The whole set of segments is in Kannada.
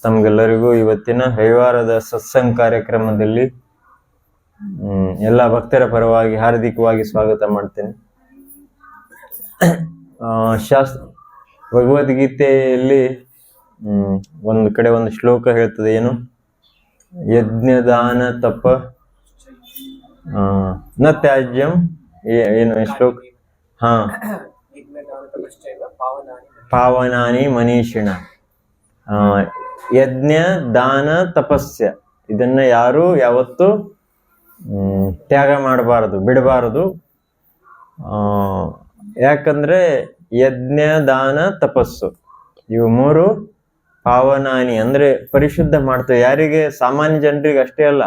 ತಮ್ಗೆಲ್ಲರಿಗೂ ಇವತ್ತಿನ ರವಿವಾರದ ಸತ್ಸಂಗ ಕಾರ್ಯಕ್ರಮದಲ್ಲಿ ಎಲ್ಲ ಭಕ್ತರ ಪರವಾಗಿ ಹಾರ್ದಿಕವಾಗಿ ಸ್ವಾಗತ ಮಾಡ್ತೇನೆ. ಭಗವದ್ಗೀತೆಯಲ್ಲಿ ಒಂದು ಕಡೆ ಒಂದು ಶ್ಲೋಕ ಹೇಳ್ತದೆ, ಏನು ಯಜ್ಞದಾನ ತಪ ನ ತ್ಯಾಜ್ಯಂ, ಏನು ಶ್ಲೋಕ? ಪಾವನಾನಿ ಮನೀಷಿಣ. ಯಜ್ಞ ದಾನ ತಪಸ್ಯ, ಇದನ್ನ ಯಾರು ಯಾವತ್ತು ತ್ಯಾಗ ಮಾಡಬಾರದು, ಬಿಡಬಾರದು. ಯಾಕಂದ್ರೆ ಯಜ್ಞ ದಾನ ತಪಸ್ಸು ಇವು ಮೂರು ಪಾವನಾನಿ ಅಂದ್ರೆ ಪರಿಶುದ್ಧ ಮಾಡ್ತವೆ. ಯಾರಿಗೆ? ಸಾಮಾನ್ಯ ಜನರಿಗೆ ಅಷ್ಟೇ ಅಲ್ಲ,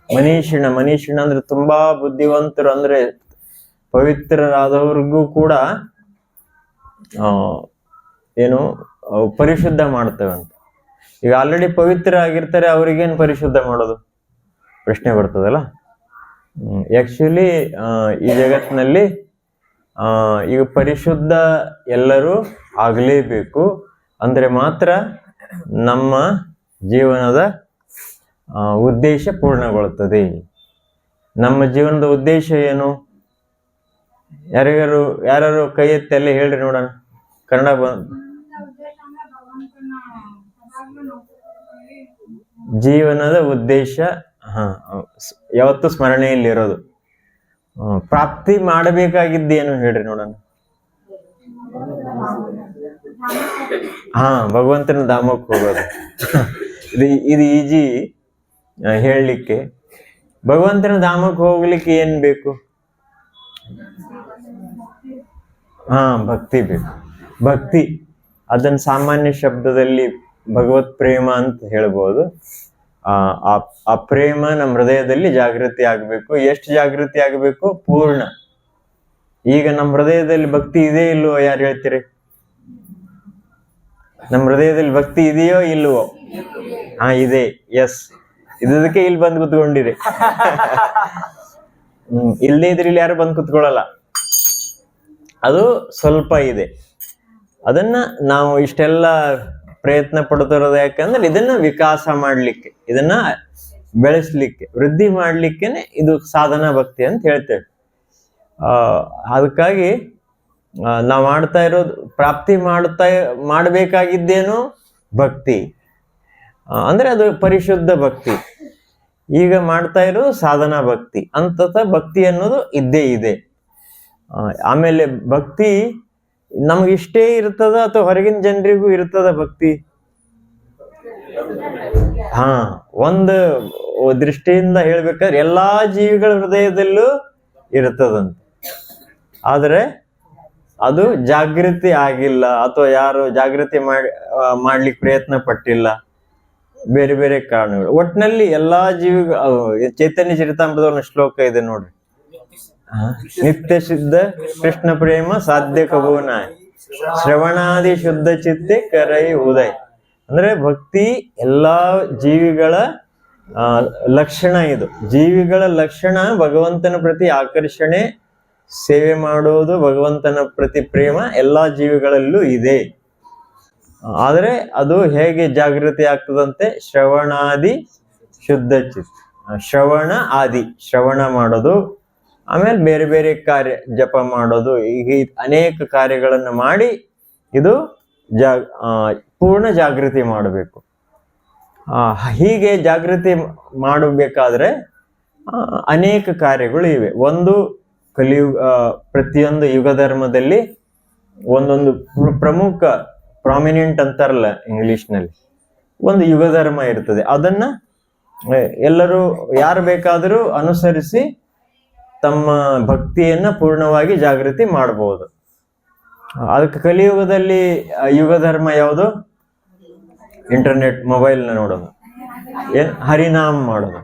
ಮನೀಷಿಣ. ಮನೀಷಿಣ ಅಂದ್ರೆ ತುಂಬಾ ಬುದ್ಧಿವಂತರು, ಅಂದ್ರೆ ಪವಿತ್ರರಾದವ್ರಿಗೂ ಕೂಡ ಏನು ಪರಿಶುದ್ಧ ಮಾಡ್ತೇವೆ ಅಂತ. ಈಗ ಆಲ್ರೆಡಿ ಪವಿತ್ರ ಆಗಿರ್ತಾರೆ, ಅವ್ರಿಗೇನು ಪರಿಶುದ್ಧ ಮಾಡೋದು ಪ್ರಶ್ನೆ ಬರ್ತದಲ್ಲ. ಆಕ್ಚುಲಿ ಈ ಜಗತ್ತಿನಲ್ಲಿ ಈಗ ಪರಿಶುದ್ಧ ಎಲ್ಲರೂ ಆಗಲೇಬೇಕು, ಅಂದ್ರೆ ಮಾತ್ರ ನಮ್ಮ ಜೀವನದ ಉದ್ದೇಶ ಪೂರ್ಣಗೊಳ್ಳುತ್ತದೆ. ನಮ್ಮ ಜೀವನದ ಉದ್ದೇಶ ಏನು? ಯಾರು ಕೈ ಎತ್ತಿ ಅಲ್ಲಿ ಹೇಳ್ರಿ ನೋಡೋಣ. ಕನ್ನಡ ಜೀವನದ ಉದ್ದೇಶ ಯಾವತ್ತು ಸ್ಮರಣೆಯಲ್ಲಿರೋದು. ಪ್ರಾಪ್ತಿ ಮಾಡಬೇಕಾಗಿದ್ದೇನು ಹೇಳ್ರಿ ನೋಡೋಣ. ಭಗವಂತನ ಧಾಮಕ್ಕೆ ಹೋಗೋದು. ಇದು ಈಜಿ ಹೇಳಲಿಕ್ಕೆ. ಭಗವಂತನ ಧಾಮಕ್ಕೆ ಹೋಗ್ಲಿಕ್ಕೆ ಏನ್ ಬೇಕು? ಭಕ್ತಿ ಬೇಕು. ಭಕ್ತಿ ಅದನ್ನ ಸಾಮಾನ್ಯ ಶಬ್ದದಲ್ಲಿ ಭಗವತ್ ಪ್ರೇಮ ಅಂತ ಹೇಳ್ಬೋದು. ಆ ಪ್ರೇಮ ನಮ್ಮ ಹೃದಯದಲ್ಲಿ ಜಾಗೃತಿ ಆಗ್ಬೇಕು. ಎಷ್ಟು ಜಾಗೃತಿ ಆಗ್ಬೇಕು? ಪೂರ್ಣ. ಈಗ ನಮ್ಮ ಹೃದಯದಲ್ಲಿ ಭಕ್ತಿ ಇದೆ ಇಲ್ವೋ? ಯಾರು ಹೇಳ್ತೀರಿ? ನಮ್ಮ ಹೃದಯದಲ್ಲಿ ಭಕ್ತಿ ಇದೆಯೋ ಇಲ್ವೋ? ಇದೆ. ಎಸ್, ಇದಕ್ಕೆ ಇಲ್ಲಿ ಬಂದು ಕುತ್ಕೊಂಡಿರಿ. ಇಲ್ಲದೇ ಇದ್ರೆ ಇಲ್ಲಿ ಯಾರು ಬಂದು ಕುತ್ಕೊಳ್ಳಲ್ಲ. ಅದು ಸ್ವಲ್ಪ ಇದೆ. ಅದನ್ನ ನಾವು ಇಷ್ಟೆಲ್ಲ ಪ್ರಯತ್ನ ಪಡ್ತಿರೋದು ಯಾಕಂದ್ರೆ ಇದನ್ನ ವಿಕಾಸ ಮಾಡ್ಲಿಕ್ಕೆ, ಇದನ್ನ ಬೆಳೆಸ್ಲಿಕ್ಕೆ, ವೃದ್ಧಿ ಮಾಡ್ಲಿಕ್ಕೆನೆ ಇದು ಸಾಧನಾ ಭಕ್ತಿ ಅಂತ ಹೇಳ್ತೇವೆ. ಅದಕ್ಕಾಗಿ ನಾವು ಮಾಡ್ತಾ ಇರೋದು, ಪ್ರಾಪ್ತಿ ಮಾಡಬೇಕಾಗಿದ್ದೇನು? ಭಕ್ತಿ. ಅಂದ್ರೆ ಅದು ಪರಿಶುದ್ಧ ಭಕ್ತಿ. ಈಗ ಮಾಡ್ತಾ ಇರೋದು ಸಾಧನಾ ಭಕ್ತಿ. ಅಂತ ಭಕ್ತಿ ಅನ್ನೋದು ಇದ್ದೇ ಇದೆ. ಆಮೇಲೆ ಭಕ್ತಿ ನಮ್ಗಿಷ್ಟೇ ಇರ್ತದ ಅಥವಾ ಹೊರಗಿನ ಜನರಿಗೂ ಇರ್ತದ ಭಕ್ತಿ? ಒಂದು ದೃಷ್ಟಿಯಿಂದ ಹೇಳ್ಬೇಕಾದ್ರೆ ಎಲ್ಲಾ ಜೀವಿಗಳ ಹೃದಯದಲ್ಲೂ ಇರ್ತದಂತ. ಆದ್ರೆ ಅದು ಜಾಗೃತಿ ಆಗಿಲ್ಲ, ಅಥವಾ ಯಾರು ಜಾಗೃತಿ ಮಾಡ್ಲಿಕ್ಕೆ ಪ್ರಯತ್ನ ಪಟ್ಟಿಲ್ಲ, ಬೇರೆ ಬೇರೆ ಕಾರಣಗಳು. ಒಟ್ಟಿನಲ್ಲಿ ಎಲ್ಲಾ ಜೀವಿಗಳು, ಚೈತನ್ಯ ಚರಿತಾಮೃತದ ಶ್ಲೋಕ ಇದೆ ನೋಡ್ರಿ, ನಿತ್ಯ ಶುದ್ಧ ಕೃಷ್ಣ ಪ್ರೇಮ ಸಾಧ್ಯ ಕಬೋನ ಶ್ರವಣಾದಿ ಶುದ್ಧ ಚಿತ್ತೆ ಕರೈ ಉದಯ್. ಅಂದ್ರೆ ಭಕ್ತಿ ಎಲ್ಲಾ ಜೀವಿಗಳ ಲಕ್ಷಣ. ಇದು ಜೀವಿಗಳ ಲಕ್ಷಣ. ಭಗವಂತನ ಪ್ರತಿ ಆಕರ್ಷಣೆ, ಸೇವೆ ಮಾಡೋದು, ಭಗವಂತನ ಪ್ರತಿ ಪ್ರೇಮ ಎಲ್ಲಾ ಜೀವಿಗಳಲ್ಲೂ ಇದೆ. ಆದ್ರೆ ಅದು ಹೇಗೆ ಜಾಗೃತಿ ಆಗ್ತದಂತೆ? ಶ್ರವಣಾದಿ ಶುದ್ಧ ಚಿತ್ತ. ಶ್ರವಣ ಆದಿ, ಶ್ರವಣ ಮಾಡೋದು, ಆಮೇಲೆ ಬೇರೆ ಬೇರೆ ಕಾರ್ಯ, ಜಪ ಮಾಡೋದು, ಹೀಗೆ ಅನೇಕ ಕಾರ್ಯಗಳನ್ನು ಮಾಡಿ ಇದು ಪೂರ್ಣ ಜಾಗೃತಿ ಮಾಡಬೇಕು. ಹೀಗೆ ಜಾಗೃತಿ ಮಾಡಬೇಕಾದ್ರೆ ಅನೇಕ ಕಾರ್ಯಗಳು ಇವೆ. ಒಂದು ಪ್ರತಿಯೊಂದು ಯುಗ ಧರ್ಮದಲ್ಲಿ ಒಂದೊಂದು ಪ್ರಮುಖ, ಪ್ರಾಮಿನೆಂಟ್ ಅಂತಾರಲ್ಲ ಇಂಗ್ಲಿಷ್ನಲ್ಲಿ, ಒಂದು ಯುಗ ಧರ್ಮ ಇರ್ತದೆ. ಅದನ್ನ ಎಲ್ಲರೂ ಯಾರು ಬೇಕಾದರೂ ಅನುಸರಿಸಿ ತಮ್ಮ ಭಕ್ತಿಯನ್ನ ಪೂರ್ಣವಾಗಿ ಜಾಗೃತಿ ಮಾಡಬಹುದು. ಅದಕ್ಕೆ ಕಲಿಯುಗದಲ್ಲಿ ಯುಗ ಧರ್ಮ ಯಾವುದು? ಇಂಟರ್ನೆಟ್, ಮೊಬೈಲ್ ನೋಡೋದು, ಹರಿನಾಮ ಮಾಡೋದು.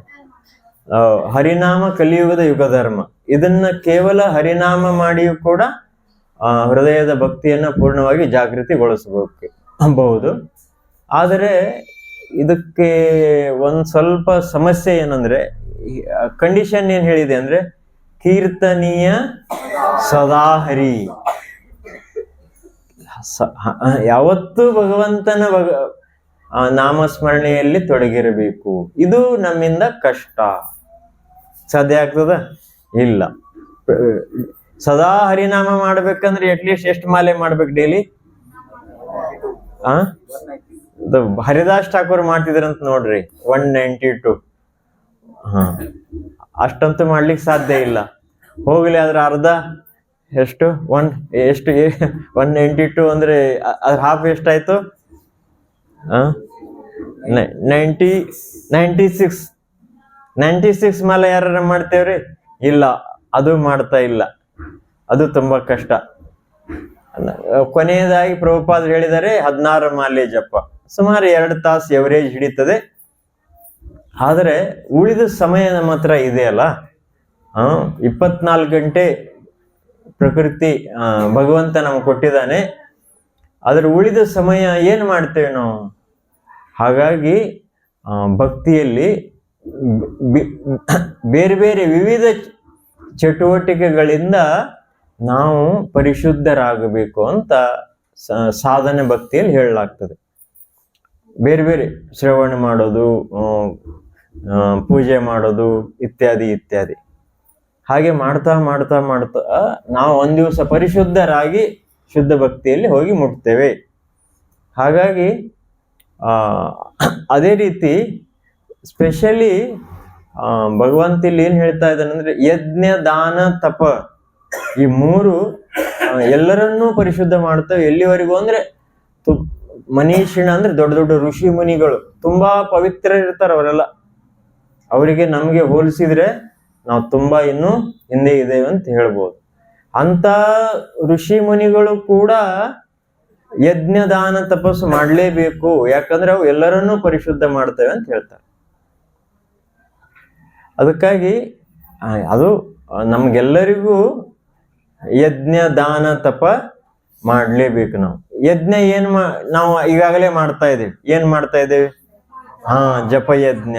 ಹರಿನಾಮ ಕಲಿಯುಗದ ಯುಗ ಧರ್ಮ. ಇದನ್ನ ಕೇವಲ ಹರಿನಾಮ ಮಾಡಿಯೂ ಕೂಡ ಹೃದಯದ ಭಕ್ತಿಯನ್ನ ಪೂರ್ಣವಾಗಿ ಜಾಗೃತಿಗೊಳಿಸಬಹುದು. ಆದರೆ ಇದಕ್ಕೆ ಒಂದ್ ಸ್ವಲ್ಪ ಸಮಸ್ಯೆ ಏನಂದ್ರೆ, ಕಂಡೀಷನ್ ಏನ್ ಹೇಳಿದೆ ಅಂದ್ರೆ ಕೀರ್ತನೀಯ ಸದಾಹರಿ. ಯಾವತ್ತು ಭಗವಂತನ ನಾಮಸ್ಮರಣೆಯಲ್ಲಿ ತೊಡಗಿರಬೇಕು. ಇದು ನಮ್ಮಿಂದ ಕಷ್ಟ. ಸಾಧ್ಯ ಆಗ್ತದ? ಇಲ್ಲ. ಸದಾ ಹರಿನಾಮ ಮಾಡ್ಬೇಕಂದ್ರೆ ಅಟ್ಲೀಸ್ಟ್ ಎಷ್ಟು ಮಾಲೆ ಮಾಡ್ಬೇಕು ಡೈಲಿ? ಹರಿದಾಸ್ ಠಾಕೂರ್ ಮಾಡ್ತಿದ್ರಂತ ನೋಡ್ರಿ, 192. ಅಷ್ಟಂತೂ ಮಾಡ್ಲಿಕ್ಕೆ ಸಾಧ್ಯ ಇಲ್ಲ. ಹೋಗ್ಲಿ, ಅದ್ರ ಅರ್ಧ ಎಷ್ಟು? 192 ಅಂದ್ರೆ ಅದ್ರ ಹಾಫ್ ಎಷ್ಟಾಯ್ತು? 96 ಮಾಲೆ ಯಾರ ಮಾಡ್ತೇವ್ರಿ? ಇಲ್ಲ, ಅದು ಮಾಡ್ತಾ ಇಲ್ಲ. ಅದು ತುಂಬಾ ಕಷ್ಟ. ಕೊನೆಯದಾಗಿ ಪ್ರಭುಪಾದರು ಹೇಳಿದರೆ 16 ಮಾಲೆ ಜಪ ಸುಮಾರು 2 ತಾಸು ಎವರೇಜ್ ಹಿಡಿತದೆ. ಆದರೆ ಉಳಿದ ಸಮಯ ನಮ್ಮ ಹತ್ರ ಇದೆಯಲ್ಲ, 24 ಗಂಟೆ ಪ್ರಕೃತಿ ಭಗವಂತ ನಮ್ಗೆ ಕೊಟ್ಟಿದ್ದಾನೆ. ಅದ್ರ ಉಳಿದ ಸಮಯ ಏನ್ ಮಾಡ್ತೇವೆ ನಾವು? ಹಾಗಾಗಿ ಭಕ್ತಿಯಲ್ಲಿ ಬೇರೆ ಬೇರೆ ವಿವಿಧ ಚಟುವಟಿಕೆಗಳಿಂದ ನಾವು ಪರಿಶುದ್ಧರಾಗಬೇಕು ಅಂತ ಸಾಧನೆ ಭಕ್ತಿಯಲ್ಲಿ ಹೇಳಲಾಗ್ತದೆ. ಬೇರೆ ಬೇರೆ ಶ್ರವಣ ಮಾಡೋದು, ಪೂಜೆ ಮಾಡೋದು, ಇತ್ಯಾದಿ ಇತ್ಯಾದಿ. ಹಾಗೆ ಮಾಡ್ತಾ ಮಾಡ್ತಾ ಮಾಡ್ತಾ ನಾವು ಒಂದು ದಿವಸ ಪರಿಶುದ್ಧರಾಗಿ ಶುದ್ಧ ಭಕ್ತಿಯಲ್ಲಿ ಹೋಗಿ ಮುಟ್ತೇವೆ. ಹಾಗಾಗಿ ಅದೇ ರೀತಿ ಸ್ಪೆಷಲಿ ಭಗವಂತ ಇಲ್ಲಿ ಏನ್ ಹೇಳ್ತಾ ಇದ್ದಾನೆ ಅಂದ್ರೆ, ಯಜ್ಞ, ದಾನ, ತಪ ಈ 3 ಎಲ್ಲರನ್ನೂ ಪರಿಶುದ್ಧ ಮಾಡ್ತವೆ. ಎಲ್ಲಿವರೆಗೂ ಅಂದ್ರೆ ಮನೀಷಿಣ ಅಂದ್ರೆ ದೊಡ್ಡ ದೊಡ್ಡ ಋಷಿ ಮುನಿಗಳು ತುಂಬಾ ಪವಿತ್ರ ಇರ್ತಾರೆ ಅವರೆಲ್ಲ. ಅವರಿಗೆ ನಮ್ಗೆ ಹೋಲಿಸಿದ್ರೆ ನಾವು ತುಂಬಾ ಇನ್ನೂ ಹಿಂದೆ ಇದ್ದೇವೆ ಅಂತ ಹೇಳ್ಬೋದು. ಅಂತ ಋಷಿ ಮುನಿಗಳು ಕೂಡ ಯಜ್ಞ, ದಾನ, ತಪಸ್ಸು ಮಾಡ್ಲೇಬೇಕು. ಯಾಕಂದ್ರೆ ಅವು ಎಲ್ಲರನ್ನೂ ಪರಿಶುದ್ಧ ಮಾಡ್ತೇವೆ ಅಂತ ಹೇಳ್ತಾರೆ. ಅದಕ್ಕಾಗಿ ಅದು ನಮ್ಗೆಲ್ಲರಿಗೂ ಯಜ್ಞ, ದಾನ, ತಪ ಮಾಡ್ಲೇಬೇಕು. ನಾವು ಯಜ್ಞ ನಾವು ಈಗಾಗಲೇ ಮಾಡ್ತಾ ಇದ್ದೇವೆ. ಏನ್ ಮಾಡ್ತಾ ಇದ್ದೇವೆ? ಜಪಯಜ್ಞ.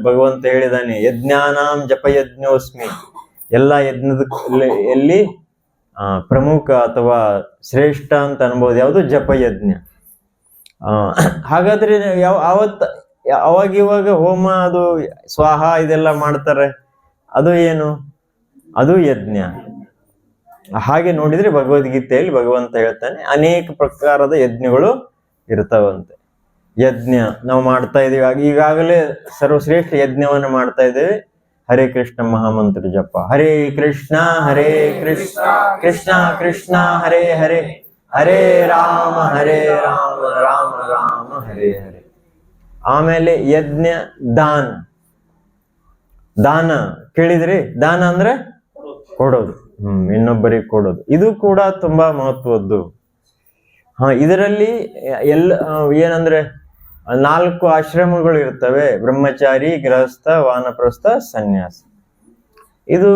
ಭಗವಂತ ಹೇಳಿದಾನೆ, ಯಜ್ಞಾನಾಂ ಜಪಯಜ್ಞೋಸ್ಮಿ. ಎಲ್ಲ ಯಜ್ಞದ ಎಲ್ಲಿ ಪ್ರಮುಖ ಅಥವಾ ಶ್ರೇಷ್ಠ ಅಂತ ಅನ್ಬೋದು ಯಾವುದು? ಜಪಯಜ್ಞ. ಹಾಗಾದ್ರೆ ಅವಾಗಿವಾಗ ಹೋಮ, ಅದು ಸ್ವಾಹ ಇದೆಲ್ಲ ಮಾಡ್ತಾರೆ, ಅದು ಏನು? ಅದು ಯಜ್ಞ. ಹಾಗೆ ನೋಡಿದ್ರೆ ಭಗವದ್ಗೀತೆಯಲ್ಲಿ ಭಗವಂತ ಹೇಳ್ತಾನೆ ಅನೇಕ ಪ್ರಕಾರದ ಯಜ್ಞಗಳು ಇರ್ತಾವಂತೆ. ಯಜ್ಞ ನಾವು ಮಾಡ್ತಾ ಇದೀವಿ. ಈಗಾಗಲೇ ಸರ್ವಶ್ರೇಷ್ಠ ಯಜ್ಞವನ್ನು ಮಾಡ್ತಾ ಇದ್ದೇವೆ. ಹರೇ ಕೃಷ್ಣ ಮಹಾಮಂತ್ರ ಜಪ. ಹರೇ ಕೃಷ್ಣ ಕೃಷ್ಣ ಕೃಷ್ಣ ಹರೇ ಹರೇ, ಹರೇ ರಾಮ ರಾಮ ರಾಮ ಹರೇ ಹರೇ. ಆಮೇಲೆ ಯಜ್ಞ, ದಾನ ಕೇಳಿದ್ರಿ? ದಾನ ಅಂದ್ರೆ ಕೊಡೋದು, ಇನ್ನೊಬ್ಬರಿಗೆ ಕೊಡೋದು. ಇದು ಕೂಡ ತುಂಬಾ ಮಹತ್ವದ್ದು. ಇದರಲ್ಲಿ ಏನಂದ್ರೆ 4 ಆಶ್ರಮಗಳು ಇರ್ತವೆ: ಬ್ರಹ್ಮಚಾರಿ, ಗೃಹಸ್ಥ, ವಾನಪ್ರಸ್ಥ, ಸನ್ಯಾಸ. ಇದು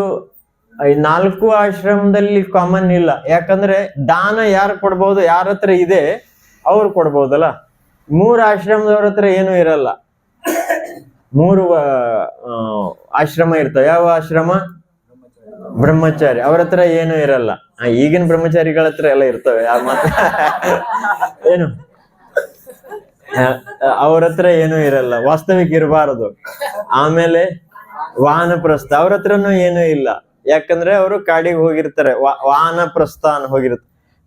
4 ಆಶ್ರಮದಲ್ಲಿ ಕಾಮನ್ ಇಲ್ಲ. ಯಾಕಂದ್ರೆ ದಾನ ಯಾರು ಕೊಡ್ಬೋದು? ಯಾರ ಹತ್ರ ಇದೆ ಅವ್ರು ಕೊಡ್ಬೋದಲ್ಲ. 3 ಆಶ್ರಮದವ್ರ ಹತ್ರ ಏನೂ ಇರಲ್ಲ. 3 ಆಶ್ರಮ ಇರ್ತವೆ. ಯಾವ ಆಶ್ರಮ? ಬ್ರಹ್ಮಚಾರಿ. ಅವ್ರ ಹತ್ರ ಏನು ಇರಲ್ಲ. ಈಗಿನ ಬ್ರಹ್ಮಚಾರಿಗಳ ಹತ್ರ ಎಲ್ಲ ಇರ್ತವೆ. ಏನು ಅವ್ರ ಹತ್ರ ಏನೂ ಇರಲ್ಲ, ವಾಸ್ತವಿಕ ಇರಬಾರದು. ಆಮೇಲೆ ವಾನಪ್ರಸ್ಥ, ಅವ್ರ ಹತ್ರನೂ ಏನೂ ಇಲ್ಲ. ಯಾಕಂದ್ರೆ ಅವರು ಕಾಡಿಗೆ ಹೋಗಿರ್ತಾರೆ. ವಾನಪ್ರಸ್ಥಾನ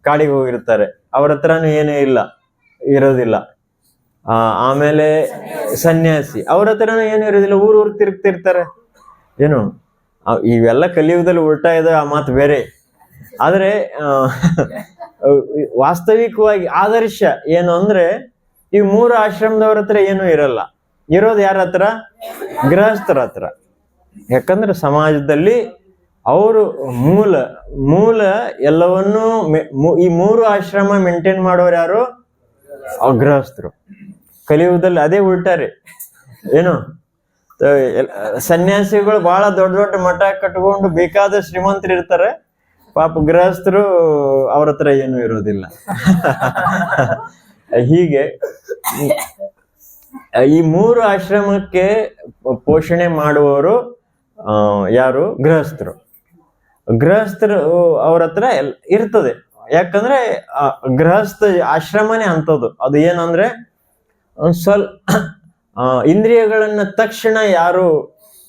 ಕಾಡಿಗೆ ಹೋಗಿರ್ತಾರೆ. ಅವ್ರ ಹತ್ರನೂ ಏನೂ ಇರೋದಿಲ್ಲ. ಆಮೇಲೆ ಸನ್ಯಾಸಿ, ಅವ್ರ ಹತ್ರನೂ ಏನೂ ಇರೋದಿಲ್ಲ, ಊರು ತಿರುಗ್ತಿರ್ತಾರೆ. ಏನು ಇವೆಲ್ಲ ಕಲಿಯುಗದಲ್ಲಿ ಉಲ್ಟಾ ಇದೆ, ಆ ಮಾತು ಬೇರೆ. ಆದ್ರೆ ವಾಸ್ತವಿಕವಾಗಿ ಆದರ್ಶ ಏನು ಅಂದ್ರೆ, ಈ 3 ಆಶ್ರಮದವ್ರ ಹತ್ರ ಏನೂ ಇರಲ್ಲ. ಇರೋದು ಯಾರ ಹತ್ರ? ಗೃಹಸ್ಥರ ಹತ್ರ. ಯಾಕಂದ್ರೆ ಸಮಾಜದಲ್ಲಿ ಅವರು ಮೂಲ ಎಲ್ಲವನ್ನೂ ಈ 3 ಆಶ್ರಮ ಮೇಂಟೈನ್ ಮಾಡೋರು ಯಾರು? ಗೃಹಸ್ಥರು. ಕಲಿಯುಗದಲ್ಲಿ ಅದೇ ಉಲ್ಟಾರಿ. ಏನು ಸನ್ಯಾಸಿಗಳು ಬಹಳ ದೊಡ್ಡ ದೊಡ್ಡ ಮಠ ಕಟ್ಕೊಂಡು ಬೇಕಾದ ಶ್ರೀಮಂತರು ಇರ್ತಾರೆ. ಪಾಪ ಗೃಹಸ್ಥರು ಅವ್ರ ಹತ್ರ ಏನೂ ಇರೋದಿಲ್ಲ. ಹೀಗೆ ಈ 3 ಆಶ್ರಮಕ್ಕೆ ಪೋಷಣೆ ಮಾಡುವವರು ಯಾರು? ಗೃಹಸ್ಥರು. ಅವ್ರ ಹತ್ರ ಇರ್ತದೆ. ಯಾಕಂದ್ರೆ ಗೃಹಸ್ಥ ಆಶ್ರಮನೇ ಅಂತದ್ದು. ಅದು ಏನಂದ್ರೆ ಒಂದ್ ಇಂದ್ರಿಯಗಳನ್ನ ತಕ್ಷಣ ಯಾರು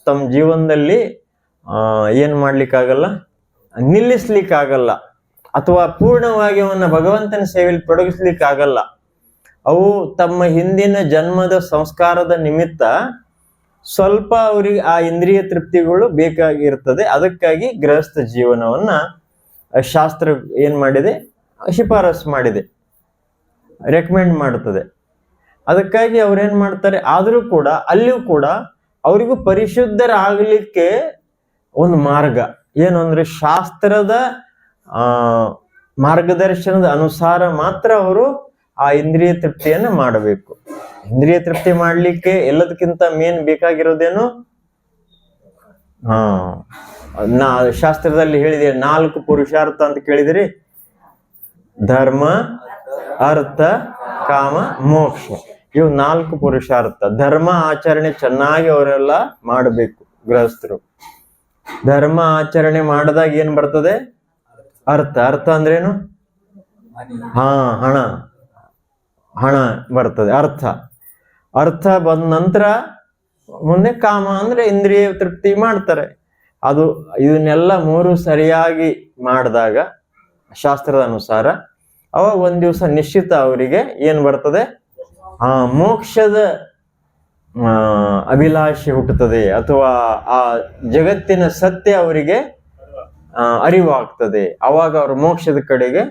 ತಮ್ಮ ಜೀವನದಲ್ಲಿ ಏನ್ ಮಾಡ್ಲಿಕ್ಕಾಗಲ್ಲ, ನಿಲ್ಲಿಸ್ಲಿಕ್ಕಾಗಲ್ಲ, ಅಥವಾ ಪೂರ್ಣವಾಗಿ ಅವನ್ನ ಭಗವಂತನ ಸೇವೆಯಲ್ಲಿ ತೊಡಗಿಸ್ಲಿಕ್ಕಾಗಲ್ಲ. ಅವು ತಮ್ಮ ಹಿಂದಿನ ಜನ್ಮದ ಸಂಸ್ಕಾರದ ನಿಮಿತ್ತ ಸ್ವಲ್ಪ ಅವರಿಗೆ ಆ ಇಂದ್ರಿಯ ತೃಪ್ತಿಗಳು ಬೇಕಾಗಿರ್ತದೆ. ಅದಕ್ಕಾಗಿ ಗೃಹಸ್ಥ ಜೀವನವನ್ನ ಶಾಸ್ತ್ರ ಏನ್ ಮಾಡಿದೆ, ಶಿಫಾರಸ್ ಮಾಡಿದೆ, ರೆಕಮೆಂಡ್ ಮಾಡುತ್ತದೆ. ಅದಕ್ಕಾಗಿ ಅವ್ರೇನ್ ಮಾಡ್ತಾರೆ, ಆದರೂ ಕೂಡ ಅಲ್ಲಿಯೂ ಕೂಡ ಅವರಿಗೂ ಪರಿಶುದ್ಧರಾಗಲಿಕ್ಕೆ ಒಂದು ಮಾರ್ಗ ಏನು ಅಂದ್ರೆ, ಶಾಸ್ತ್ರದ ಮಾರ್ಗದರ್ಶನದ ಅನುಸಾರ ಮಾತ್ರ ಅವರು ಆ ಇಂದ್ರಿಯ ತೃಪ್ತಿಯನ್ನ ಮಾಡಬೇಕು. ಇಂದ್ರಿಯ ತೃಪ್ತಿ ಮಾಡ್ಲಿಕ್ಕೆ ಎಲ್ಲದಕ್ಕಿಂತ ಮೇನ್ ಬೇಕಾಗಿರೋದೇನು, ಶಾಸ್ತ್ರದಲ್ಲಿ ಹೇಳಿದೆ 4 ಪುರುಷಾರ್ಥ ಅಂತ ಕೇಳಿದಿರಿ. ಧರ್ಮ, ಅರ್ಥ, ಕಾಮ, ಮೋಕ್ಷ. ಇವು 4 ಪುರುಷಾರ್ಥ. ಧರ್ಮ ಆಚರಣೆ ಚೆನ್ನಾಗಿ ಅವರೆಲ್ಲ ಮಾಡಬೇಕು ಗೃಹಸ್ಥರು. ಧರ್ಮ ಆಚರಣೆ ಮಾಡಿದಾಗ ಏನ್ ಬರ್ತದೆ, ಅರ್ಥ. ಅರ್ಥ ಅಂದ್ರೇನು, ಹಣ ಬರ್ತದೆ. ಅರ್ಥ ಬಂದ ನಂತರ ಮುಂದೆ ಕಾಮ ಅಂದ್ರೆ ಇಂದ್ರಿಯ ತೃಪ್ತಿ ಮಾಡ್ತಾರೆ. ಇದನ್ನೆಲ್ಲ 3 ಸರಿಯಾಗಿ ಮಾಡಿದಾಗ ಶಾಸ್ತ್ರದ ಅನುಸಾರ ಅವಾಗ ಒಂದ್ ದಿವಸ ನಿಶ್ಚಿತ ಅವರಿಗೆ ಏನ್ ಬರ್ತದೆ, ಮೋಕ್ಷದ ಅಭಿಲಾಷೆ ಹುಟ್ಟುತ್ತದೆ, ಅಥವಾ ಆ ಜಗತ್ತಿನ ಸತ್ಯ ಅವರಿಗೆ ಅರಿವಾಗ್ತದೆ. ಅವಾಗ ಅವರು ಮೋಕ್ಷದ ಕಡೆಗೆ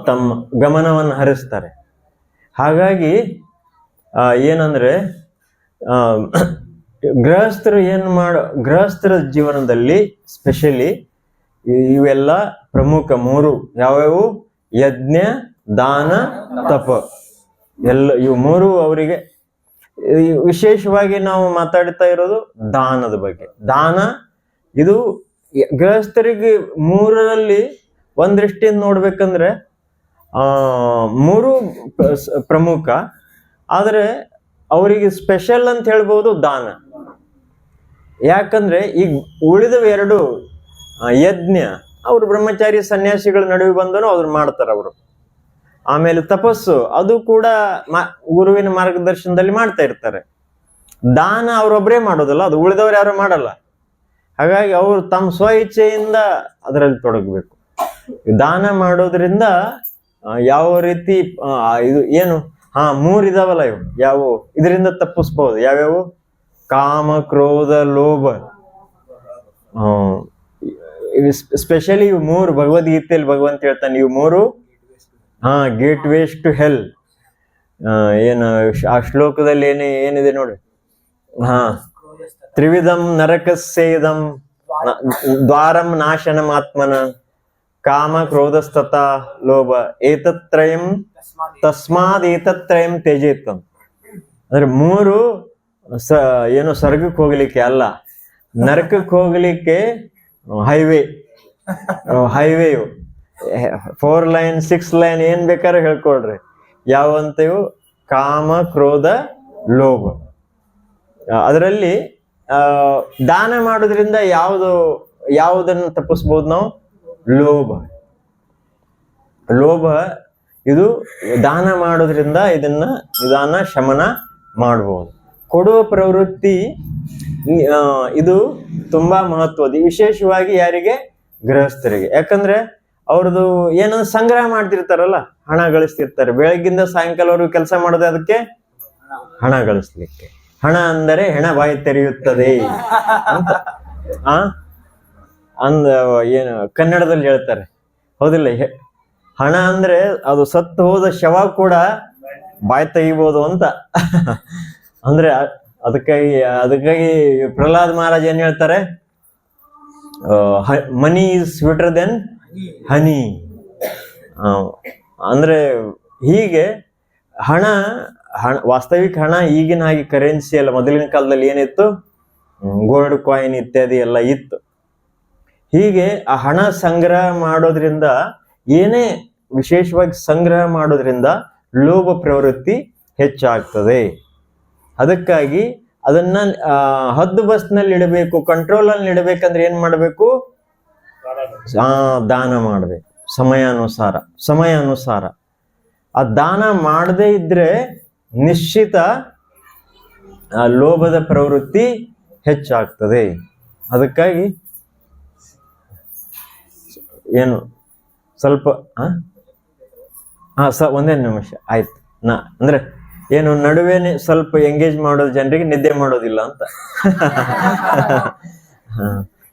ತಮ್ಮ ಗಮನವನ್ನು ಹರಿಸ್ತಾರೆ. ಹಾಗಾಗಿ ಏನಂದ್ರೆ ಗೃಹಸ್ಥರ ಜೀವನದಲ್ಲಿ ಸ್ಪೆಷಲಿ ಇವೆಲ್ಲ ಪ್ರಮುಖ 3 ಯಾವ್ಯಾವು, ಯಜ್ಞ, ದಾನ, ತಪ. ಇವು 3 ಅವರಿಗೆ ವಿಶೇಷವಾಗಿ ನಾವು ಮಾತಾಡ್ತಾ ಇರೋದು ದಾನದ ಬಗ್ಗೆ. ದಾನ ಇದು ಗೃಹಸ್ಥರಿಗೆ 3ರಲ್ಲಿ ಒಂದ್ ದೃಷ್ಟಿಯಿಂದ ನೋಡ್ಬೇಕಂದ್ರೆ 3 ಪ್ರಮುಖ, ಆದ್ರೆ ಅವರಿಗೆ ಸ್ಪೆಷಲ್ ಅಂತ ಹೇಳ್ಬೋದು ದಾನ. ಯಾಕಂದ್ರೆ ಈಗ ಉಳಿದವ 2 ಯಜ್ಞ ಅವರು ಬ್ರಹ್ಮಚಾರಿ ಸನ್ಯಾಸಿಗಳ ನಡುವೆ ಬಂದನು ಅವ್ರು ಮಾಡ್ತಾರ ಅವರು. ಆಮೇಲೆ ತಪಸ್ಸು ಅದು ಕೂಡ ಗುರುವಿನ ಮಾರ್ಗದರ್ಶನದಲ್ಲಿ ಮಾಡ್ತಾ ಇರ್ತಾರೆ. ದಾನ ಅವ್ರೊಬ್ಬರೇ ಮಾಡೋದಲ್ಲ, ಅದು ಉಳಿದವ್ರು ಯಾರು ಮಾಡಲ್ಲ. ಹಾಗಾಗಿ ಅವರು ತಮ್ಮ ಸ್ವ ಇಚ್ಛೆಯಿಂದ ಅದರಲ್ಲಿ ತೊಡಗಬೇಕು. ದಾನ ಮಾಡೋದ್ರಿಂದ ಯಾವ ರೀತಿ ಇದು ಏನು 3 ಇದಾವಲ್ಲ, ಇವು ಯಾವ ಇದರಿಂದ ತಪ್ಪಿಸ್ಬಹುದು. ಯಾವ್ಯಾವು, ಕಾಮ, ಕ್ರೋಧ, ಲೋಭ. ಸ್ಪೆಷಲಿ ಇವು 3 ಭಗವದ್ಗೀತೆಯಲ್ಲಿ ಭಗವಂತ ಹೇಳ್ತಾನೆ, ಇವು 3 ಗೇಟ್ ವೇಸ್ ಟು ಹೆಲ್. ಏನು ಆ ಶ್ಲೋಕದಲ್ಲಿ ಏನಿದೆ ನೋಡಿ, ತ್ರಿವಿಧಂ ನರಕಸ್ಯೇದಂ ದ್ವಾರಂ ನಾಶನಂ ಆತ್ಮನ ಕಾಮ ಕ್ರೋಧಸ್ತತ ಲೋಭ ಏತತ್ರಯಂ ತಸ್ಮಾದ್ ಏತತ್ರಯಂ ತ್ಯಜೇತ್. ಅಂದ್ರೆ 3 ಏನು ಸ್ವರ್ಗಕ್ಕೆ ಹೋಗ್ಲಿಕ್ಕೆ ಅಲ್ಲ, ನರಕಕ್ಕೆ ಹೋಗ್ಲಿಕ್ಕೆ ಹೈವೇ 4 ಲೈನ್ 6 ಲೈನ್ ಏನ್ ಬೇಕಾದ್ರೆ ಹೇಳ್ಕೊಳ್ರಿ. ಯಾವಂತವು, ಕಾಮ, ಕ್ರೋಧ, ಲೋಭ. ಅದರಲ್ಲಿ ದಾನ ಮಾಡೋದ್ರಿಂದ ಯಾವುದನ್ನು ತಪ್ಪಿಸ್ಬೋದು ನಾವು, ಲೋಭ. ಇದು ದಾನ ಮಾಡೋದ್ರಿಂದ ಇದನ್ನ ನಿಧಾನ ಶಮನ ಮಾಡಬಹುದು. ಕೊಡುವ ಪ್ರವೃತ್ತಿ ಇದು ತುಂಬಾ ಮಹತ್ವದ, ವಿಶೇಷವಾಗಿ ಯಾರಿಗೆ, ಗೃಹಸ್ಥರಿಗೆ. ಯಾಕಂದ್ರೆ ಅವ್ರದ್ದು ಏನಂದ್ರೆ ಸಂಗ್ರಹ ಮಾಡ್ತಿರ್ತಾರಲ್ಲ, ಹಣ ಗಳಿಸ್ತಿರ್ತಾರೆ. ಬೆಳಗ್ಗಿಂದ ಸಾಯಂಕಾಲವರೆಗೂ ಕೆಲಸ ಮಾಡೋದು ಅದಕ್ಕೆ, ಹಣ ಗಳಿಸ್ಲಿಕ್ಕೆ. ಹಣ ಅಂದರೆ ಹೆಣ ಬಾಯಿ ತೆರೆಯುತ್ತದೆ ಅಂತ ಏನು ಕನ್ನಡದಲ್ಲಿ ಹೇಳ್ತಾರೆ, ಹೌದಿಲ್ಲ? ಹಣ ಅಂದ್ರೆ ಅದು ಸತ್ತು ಹೋದ ಶವ ಕೂಡ ಬಾಯಿ ತೆಗಿಬೋದು ಅಂತ. ಅಂದ್ರೆ ಅದಕ್ಕಾಗಿ ಪ್ರಹ್ಲಾದ್ ಮಹಾರಾಜ್ ಏನ್ ಹೇಳ್ತಾರೆ, ಮನಿ ಈಸ್ ಸ್ವೀಟರ್ ದೆನ್ ಹನಿ. ಅಂದ್ರೆ ಹೀಗೆ ಹಣ ವಾಸ್ತವಿಕ ಹಣ ಈಗಿನ ಹಾಗೆ ಕರೆನ್ಸಿ ಅಲ್ಲ. ಮೊದಲಿನ ಕಾಲದಲ್ಲಿ ಏನಿತ್ತು, ಗೋಲ್ಡ್ ಕಾಯಿನ್ ಇತ್ಯಾದಿ ಎಲ್ಲ ಇತ್ತು. ಹೀಗೆ ಆ ಹಣ ಸಂಗ್ರಹ ಮಾಡೋದ್ರಿಂದ, ಏನೇ ವಿಶೇಷವಾಗಿ ಸಂಗ್ರಹ ಮಾಡೋದ್ರಿಂದ ಲೋಭ ಪ್ರವೃತ್ತಿ ಹೆಚ್ಚಾಗ್ತದೆ. ಅದಕ್ಕಾಗಿ ಅದನ್ನ ಹದ್ದು ಬಸ್ನಲ್ಲಿ ಇಡಬೇಕು, ಕಂಟ್ರೋಲ್ ಅಲ್ಲಿ ಇಡಬೇಕಂದ್ರೆ ಏನ್ ಮಾಡಬೇಕು, ದಾನ ಮಾಡಬೇಕು ಸಮಯಾನುಸಾರ. ಆ ದಾನ ಮಾಡದೇ ಇದ್ರೆ ನಿಶ್ಚಿತ ಲೋಭದ ಪ್ರವೃತ್ತಿ ಹೆಚ್ಚಾಗ್ತದೆ. ಅದಕ್ಕಾಗಿ ಏನು ಸ್ವಲ್ಪ ಒಂದೇ ನಿಮಿಷ ಆಯ್ತು. ಅಂದ್ರೆ ಏನು ನಡುವೆನೆ ಸ್ವಲ್ಪ ಎಂಗೇಜ್ ಮಾಡೋದು ಜನರಿಗೆ ನಿದ್ದೆ ಮಾಡೋದಿಲ್ಲ ಅಂತ.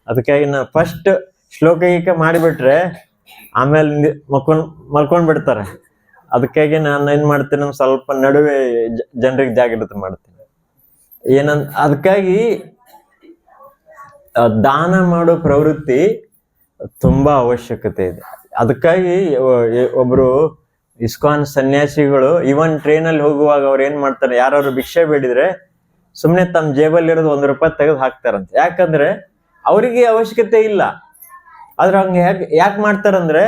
ಅದಕ್ಕಾಗಿ ನಾ ಫಸ್ಟ್ ಶ್ಲೋಕ ಗೀಕ ಮಾಡಿಬಿಟ್ರೆ ಆಮೇಲೆ ಮಲ್ಕೊಂಡ್ ಬಿಡ್ತಾರೆ. ಅದಕ್ಕಾಗಿ ನಾನು ಏನ್ ಮಾಡ್ತೀನಿ, ಸ್ವಲ್ಪ ನಡುವೆ ಜನರಿಗೆ ಜಾಗೃತಿ ಮಾಡ್ತೀನಿ. ಅದಕ್ಕಾಗಿ ದಾನ ಮಾಡೋ ಪ್ರವೃತ್ತಿ ತುಂಬಾ ಅವಶ್ಯಕತೆ ಇದೆ. ಅದಕ್ಕಾಗಿ ಒಬ್ರು ಇಸ್ಕಾನ್ ಸನ್ಯಾಸಿಗಳು ಇವನ್ ಟ್ರೈನಲ್ಲಿ ಹೋಗುವಾಗ ಅವ್ರು ಏನ್ ಮಾಡ್ತಾರೆ, ಯಾರು ಭಿಕ್ಷೆ ಬೇಡಿದ್ರೆ ಸುಮ್ನೆ ತಮ್ಮ ಜೇಬಲ್ಲಿ ಇರೋದು ₹1 ತೆಗೆದು ಹಾಕ್ತಾರಂತೆ. ಯಾಕಂದ್ರೆ ಅವರಿಗೆ ಅವಶ್ಯಕತೆ ಇಲ್ಲ. ಆದ್ರೆ ಹಂಗೆ ಯಾಕೆ ಮಾಡ್ತಾರಂದ್ರೆ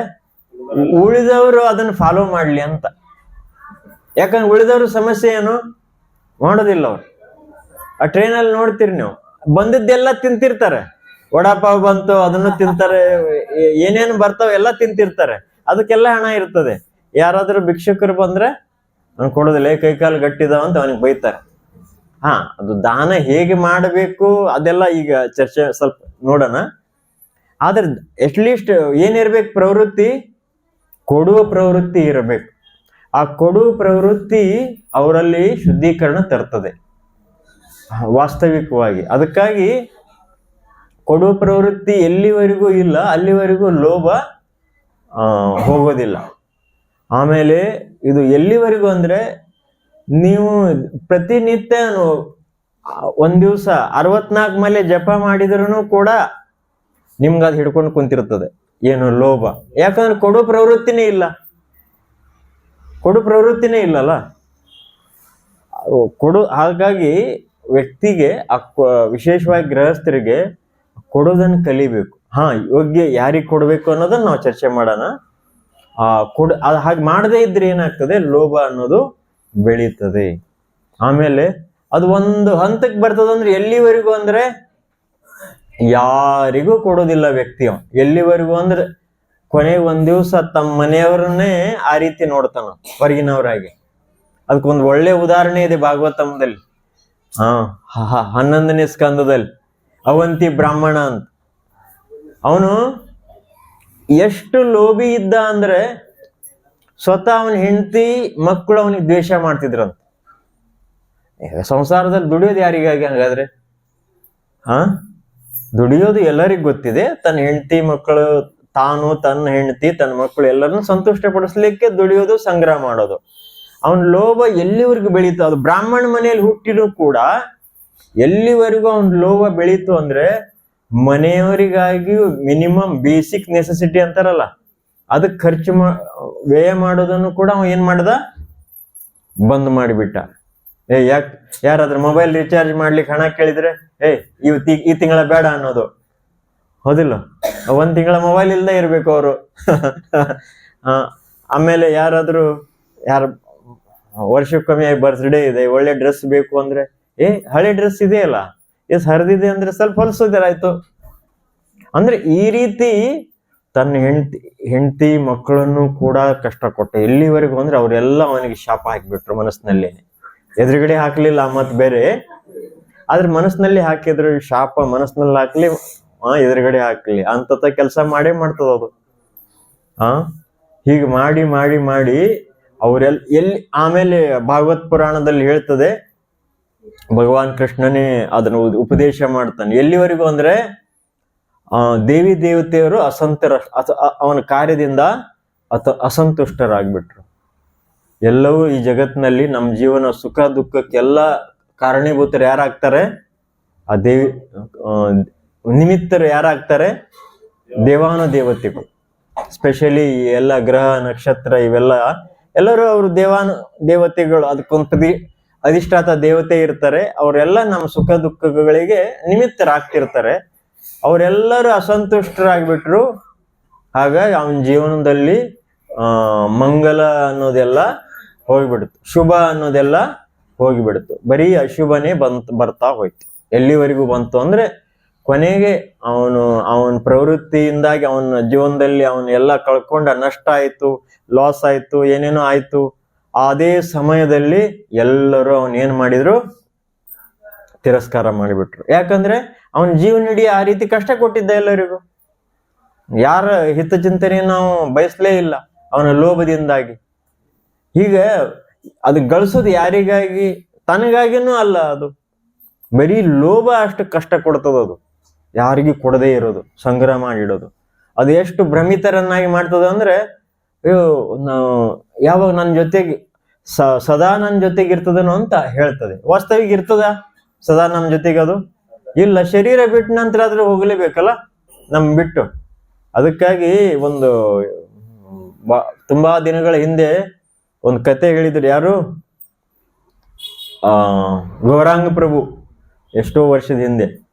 ಉಳಿದವರು ಅದನ್ನ ಫಾಲೋ ಮಾಡ್ಲಿ ಅಂತ. ಯಾಕಂದ್ರೆ ಉಳಿದವ್ರ ಸಮಸ್ಯೆ ಏನು ಮಾಡೋದಿಲ್ಲ ಅವ್ರು. ಆ ಟ್ರೈನಲ್ಲಿ ನೋಡ್ತೀರಿ ನೀವು, ಬಂದಿದ್ದೆಲ್ಲ ತಿಂತಿರ್ತಾರೆ. ವಡಾಪಾವ್ ಬಂತು ಅದನ್ನು ತಿಂತಾರೆ, ಏನೇನು ಬರ್ತಾವ ಎಲ್ಲ ತಿಂತಿರ್ತಾರೆ. ಅದಕ್ಕೆಲ್ಲ ಹಣ ಇರ್ತದೆ. ಯಾರಾದ್ರೂ ಭಿಕ್ಷುಕರು ಬಂದ್ರೆ ಅವ್ನು ಕೊಡೋದಿಲ್ಲ, ಕೈಕಾಲು ಗಟ್ಟಿದಾವ ಅಂತ ಅವನಿಗೆ ಬೈತಾರೆ. ಅದು ದಾನ ಹೇಗೆ ಮಾಡಬೇಕು ಅದೆಲ್ಲ ಈಗ ಚರ್ಚೆ ಸ್ವಲ್ಪ ನೋಡೋಣ. ಆದ್ರೆ ಅಟ್ಲೀಸ್ಟ್ ಏನಿರ್ಬೇಕು ಪ್ರವೃತ್ತಿ, ಕೊಡುವ ಪ್ರವೃತ್ತಿ ಇರಬೇಕು. ಆ ಕೊಡುವ ಪ್ರವೃತ್ತಿ ಅವರಲ್ಲಿ ಶುದ್ಧೀಕರಣ ತರ್ತದೆ ವಾಸ್ತವಿಕವಾಗಿ. ಅದಕ್ಕಾಗಿ ಕೊಡುವ ಪ್ರವೃತ್ತಿ ಎಲ್ಲಿವರೆಗೂ ಇಲ್ಲ ಅಲ್ಲಿವರೆಗೂ ಲೋಭ ಹೋಗೋದಿಲ್ಲ. ಆಮೇಲೆ ಇದು ಎಲ್ಲಿವರೆಗೂ ಅಂದ್ರೆ, ನೀವು ಪ್ರತಿನಿತ್ಯ ಒಂದ್ ದಿವಸ 64 ಮಲೆ ಜಪ ಮಾಡಿದ್ರೂ ಕೂಡ ನಿಮ್ಗದು ಹಿಡ್ಕೊಂಡು ಕುಂತಿರ್ತದೆ, ಏನು ಲೋಭ. ಯಾಕಂದ್ರೆ ಕೊಡೋ ಪ್ರವೃತ್ತಿನೇ ಇಲ್ಲ, ಕೊಡು ಪ್ರವೃತ್ತಿನೇ ಇಲ್ಲಲ್ಲ. ಹಾಗಾಗಿ ವ್ಯಕ್ತಿಗೆ ವಿಶೇಷವಾಗಿ ಗೃಹಸ್ಥರಿಗೆ ಕೊಡೋದನ್ನ ಕಲಿಬೇಕು. ಯೋಗ್ಯ ಯಾರಿಗೆ ಕೊಡ್ಬೇಕು ಅನ್ನೋದನ್ನ ನಾವು ಚರ್ಚೆ ಮಾಡೋಣ. ಅದು ಹಾಗೆ ಮಾಡದೇ ಇದ್ರೆ ಏನಾಗ್ತದೆ, ಲೋಭ ಅನ್ನೋದು ಬೆಳೀತದೆ. ಆಮೇಲೆ ಅದು ಒಂದು ಹಂತಕ್ಕೆ ಬರ್ತದಂದ್ರೆ ಎಲ್ಲಿವರೆಗೂ ಅಂದ್ರೆ ಯಾರಿಗೂ ಕೊಡೋದಿಲ್ಲ ವ್ಯಕ್ತಿ. ಎಲ್ಲಿವರೆಗೂ ಅಂದ್ರೆ ಕೊನೆಗೆ ಒಂದ್ ದಿವಸ ತಮ್ಮ ಮನೆಯವ್ರನ್ನೇ ಆ ರೀತಿ ನೋಡ್ತಾನ, ಹೊರಗಿನವರಾಗಿ. ಅದಕ್ಕೊಂದು ಒಳ್ಳೆ ಉದಾಹರಣೆ ಇದೆ ಭಾಗವತಂದಲ್ಲಿ. 11ನೇ ಸ್ಕಂದದಲ್ಲಿ ಅವಂತಿ ಬ್ರಾಹ್ಮಣ ಅಂತ. ಅವನು ಎಷ್ಟು ಲೋಭಿ ಇದ್ದ ಅಂದ್ರೆ ಸ್ವತಃ ಅವನ ಹೆಂಡತಿ ಮಕ್ಕಳು ಅವನಿಗೆ ದ್ವೇಷ ಮಾಡ್ತಿದ್ರಂತ. ಸಂಸಾರದಲ್ಲಿ ದುಡಿಯೋದು ಯಾರಿಗಾಗಿ ಹಾಗಾದ್ರೆ? ದುಡಿಯೋದು ಎಲ್ಲರಿಗೂ ಗೊತ್ತಿದೆ. ತನ್ನ ಹೆಂಡತಿ ಮಕ್ಕಳು, ತಾನು, ತನ್ನ ಹೆಂಡತಿ, ತನ್ನ ಮಕ್ಕಳು ಎಲ್ಲರನ್ನು ಸಂತುಷ್ಟ ಪಡಿಸ್ಲಿಕ್ಕೆ ದುಡಿಯೋದು, ಸಂಗ್ರಹ ಮಾಡೋದು. ಅವನ ಲೋಭ ಎಲ್ಲಿವರೆಗೂ ಬೆಳೀತು, ಅದು ಬ್ರಾಹ್ಮಣ ಮನೆಯಲ್ಲಿ ಹುಟ್ಟಿನೂ ಕೂಡ ಎಲ್ಲಿವರೆಗೂ ಅವನ ಲೋಭ ಬೆಳೀತು ಅಂದ್ರೆ ಮನೆಯವರಿಗಾಗಿ ಮಿನಿಮಮ್ ಬೇಸಿಕ್ ನೆಸೆಸಿಟಿ ಅಂತಾರಲ್ಲ, ಅದಕ್ಕೆ ಖರ್ಚು ವ್ಯಯ ಮಾಡೋದನ್ನು ಕೂಡ ಅವ ಏನ್ ಮಾಡ್ದ, ಬಂದ್ ಮಾಡಿಬಿಟ್ಟ. ಯಾರಾದ್ರೂ ಮೊಬೈಲ್ ರೀಚಾರ್ಜ್ ಮಾಡ್ಲಿಕ್ಕೆ ಹಣ ಕೇಳಿದ್ರೆ ಈ ತಿಂಗಳ ಬೇಡ ಅನ್ನೋದು, ಹೌದಿಲ್ಲ? 1 ತಿಂಗಳ ಮೊಬೈಲ್ ಇಲ್ಲದೆ ಇರ್ಬೇಕು ಅವರು. ಆಮೇಲೆ ಯಾರಾದ್ರೂ ವರ್ಷಕ್ಕೊಮ್ಮೆ ಬರ್ತ್ಡೇ ಇದೆ, ಒಳ್ಳೆ ಡ್ರೆಸ್ ಬೇಕು ಅಂದ್ರೆ ಹಳೆ ಡ್ರೆಸ್ ಇದೆಯಲ್ಲ, ಹರಿದಿದೆ ಅಂದ್ರೆ ಸ್ವಲ್ಪ ಹೊಲ್ಸೋದಾರಾಯ್ತು. ಅಂದ್ರೆ ಈ ರೀತಿ ತನ್ನ ಹೆಂಡತಿ ಮಕ್ಕಳನ್ನು ಕೂಡ ಕಷ್ಟ ಕೊಟ್ಟ. ಎಲ್ಲಿವರೆಗೂ ಅಂದ್ರೆ ಅವರೆಲ್ಲ ಅವನಿಗೆ ಶಾಪ ಹಾಕಿಬಿಟ್ರು ಮನಸ್ಸಿನಲ್ಲಿ. ಎದುರುಗಡೆ ಹಾಕ್ಲಿಲ್ಲ ಮತ್ ಬೇರೆ, ಆದ್ರೆ ಮನಸ್ಸಿನಲ್ಲಿ ಹಾಕಿದ್ರು ಶಾಪ. ಮನಸ್ಸಿನಲ್ಲಿ ಹಾಕ್ಲಿ ಎದುರುಗಡೆ ಹಾಕ್ಲಿ ಅಂತ ಕೆಲಸ ಮಾಡೇ ಮಾಡ್ತದ ಅದು. ಹೀಗೆ ಮಾಡಿ ಮಾಡಿ ಮಾಡಿ ಎಲ್ಲಿ ಆಮೇಲೆ ಭಾಗವತ್ ಪುರಾಣದಲ್ಲಿ ಹೇಳ್ತದೆ, ಭಗವಾನ್ ಕೃಷ್ಣನೇ ಅದನ್ನು ಉಪದೇಶ ಮಾಡ್ತಾನೆ. ಎಲ್ಲಿವರೆಗೂ ಅಂದ್ರೆ ದೇವಿ ದೇವತೆಯರು ಅವನ ಕಾರ್ಯದಿಂದ ಅಸಂತುಷ್ಟರಾಗ್ಬಿಟ್ರು. ಎಲ್ಲವೂ ಈ ಜಗತ್ತಿನಲ್ಲಿ ನಮ್ಮ ಜೀವನ ಸುಖ ದುಃಖಕ್ಕೆಲ್ಲ ಕಾರಣೀಭೂತರು ಯಾರಾಗ್ತಾರೆ? ಆ ನಿಮಿತ್ತರು ಯಾರಾಗ್ತಾರೆ? ದೇವಾನು ದೇವತೆಗಳು. ಸ್ಪೆಷಲಿ ಎಲ್ಲ ಗ್ರಹ ನಕ್ಷತ್ರ ಇವೆಲ್ಲ ಎಲ್ಲರೂ ಅವರು ದೇವತೆಗಳು. ಅದಕ್ಕೊಂದು ಅಧಿಷ್ಠಾತ ದೇವತೆ ಇರ್ತಾರೆ. ಅವರೆಲ್ಲ ನಮ್ಮ ಸುಖ ದುಃಖಗಳಿಗೆ ನಿಮಿತ್ತರಾಗ್ತಿರ್ತಾರೆ. ಅವರೆಲ್ಲರೂ ಅಸಂತುಷ್ಟರಾಗ್ಬಿಟ್ರು. ಹಾಗಾಗಿ ಅವನ ಜೀವನದಲ್ಲಿ ಮಂಗಲ ಅನ್ನೋದೆಲ್ಲ ಹೋಗಿಬಿಡ್ತು, ಶುಭ ಅನ್ನೋದೆಲ್ಲ ಹೋಗಿಬಿಡ್ತು. ಬರೀ ಅಶುಭನೇ ಬರ್ತಾ ಹೋಯ್ತು. ಎಲ್ಲಿವರೆಗೂ ಬಂತು ಅಂದ್ರೆ ಕೊನೆಗೆ ಅವನ ಪ್ರವೃತ್ತಿಯಿಂದಾಗಿ ಅವನ ಜೀವನದಲ್ಲಿ ಎಲ್ಲ ಕಳ್ಕೊಂಡ, ನಷ್ಟ ಆಯ್ತು, ಲಾಸ್ ಆಯ್ತು, ಏನೇನೋ ಆಯ್ತು. ಅದೇ ಸಮಯದಲ್ಲಿ ಎಲ್ಲರೂ ಅವನೇನ್ ಮಾಡಿದ್ರು, ತಿರಸ್ಕಾರ ಮಾಡಿಬಿಟ್ರು. ಯಾಕಂದ್ರೆ ಅವನ ಜೀವನ ಇಡೀ ಆ ರೀತಿ ಕಷ್ಟ ಕೊಟ್ಟಿದ್ದ ಎಲ್ಲರಿಗೂ. ಯಾರ ಹಿತಚಿಂತನೆ ನಾವು ಬಯಸ್ಲೇ ಇಲ್ಲ ಅವನ ಲೋಭದಿಂದಾಗಿ. ಹೀಗೆ ಅದು ಗಳಿಸೋದು ಯಾರಿಗಾಗಿ? ತನಗಾಗಿನೂ ಅಲ್ಲ, ಅದು ಬರೀ ಲೋಭ ಅಷ್ಟು ಕಷ್ಟ ಕೊಡ್ತದ. ಅದು ಯಾರಿಗೂ ಕೊಡದೇ ಇರೋದು, ಸಂಗ್ರಹ ಮಾಡಿಡೋದು. ಅದು ಎಷ್ಟು ಭ್ರಮಿತರನ್ನಾಗಿ ಮಾಡ್ತದ ಅಂದ್ರೆ, ಯಾವಾಗ ನನ್ನ ಜೊತೆಗೆ ಸದಾ ನನ್ನ ಜೊತೆಗೆ ಇರ್ತದನೋ ಅಂತ ಹೇಳ್ತದೆ. ವಾಸ್ತವಿಕ ಇರ್ತದ ಸದಾ ನಮ್ಮ ಜೊತೆಗೆ? ಅದು ಇಲ್ಲ. ಶರೀರ ಬಿಟ್ಟ ನಂತರ ಆದ್ರೂ ಹೋಗ್ಲೇಬೇಕಲ್ಲ ನಮ್ ಬಿಟ್ಟು. ಅದಕ್ಕಾಗಿ ಒಂದು ತುಂಬಾ ದಿನಗಳ ಹಿಂದೆ ಒಂದು ಕತೆ ಹೇಳಿದ್ರು. ಯಾರು? ಗೌರಾಂಗ ಪ್ರಭು. ಎಷ್ಟೋ ವರ್ಷದ ಹಿಂದೆ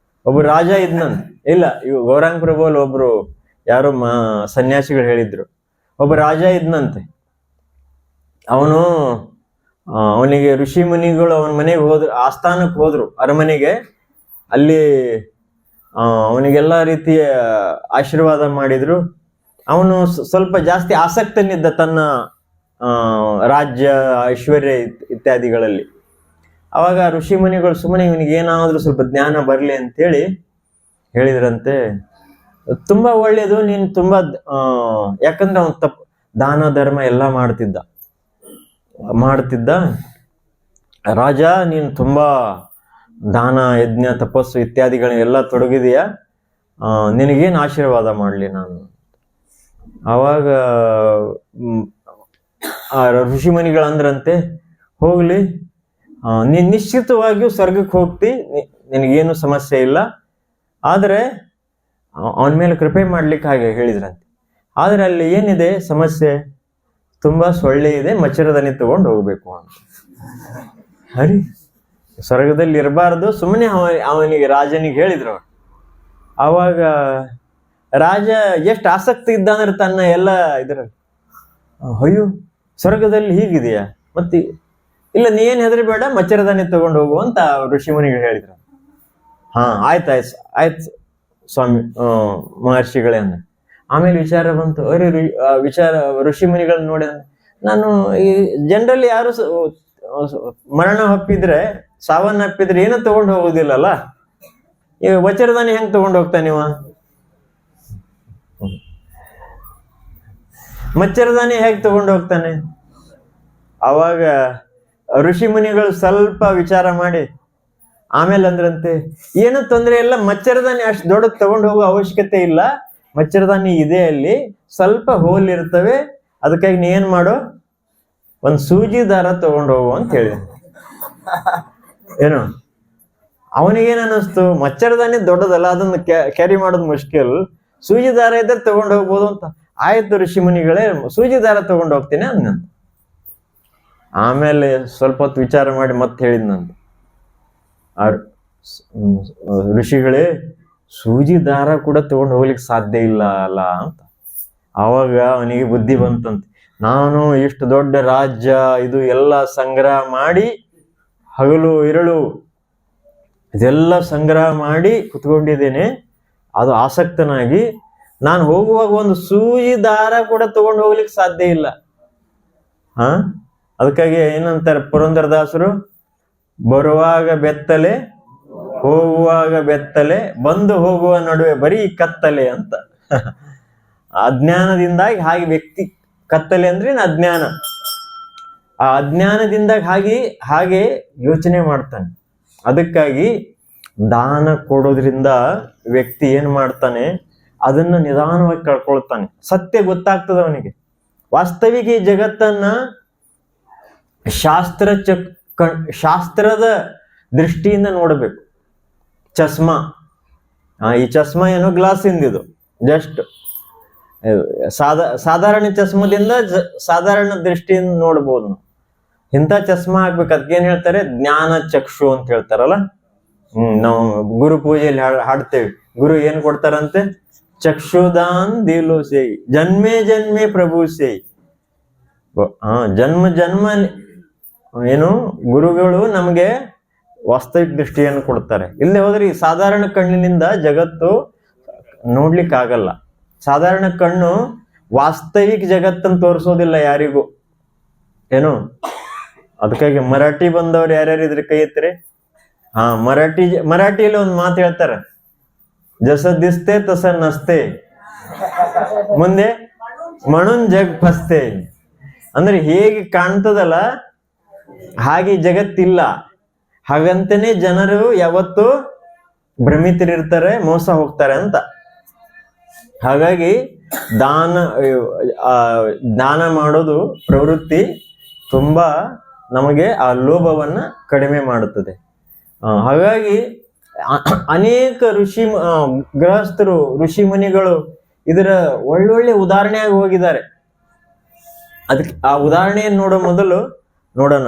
ಒಬ್ಬ ರಾಜ ಇದ್ನಂತ. ಇಲ್ಲ, ಇವ್ ಗೌರಾಂಗ ಪ್ರಭು ಅಲ್ಲಿ ಒಬ್ರು ಯಾರೋ ಸನ್ಯಾಸಿಗಳು ಹೇಳಿದ್ರು. ಒಬ್ಬ ರಾಜ ಇದ್ನಂತೆ. ಅವನಿಗೆ ಋಷಿ ಮುನಿಗಳು ಅವನ ಮನೆಗೆ ಹೋದ್ರು, ಆಸ್ಥಾನಕ್ಕೆ ಹೋದ್ರು, ಅರಮನೆಗೆ. ಅಲ್ಲಿ ಅವನಿಗೆಲ್ಲ ರೀತಿಯ ಆಶೀರ್ವಾದ ಮಾಡಿದ್ರು. ಅವನು ಸ್ವಲ್ಪ ಜಾಸ್ತಿ ಆಸಕ್ತನಿದ್ದ ತನ್ನ ರಾಜ್ಯ, ಐಶ್ವರ್ಯ ಇತ್ಯಾದಿಗಳಲ್ಲಿ. ಅವಾಗ ಋಷಿ ಮುನಿಗಳು ಸುಮ್ಮನೆ ಇವನಿಗೆ ಏನಾದ್ರೂ ಸ್ವಲ್ಪ ಜ್ಞಾನ ಬರಲಿ ಅಂತೇಳಿ ಹೇಳಿದ್ರಂತೆ, ತುಂಬಾ ಒಳ್ಳೇದು, ನೀನು ತುಂಬಾ ಯಾಕಂದ್ರೆ ಅವನು ದಾನ ಧರ್ಮ ಎಲ್ಲ ಮಾಡ್ತಿದ್ದ ರಾಜ, ನೀನು ತುಂಬಾ ದಾನ ಯಜ್ಞ ತಪಸ್ಸು ಇತ್ಯಾದಿಗಳನ್ನೆಲ್ಲ ತೊಡಗಿದೆಯಾ, ನಿನಗೇನು ಆಶೀರ್ವಾದ ಮಾಡಲಿ ನಾನು? ಆವಾಗ ಋಷಿ ಮುನಿಗಳಂದ್ರಂತೆ, ಹೋಗ್ಲಿ, ನೀನ್ ನಿಶ್ಚಿತವಾಗಿಯೂ ಸ್ವರ್ಗಕ್ಕೆ ಹೋಗ್ತಿ, ನಿನಗೇನು ಸಮಸ್ಯೆ ಇಲ್ಲ. ಆದ್ರೆ ಅವನ ಮೇಲೆ ಕೃಪೆ ಮಾಡ್ಲಿಕ್ಕೆ ಹಾಗೆ ಹೇಳಿದ್ರಂತೆ. ಆದ್ರೆ ಅಲ್ಲಿ ಏನಿದೆ ಸಮಸ್ಯೆ? ತುಂಬಾ ಸೊಳ್ಳೆ ಇದೆ, ಮಚ್ಚರದಾನಿ ತಗೊಂಡು ಹೋಗ್ಬೇಕು ಅಂತ. ಹರಿ, ಸ್ವರ್ಗದಲ್ಲಿ ಇರಬಾರ್ದು, ಸುಮ್ಮನೆ ಅವನಿಗೆ ರಾಜನಿಗೆ ಹೇಳಿದ್ರು. ಆವಾಗ ರಾಜ ಎಷ್ಟು ಆಸಕ್ತಿ ಇದ್ದ ಅಂದ್ರೆ ತನ್ನ ಎಲ್ಲ ಇದ್ರಲ್ಲಿ, ಅಯ್ಯೋ ಸ್ವರ್ಗದಲ್ಲಿ ಹೀಗಿದೆಯಾ, ಮತ್ತೆ ಇಲ್ಲ, ನೀ ಏನ್ ಹೆದರಬೇಡ, ಮಚ್ಚರದಾನಿ ತಗೊಂಡು ಹೋಗು ಅಂತ ಋಷಿ ಮುನಿಗಳು ಹೇಳಿದ್ರು. ಹಾ, ಆಯ್ತು ಸ್ವಾಮಿ ಮಹರ್ಷಿಗಳೇ ಅಂದ. ಆಮೇಲೆ ವಿಚಾರ ಬಂತು. ಋಷಿ ಮುನಿಗಳನ್ನ ನೋಡಿ, ನಾನು ಈ ಜನರಲ್ಲಿ ಯಾರು ಮರಣ ಹಪ್ಪಿದ್ರೆ, ಸಾವನ್ನಪ್ಪಿದ್ರೆ ಏನೂ ತಗೊಂಡು ಹೋಗೋದಿಲ್ಲಲ್ಲ, ಈಗ ವಜ್ರದಾನಿ ಹೆಂಗ್ ತಗೊಂಡು ಹೋಗ್ತಾನೆ ನೀವ? ಮಚ್ಚರದಾನಿ ಹೇಗೆ ತಗೊಂಡು ಹೋಗ್ತಾನೆ? ಅವಾಗ ಋಷಿ ಮುನಿಗಳು ಸ್ವಲ್ಪ ವಿಚಾರ ಮಾಡಿ ಆಮೇಲೆ ಅಂದ್ರಂತೆ, ಏನು ತೊಂದರೆ ಇಲ್ಲ, ಮಚ್ಚರದಾನಿ ಅಷ್ಟು ದೊಡ್ಡದು ತಗೊಂಡು ಹೋಗೋ ಅವಶ್ಯಕತೆ ಇಲ್ಲ, ಮಚ್ಚರದಾನಿ ಇದೆ, ಅಲ್ಲಿ ಸ್ವಲ್ಪ ಹೋಲ್ ಇರ್ತವೆ, ಅದಕ್ಕಾಗಿ ನೀ ಏನ್ ಮಾಡು, ಒಂದು ಸೂಜಿ ದಾರ ತಗೊಂಡು ಹೋಗು ಅಂತ ಹೇಳಿ. ಏನು ಅವನಿಗೇನು ಅನ್ನಿಸ್ತು, ಮಚ್ಚರದಾನಿ ದೊಡ್ಡದಲ್ಲ, ಅದನ್ನು ಕ್ಯಾರಿ ಮಾಡೋದು ಮುಷ್ಕಿಲ್, ಸೂಜಿ ದಾರ ಇದ್ರೆ ತಗೊಂಡು ಹೋಗ್ಬೋದು ಅಂತ. ಆಯ್ತು ಋಷಿ ಮುನಿಗಳೇ, ಸೂಜಿ ದಾರ ತಗೊಂಡು ಹೋಗ್ತೀನಿ ಅಂದ. ಆಮೇಲೆ ಸ್ವಲ್ಪ ಹೊತ್ತು ವಿಚಾರ ಮಾಡಿ ಮತ್ತೆ ಹೇಳಿದ್ನಂತ, ಋಷಿಗಳೇ, ಸೂಜಿ ದಾರ ಕೂಡ ತಗೊಂಡು ಹೋಗ್ಲಿಕ್ಕೆ ಸಾಧ್ಯ ಇಲ್ಲ ಅಲ್ಲ ಅಂತ. ಆವಾಗ ಅವನಿಗೆ ಬುದ್ಧಿ ಬಂತಂತೆ, ನಾನು ಇಷ್ಟು ದೊಡ್ಡ ರಾಜ್ಯ ಇದು ಎಲ್ಲ ಸಂಗ್ರಹ ಮಾಡಿ, ಹಗಲು ಇರಳು ಇದೆಲ್ಲ ಸಂಗ್ರಹ ಮಾಡಿ ಕುತ್ಕೊಂಡಿದ್ದೇನೆ, ಅದು ಆಸಕ್ತನಾಗಿ ನಾನು ಹೋಗುವಾಗ ಒಂದು ಸೂಜಿ ದಾರ ಕೂಡ ತಗೊಂಡು ಹೋಗ್ಲಿಕ್ಕೆ ಸಾಧ್ಯ ಇಲ್ಲ. ಅದಕ್ಕಾಗಿ ಏನಂತಾರೆ ಪುರಂದರದಾಸರು, ಬರುವಾಗ ಬೆತ್ತಲೆ, ಹೋಗುವಾಗ ಬೆತ್ತಲೆ, ಬಂದು ಹೋಗುವ ನಡುವೆ ಬರೀ ಕತ್ತಲೆ ಅಂತ. ಅಜ್ಞಾನದಿಂದಾಗಿ ಹಾಗೆ ವ್ಯಕ್ತಿ, ಕತ್ತಲೆ ಅಂದ್ರೆ ಅಜ್ಞಾನ, ಆ ಅಜ್ಞಾನದಿಂದಾಗಿ ಹಾಗೆ ಯೋಚನೆ ಮಾಡ್ತಾನೆ. ಅದಕ್ಕಾಗಿ ದಾನ ಕೊಡೋದ್ರಿಂದ ವ್ಯಕ್ತಿ ಏನ್ ಮಾಡ್ತಾನೆ, ಅದನ್ನ ನಿಧಾನವಾಗಿ ಕಳ್ಕೊಳ್ತಾನೆ. ಸತ್ಯ ಗೊತ್ತಾಗ್ತದೆ ಅವನಿಗೆ. ವಾಸ್ತವಿಕ ಈ ಜಗತ್ತನ್ನ ಶಾಸ್ತ್ರದ ದೃಷ್ಟಿಯಿಂದ ನೋಡಬೇಕು. ಚಸ್ಮಾ, ಈ ಚಸ್ಮಾ ಏನೋ ಗ್ಲಾಸ್ ಇಂದಿದು, ಜಸ್ಟ್ ಸಾಧಾರಣ ಚಸ್ಮದಿಂದ ಸಾಧಾರಣ ದೃಷ್ಟಿಯಿಂದ ನೋಡ್ಬೋದು ನಾವು. ಇಂಥ ಚಸ್ಮಾ ಹಾಕ್ಬೇಕು. ಅದಕ್ಕೇನ್ ಹೇಳ್ತಾರೆ, ಜ್ಞಾನ ಚಕ್ಷು ಅಂತ ಹೇಳ್ತಾರಲ್ಲ. ನಾವು ಗುರು ಪೂಜೆಯಲ್ಲಿ ಹಾಡ್ತೇವೆ. ಗುರು ಏನ್ ಕೊಡ್ತಾರಂತೆ, ಚಕ್ಷುದಾನ್ ದಿಲು ಸೇಯಿ, ಜನ್ಮೇ ಜನ್ಮೇ ಪ್ರಭು ಸೇಯಿ. ಜನ್ಮ ಏನು ಗುರುಗಳು ನಮಗೆ ವಾಸ್ತವಿಕ ದೃಷ್ಟಿಯನ್ನು ಕೊಡ್ತಾರೆ. ಇಲ್ಲದೆ ಹೋದ್ರೆ ಈ ಸಾಧಾರಣ ಕಣ್ಣಿನಿಂದ ಜಗತ್ತು ನೋಡ್ಲಿಕ್ಕಾಗಲ್ಲ. ಸಾಧಾರಣ ಕಣ್ಣು ವಾಸ್ತವಿಕ ಜಗತ್ತನ್ನು ತೋರಿಸೋದಿಲ್ಲ ಯಾರಿಗೂ. ಏನು ಅದಕ್ಕಾಗಿ ಮರಾಠಿ ಬಂದವ್ರು ಯಾರ್ಯಾರು ಇದ್ರಿ ಕೈ ಎತ್ತಿರಿ. ಹಾ, ಮರಾಠಿಯಲ್ಲಿ ಒಂದು ಮಾತು ಹೇಳ್ತಾರ, ಜಸ ದಿಸ್ತೆ ತಸ ನಸ್ತೆ, ಮುಂದೆ ಮಣುನ್ ಜಗ್ ಫಸ್ತೆ. ಅಂದ್ರೆ ಹೇಗೆ ಕಾಣ್ತದಲ್ಲ ಹಾಗೆ ಜಗತ್ತಿಲ್ಲ, ಹಾಗಂತನೇ ಜನರು ಯಾವತ್ತು ಭ್ರಮಿತರಿರ್ತಾರೆ, ಮೋಸ ಹೋಗ್ತಾರೆ ಅಂತ. ಹಾಗಾಗಿ ದಾನ ಮಾಡೋದು ಪ್ರವೃತ್ತಿ ತುಂಬಾ ನಮಗೆ ಆ ಲೋಭವನ್ನ ಕಡಿಮೆ ಮಾಡುತ್ತದೆ. ಹಾಗಾಗಿ ಅನೇಕ ಗೃಹಸ್ಥರು ಋಷಿ ಮುನಿಗಳು ಇದರ ಒಳ್ಳೊಳ್ಳೆ ಉದಾಹರಣೆಯಾಗಿ ಹೋಗಿದ್ದಾರೆ. ಅದಕ್ಕೆ ಆ ಅವಧಾರಣೆಯನ್ನು ನೋಡೋ ಮೊದಲು ನೋಡೋಣ.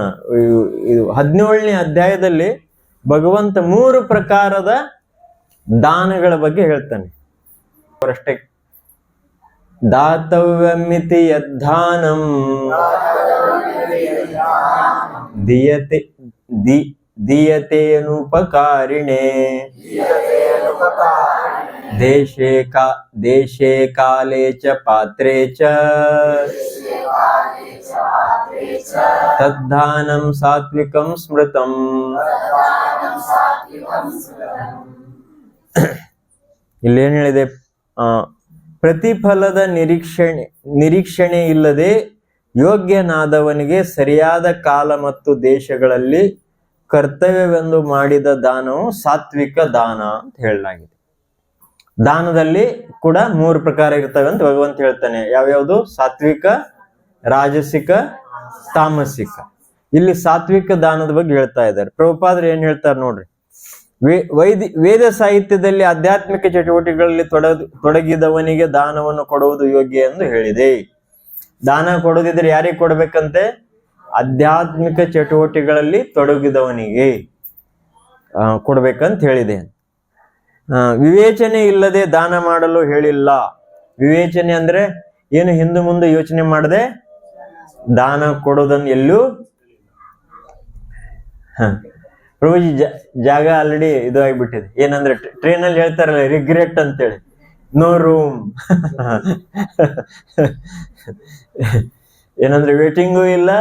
ಇದು 17ನೇ ಅಧ್ಯಾಯದಲ್ಲಿ ಭಗವಂತ 3 ಪ್ರಕಾರದ ದಾನಗಳ ಬಗ್ಗೆ ಹೇಳ್ತಾನೆ. ಅವರಷ್ಟೇ ದಾತವ್ಯಮಿತಿ ಯದ್ಧಾನಂ ದೀಯತೇನುಪಕಾರಿಣೇ ದೇಶೇ ಕಾಲೇ ಚ ಪಾತ್ರೇ ಚ ತದ್ದಾನಂ ಸಾತ್ವಿಕಂ ಸ್ಮೃತಂ. ಇಲ್ಲೇನ್ ಹೇಳಿದೆ? ಪ್ರತಿಫಲದ ನಿರೀಕ್ಷಣೆ ಇಲ್ಲದೆ ಯೋಗ್ಯನಾದವನಿಗೆ ಸರಿಯಾದ ಕಾಲ ಮತ್ತು ದೇಶಗಳಲ್ಲಿ ಕರ್ತವ್ಯವೆಂದು ಮಾಡಿದ ದಾನವು ಸಾತ್ವಿಕ ದಾನ ಅಂತ ಹೇಳಲಾಗಿದೆ. ದಾನದಲ್ಲಿ ಕೂಡ 3 ಪ್ರಕಾರ ಇರ್ತವೆ ಅಂತ ಭಗವಂತ ಹೇಳ್ತಾನೆ. ಯಾವ್ಯಾವುದು? ಸಾತ್ವಿಕ, ರಾಜಸಿಕ, ತಾಮಸಿಕ. ಇಲ್ಲಿ ಸಾತ್ವಿಕ ದಾನದ ಬಗ್ಗೆ ಹೇಳ್ತಾ ಇದ್ದಾರೆ. ಪ್ರಭುಪಾದರು ಏನ್ ಹೇಳ್ತಾರೆ ನೋಡ್ರಿ. ವೇದ ಸಾಹಿತ್ಯದಲ್ಲಿ ಆಧ್ಯಾತ್ಮಿಕ ಚಟುವಟಿಕೆಗಳಲ್ಲಿ ತೊಡಗಿದವನಿಗೆ ದಾನವನ್ನು ಕೊಡುವುದು ಯೋಗ್ಯ ಎಂದು ಹೇಳಿದೆ. ದಾನ ಕೊಡೋದಿದ್ರೆ ಯಾರಿಗೆ ಕೊಡ್ಬೇಕಂತೆ? ಆಧ್ಯಾತ್ಮಿಕ ಚಟುವಟಿಕೆಗಳಲ್ಲಿ ತೊಡಗಿದವನಿಗೆ ಕೊಡ್ಬೇಕಂತ ಹೇಳಿದೆ. ವಿವೇಚನೆ ಇಲ್ಲದೆ ದಾನ ಮಾಡಲು ಹೇಳಿಲ್ಲ. ವಿವೇಚನೆ ಅಂದ್ರೆ ಏನು? ಹಿಂದೆ ಮುಂದೆ ಯೋಚನೆ ಮಾಡದೆ ದಾನ ಕೊಡೋದನ್ನು ಎಲ್ಲೂ ಪ್ರಭುಜಿ ಜಾಗ ಆಲ್ರೆಡಿ ಇದು ಆಗ್ಬಿಟ್ಟಿದೆ. ಏನಂದ್ರೆ ಟ್ರೈನಲ್ಲಿ ಹೇಳ್ತಾರಲ್ಲ ರಿಗ್ರೆಟ್ ಅಂತೇಳಿ, ನೋ ರೂಮ್. ಏನಂದ್ರೆ ವೇಟಿಂಗು ಇಲ್ಲ,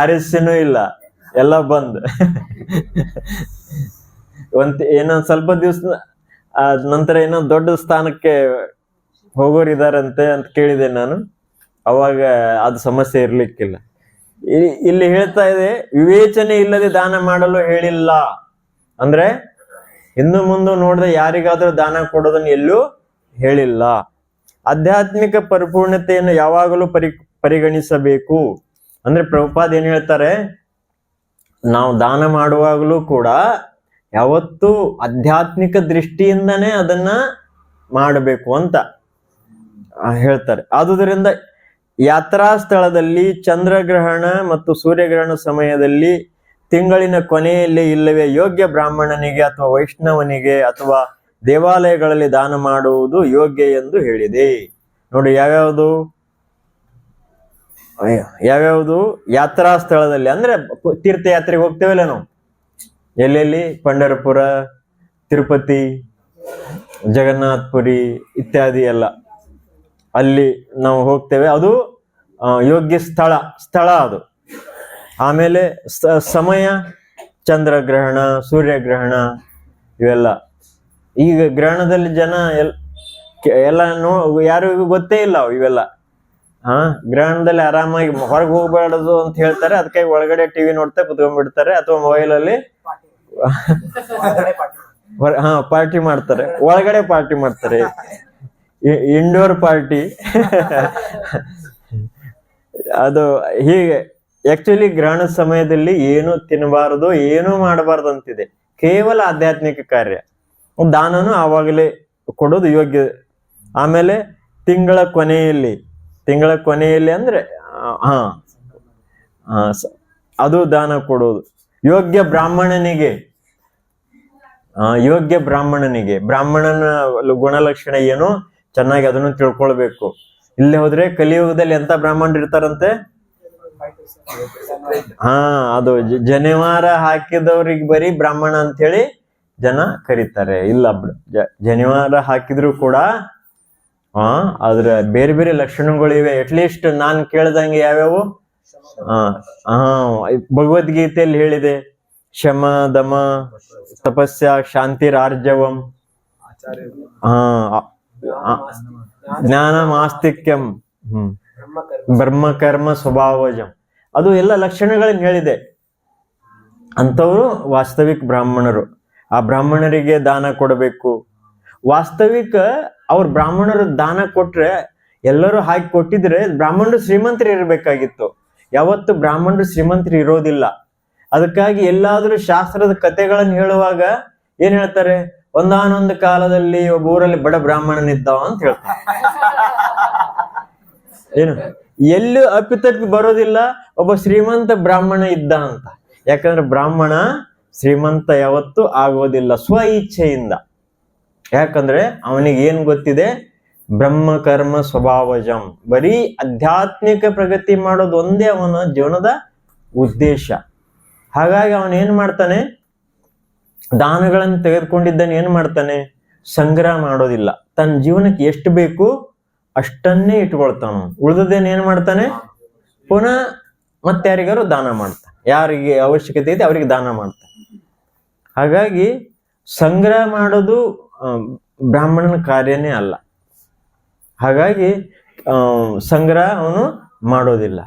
RSCನೂ ಇಲ್ಲ, ಎಲ್ಲ ಬಂದ್. ಏನೊಂದ್ ಸ್ವಲ್ಪ ದಿವಸ ನಂತರ ಇನ್ನೊಂದು ದೊಡ್ಡ ಸ್ಥಾನಕ್ಕೆ ಹೋಗೋರಿದಾರಂತೆ ಅಂತ ಕೇಳಿದೆ ನಾನು. ಅವಾಗ ಅದು ಸಮಸ್ಯೆ ಇರ್ಲಿಕ್ಕಿಲ್ಲ. ಇಲ್ಲಿ ಹೇಳ್ತಾ ಇದೆ ವಿವೇಚನೆ ಇಲ್ಲದೆ ದಾನ ಮಾಡಲು ಹೇಳಿಲ್ಲ. ಅಂದ್ರೆ ಹಿಂದು ಮುಂದೆ ನೋಡದೆ ಯಾರಿಗಾದ್ರೂ ದಾನ ಕೊಡೋದನ್ನು ಎಲ್ಲೂ ಹೇಳಿಲ್ಲ. ಆಧ್ಯಾತ್ಮಿಕ ಪರಿಪೂರ್ಣತೆಯನ್ನು ಯಾವಾಗಲೂ ಪರಿಗಣಿಸಬೇಕು. ಅಂದ್ರೆ ಪ್ರಭುಪಾದ್ ಏನ್ ಹೇಳ್ತಾರೆ, ನಾವು ದಾನ ಮಾಡುವಾಗಲೂ ಕೂಡ ಯಾವತ್ತೂ ಆಧ್ಯಾತ್ಮಿಕ ದೃಷ್ಟಿಯಿಂದನೇ ಅದನ್ನ ಮಾಡಬೇಕು ಅಂತ ಹೇಳ್ತಾರೆ. ಆದುದರಿಂದ ಯಾತ್ರಾ ಸ್ಥಳದಲ್ಲಿ ಚಂದ್ರಗ್ರಹಣ ಮತ್ತು ಸೂರ್ಯಗ್ರಹಣ ಸಮಯದಲ್ಲಿ ತಿಂಗಳಿನ ಕೊನೆಯಲ್ಲಿ ಇಲ್ಲವೇ ಯೋಗ್ಯ ಬ್ರಾಹ್ಮಣನಿಗೆ ಅಥವಾ ವೈಷ್ಣವನಿಗೆ ಅಥವಾ ದೇವಾಲಯಗಳಲ್ಲಿ ದಾನ ಮಾಡುವುದು ಯೋಗ್ಯ ಎಂದು ಹೇಳಿದೆ. ನೋಡಿ, ಯಾವ್ಯಾವುದು ಯಾತ್ರಾ ಸ್ಥಳದಲ್ಲಿ ಅಂದ್ರೆ ತೀರ್ಥಯಾತ್ರೆಗೆ ಹೋಗ್ತೇವಲ್ಲ ನಾವು, ಎಲ್ಲೆಲ್ಲಿ? ಪಂಢರಪುರ, ತಿರುಪತಿ, ಜಗನ್ನಾಥಪುರಿ ಇತ್ಯಾದಿ ಎಲ್ಲ ಅಲ್ಲಿ ನಾವು ಹೋಗ್ತೇವೆ. ಅದು ಯೋಗ್ಯ ಸ್ಥಳ ಅದು. ಆಮೇಲೆ ಸಮಯ ಚಂದ್ರಗ್ರಹಣ, ಸೂರ್ಯಗ್ರಹಣ ಇವೆಲ್ಲ. ಈಗ ಗ್ರಹಣದಲ್ಲಿ ಜನ ಎಲ್ಲ ಯಾರಿಗೂ ಗೊತ್ತೇ ಇಲ್ಲ ಇವೆಲ್ಲ. ಗ್ರಹಣದಲ್ಲಿ ಆರಾಮಾಗಿ ಹೊರಗೆ ಹೋಗ್ಬಾರ್ದು ಅಂತ ಹೇಳ್ತಾರೆ. ಅದಕ್ಕಾಗಿ ಒಳಗಡೆ ಟಿವಿ ನೋಡ್ತಾ ಕುತ್ಕೊಂಡ್ಬಿಡ್ತಾರೆ, ಅಥವಾ ಮೊಬೈಲಲ್ಲಿ ಪಾರ್ಟಿ ಮಾಡ್ತಾರೆ, ಒಳಗಡೆ ಪಾರ್ಟಿ ಮಾಡ್ತಾರೆ, ಇಂಡೋರ್ ಪಾರ್ಟಿ. ಅದು ಹೀಗೆ. ಆಕ್ಚುಲಿ ಗ್ರಹಣದ ಸಮಯದಲ್ಲಿ ಏನು ತಿನ್ನಬಾರದು, ಏನು ಮಾಡಬಾರ್ದು ಅಂತಿದೆ. ಕೇವಲ ಆಧ್ಯಾತ್ಮಿಕ ಕಾರ್ಯ. ದಾನನು ಆವಾಗಲೇ ಕೊಡೋದು ಯೋಗ್ಯ. ಆಮೇಲೆ ತಿಂಗಳ ಕೊನೆಯಲ್ಲಿ ಅಂದ್ರೆ ಅದು ದಾನ ಕೊಡೋದು ಯೋಗ್ಯ ಬ್ರಾಹ್ಮಣನಿಗೆ. ಬ್ರಾಹ್ಮಣನ ಗುಣಲಕ್ಷಣ ಏನು ಚೆನ್ನಾಗಿ ಅದನ್ನು ತಿಳ್ಕೊಳ್ಬೇಕು. ಇಲ್ಲೇ ಹೋದ್ರೆ ಕಲಿಯುಗದಲ್ಲಿ ಎಂತ ಬ್ರಾಹ್ಮಣರು ಇರ್ತಾರಂತೆ? ಅದು ಜನಿವಾರ ಹಾಕಿದವ್ರಿಗೆ ಬರೀ ಬ್ರಾಹ್ಮಣ ಅಂತ ಹೇಳಿ ಜನ ಕರೀತಾರೆ. ಇಲ್ಲ, ಜನಿವಾರ ಹಾಕಿದ್ರು ಕೂಡ ಅದ್ರ ಬೇರೆ ಬೇರೆ ಲಕ್ಷಣಗಳಿವೆ. ಅಟ್ಲೀಸ್ಟ್ ನಾನು ಕೇಳ್ದಂಗೆ ಯಾವ್ಯಾವು? ಆ ಆ ಭಗವದ್ಗೀತೆಯಲ್ಲಿ ಹೇಳಿದೆ, ಶಮ ದಮ ತಪಸ್ಯ ಶಾಂತಿರಾರ್ಜವಂ ಜ್ಞಾನ ಮಾಸ್ತಿಕ್ಯಂ ಬ್ರಹ್ಮ ಕರ್ಮ ಸ್ವಭಾವಜಂ. ಅದು ಎಲ್ಲ ಲಕ್ಷಣಗಳನ್ನ ಹೇಳಿದೆ. ಅಂಥವ್ರು ವಾಸ್ತವಿಕ ಬ್ರಾಹ್ಮಣರು. ಆ ಬ್ರಾಹ್ಮಣರಿಗೆ ದಾನ ಕೊಡಬೇಕು. ವಾಸ್ತವಿಕ ಅವ್ರ ಬ್ರಾಹ್ಮಣರು ದಾನ ಕೊಟ್ರೆ, ಎಲ್ಲರೂ ಹಾಕಿ ಕೊಟ್ಟಿದ್ರೆ ಬ್ರಾಹ್ಮಣರು ಶ್ರೀಮಂತರು ಇರಬೇಕಾಗಿತ್ತು. ಯಾವತ್ತು ಬ್ರಾಹ್ಮಣರು ಶ್ರೀಮಂತರು ಇರೋದಿಲ್ಲ. ಅದಕ್ಕಾಗಿ ಎಲ್ಲಾದ್ರೂ ಶಾಸ್ತ್ರದ ಕಥೆಗಳನ್ನು ಹೇಳುವಾಗ ಏನ್ ಹೇಳ್ತಾರೆ, ಒಂದಾನೊಂದು ಕಾಲದಲ್ಲಿ ಒಬ್ಬ ಊರಲ್ಲಿ ಬಡ ಬ್ರಾಹ್ಮಣನಿದ್ದಾವ ಅಂತ ಹೇಳ್ತಾರೆ. ಏನು ಎಲ್ಲೂ ಅಪ್ಪಿತಪ್ಪಿ ಬರೋದಿಲ್ಲ, ಒಬ್ಬ ಶ್ರೀಮಂತ ಬ್ರಾಹ್ಮಣ ಇದ್ದ ಅಂತ. ಯಾಕಂದ್ರೆ ಬ್ರಾಹ್ಮಣ ಶ್ರೀಮಂತ ಯಾವತ್ತೂ ಆಗೋದಿಲ್ಲ ಸ್ವ ಇಚ್ಛೆಯಿಂದ. ಯಾಕಂದ್ರೆ ಅವನಿಗೆ ಏನ್ ಗೊತ್ತಿದೆ, ಬ್ರಹ್ಮ ಕರ್ಮ ಸ್ವಭಾವಜಂ. ಬರೀ ಆಧ್ಯಾತ್ಮಿಕ ಪ್ರಗತಿ ಮಾಡೋದು ಒಂದೇ ಅವನ ಜೀವನದ ಉದ್ದೇಶ. ಹಾಗಾಗಿ ಅವನೇನ್ ಮಾಡ್ತಾನೆ, ದಾನಗಳನ್ನು ತೆಗೆದುಕೊಂಡಿದ್ದಾನೆ ಏನ್ ಮಾಡ್ತಾನೆ, ಸಂಗ್ರಹ ಮಾಡೋದಿಲ್ಲ. ತನ್ನ ಜೀವನಕ್ಕೆ ಎಷ್ಟು ಬೇಕು ಅಷ್ಟನ್ನೇ ಇಟ್ಕೊಳ್ತಾನ. ಉಳಿದದೇನು ಏನ್ ಮಾಡ್ತಾನೆ, ಪುನಃ ಮತ್ತೆ ಯಾರಿಗಾರು ದಾನ ಮಾಡ್ತಾನೆ. ಯಾರಿಗೆ ಅವಶ್ಯಕತೆ ಇದೆ ಅವರಿಗೆ ದಾನ ಮಾಡ್ತಾನೆ. ಹಾಗಾಗಿ ಸಂಗ್ರಹ ಮಾಡೋದು ಬ್ರಾಹ್ಮಣನ ಕಾರ್ಯನೇ ಅಲ್ಲ. ಹಾಗಾಗಿ ಸಂಗ್ರಹ ಅವನು ಮಾಡೋದಿಲ್ಲ.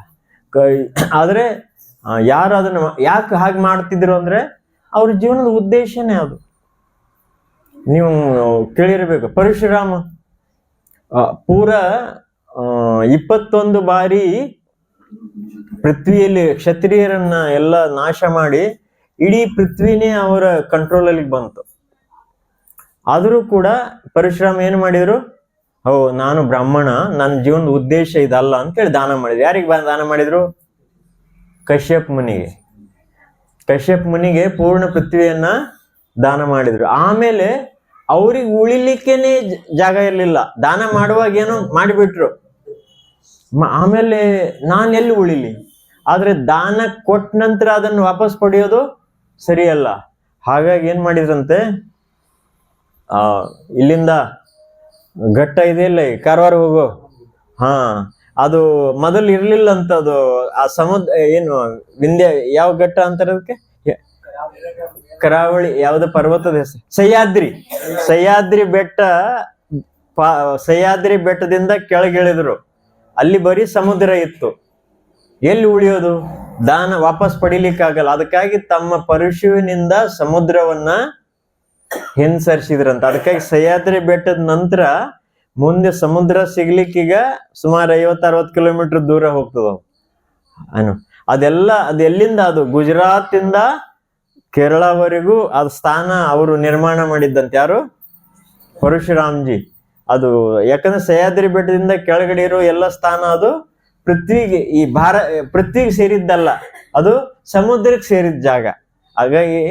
ಆದ್ರೆ ಯಾರು ಅದನ್ನ ಯಾಕೆ ಹಾಗೆ ಮಾಡ್ತಿದ್ರು ಅಂದ್ರೆ ಅವ್ರ ಜೀವನದ ಉದ್ದೇಶನೇ ಅದು. ನೀವು ಕೇಳಿರ್ಬೇಕು, ಪರಶುರಾಮ ಪೂರ 21 ಬಾರಿ ಪೃಥ್ವಿಯಲ್ಲಿ ಕ್ಷತ್ರಿಯರನ್ನ ಎಲ್ಲ ನಾಶ ಮಾಡಿ ಇಡೀ ಪೃಥ್ವಿನೇ ಅವರ ಕಂಟ್ರೋಲಲ್ಲಿ ಬಂತು. ಆದರೂ ಕೂಡ ಪರಶುರಾಮ ಏನು ಮಾಡಿದ್ರು, ನಾನು ಬ್ರಾಹ್ಮಣ, ನನ್ನ ಜೀವನದ ಉದ್ದೇಶ ಇದಲ್ಲ ಅಂತ ಹೇಳಿ ದಾನ ಮಾಡಿದ್ರು. ಯಾರಿಗೆ ದಾನ ಮಾಡಿದ್ರು? ಕಶ್ಯಪ್ ಮುನಿಗೆ. ಕಶ್ಯಪ್ ಮುನಿಗೆ ಪೂರ್ಣ ಪೃಥ್ವಿಯನ್ನ ದಾನ ಮಾಡಿದ್ರು. ಆಮೇಲೆ ಅವ್ರಿಗೆ ಉಳಿಲಿಕ್ಕೇನೆ ಜಾಗ ಇರ್ಲಿಲ್ಲ. ದಾನ ಮಾಡುವಾಗ ಏನೋ ಮಾಡಿಬಿಟ್ರು. ಆಮೇಲೆ ನಾನು ಎಲ್ಲಿ ಉಳಿಲಿ? ಆದ್ರೆ ದಾನ ಕೊಟ್ಟ ನಂತರ ಅದನ್ನು ವಾಪಸ್ ಪಡೆಯೋದು ಸರಿಯಲ್ಲ. ಹಾಗಾಗಿ ಏನ್ ಮಾಡಿದ್ರಂತೆ, ಇಲ್ಲಿಂದ ಘಟ್ಟ ಇದೆಯಲ್ಲ, ಕಾರವಾರ ಹೋಗೋ, ಅದು ಮೊದಲು ಇರ್ಲಿಲ್ಲ ಅಂತ. ಅದು ಆ ಸಮುದ್ರ ಏನು ವಿಂಧ್ಯ ಯಾವ ಘಟ್ಟ ಅಂತಾರೆ ಅದಕ್ಕೆ, ಕರಾವಳಿ ಯಾವ್ದು ಪರ್ವತದ ಹೆಸರು, ಸಹ್ಯಾದ್ರಿ ಬೆಟ್ಟ. ಸಹ್ಯಾದ್ರಿ ಬೆಟ್ಟದಿಂದ ಕೆಳಗಿಳಿದ್ರು. ಅಲ್ಲಿ ಬರೀ ಸಮುದ್ರ ಇತ್ತು. ಎಲ್ಲಿ ಉಳಿಯೋದು? ದಾನ ವಾಪಸ್ ಪಡಿಲಿಕ್ಕಾಗಲ್ಲ. ಅದಕ್ಕಾಗಿ ತಮ್ಮ ಪರಶುವಿನಿಂದ ಸಮುದ್ರವನ್ನ ಹಿಂಸರಿಸಿದ್ರಂತ. ಅದಕ್ಕಾಗಿ ಸಹ್ಯಾದ್ರಿ ಬೆಟ್ಟದ ನಂತರ ಮುಂದೆ ಸಮುದ್ರ ಸಿಗ್ಲಿಕ್ಕೀಗ ಸುಮಾರು 50-60 ಕಿಲೋಮೀಟರ್ ದೂರ ಹೋಗ್ತದ. ಅದೆಲ್ಲಿಂದ? ಅದು ಗುಜರಾತ್ ಇಂದ ಕೇರಳವರೆಗೂ ಅದು ಸ್ಥಾನ ಅವರು ನಿರ್ಮಾಣ ಮಾಡಿದ್ದಂತೆ. ಯಾರು? ಪರಶುರಾಮ್ಜಿ. ಅದು ಯಾಕಂದ್ರೆ ಸಹ್ಯಾದ್ರಿ ಬೆಟ್ಟದಿಂದ ಕೆಳಗಡೆ ಇರೋ ಎಲ್ಲ ಸ್ಥಾನ ಅದು ಪೃಥ್ವಿಗೆ, ಈ ಪೃಥ್ವಿಗೆ ಸೇರಿದ್ದಲ್ಲ, ಅದು ಸಮುದ್ರಕ್ಕೆ ಸೇರಿದ ಜಾಗ. ಹಾಗಾಗಿ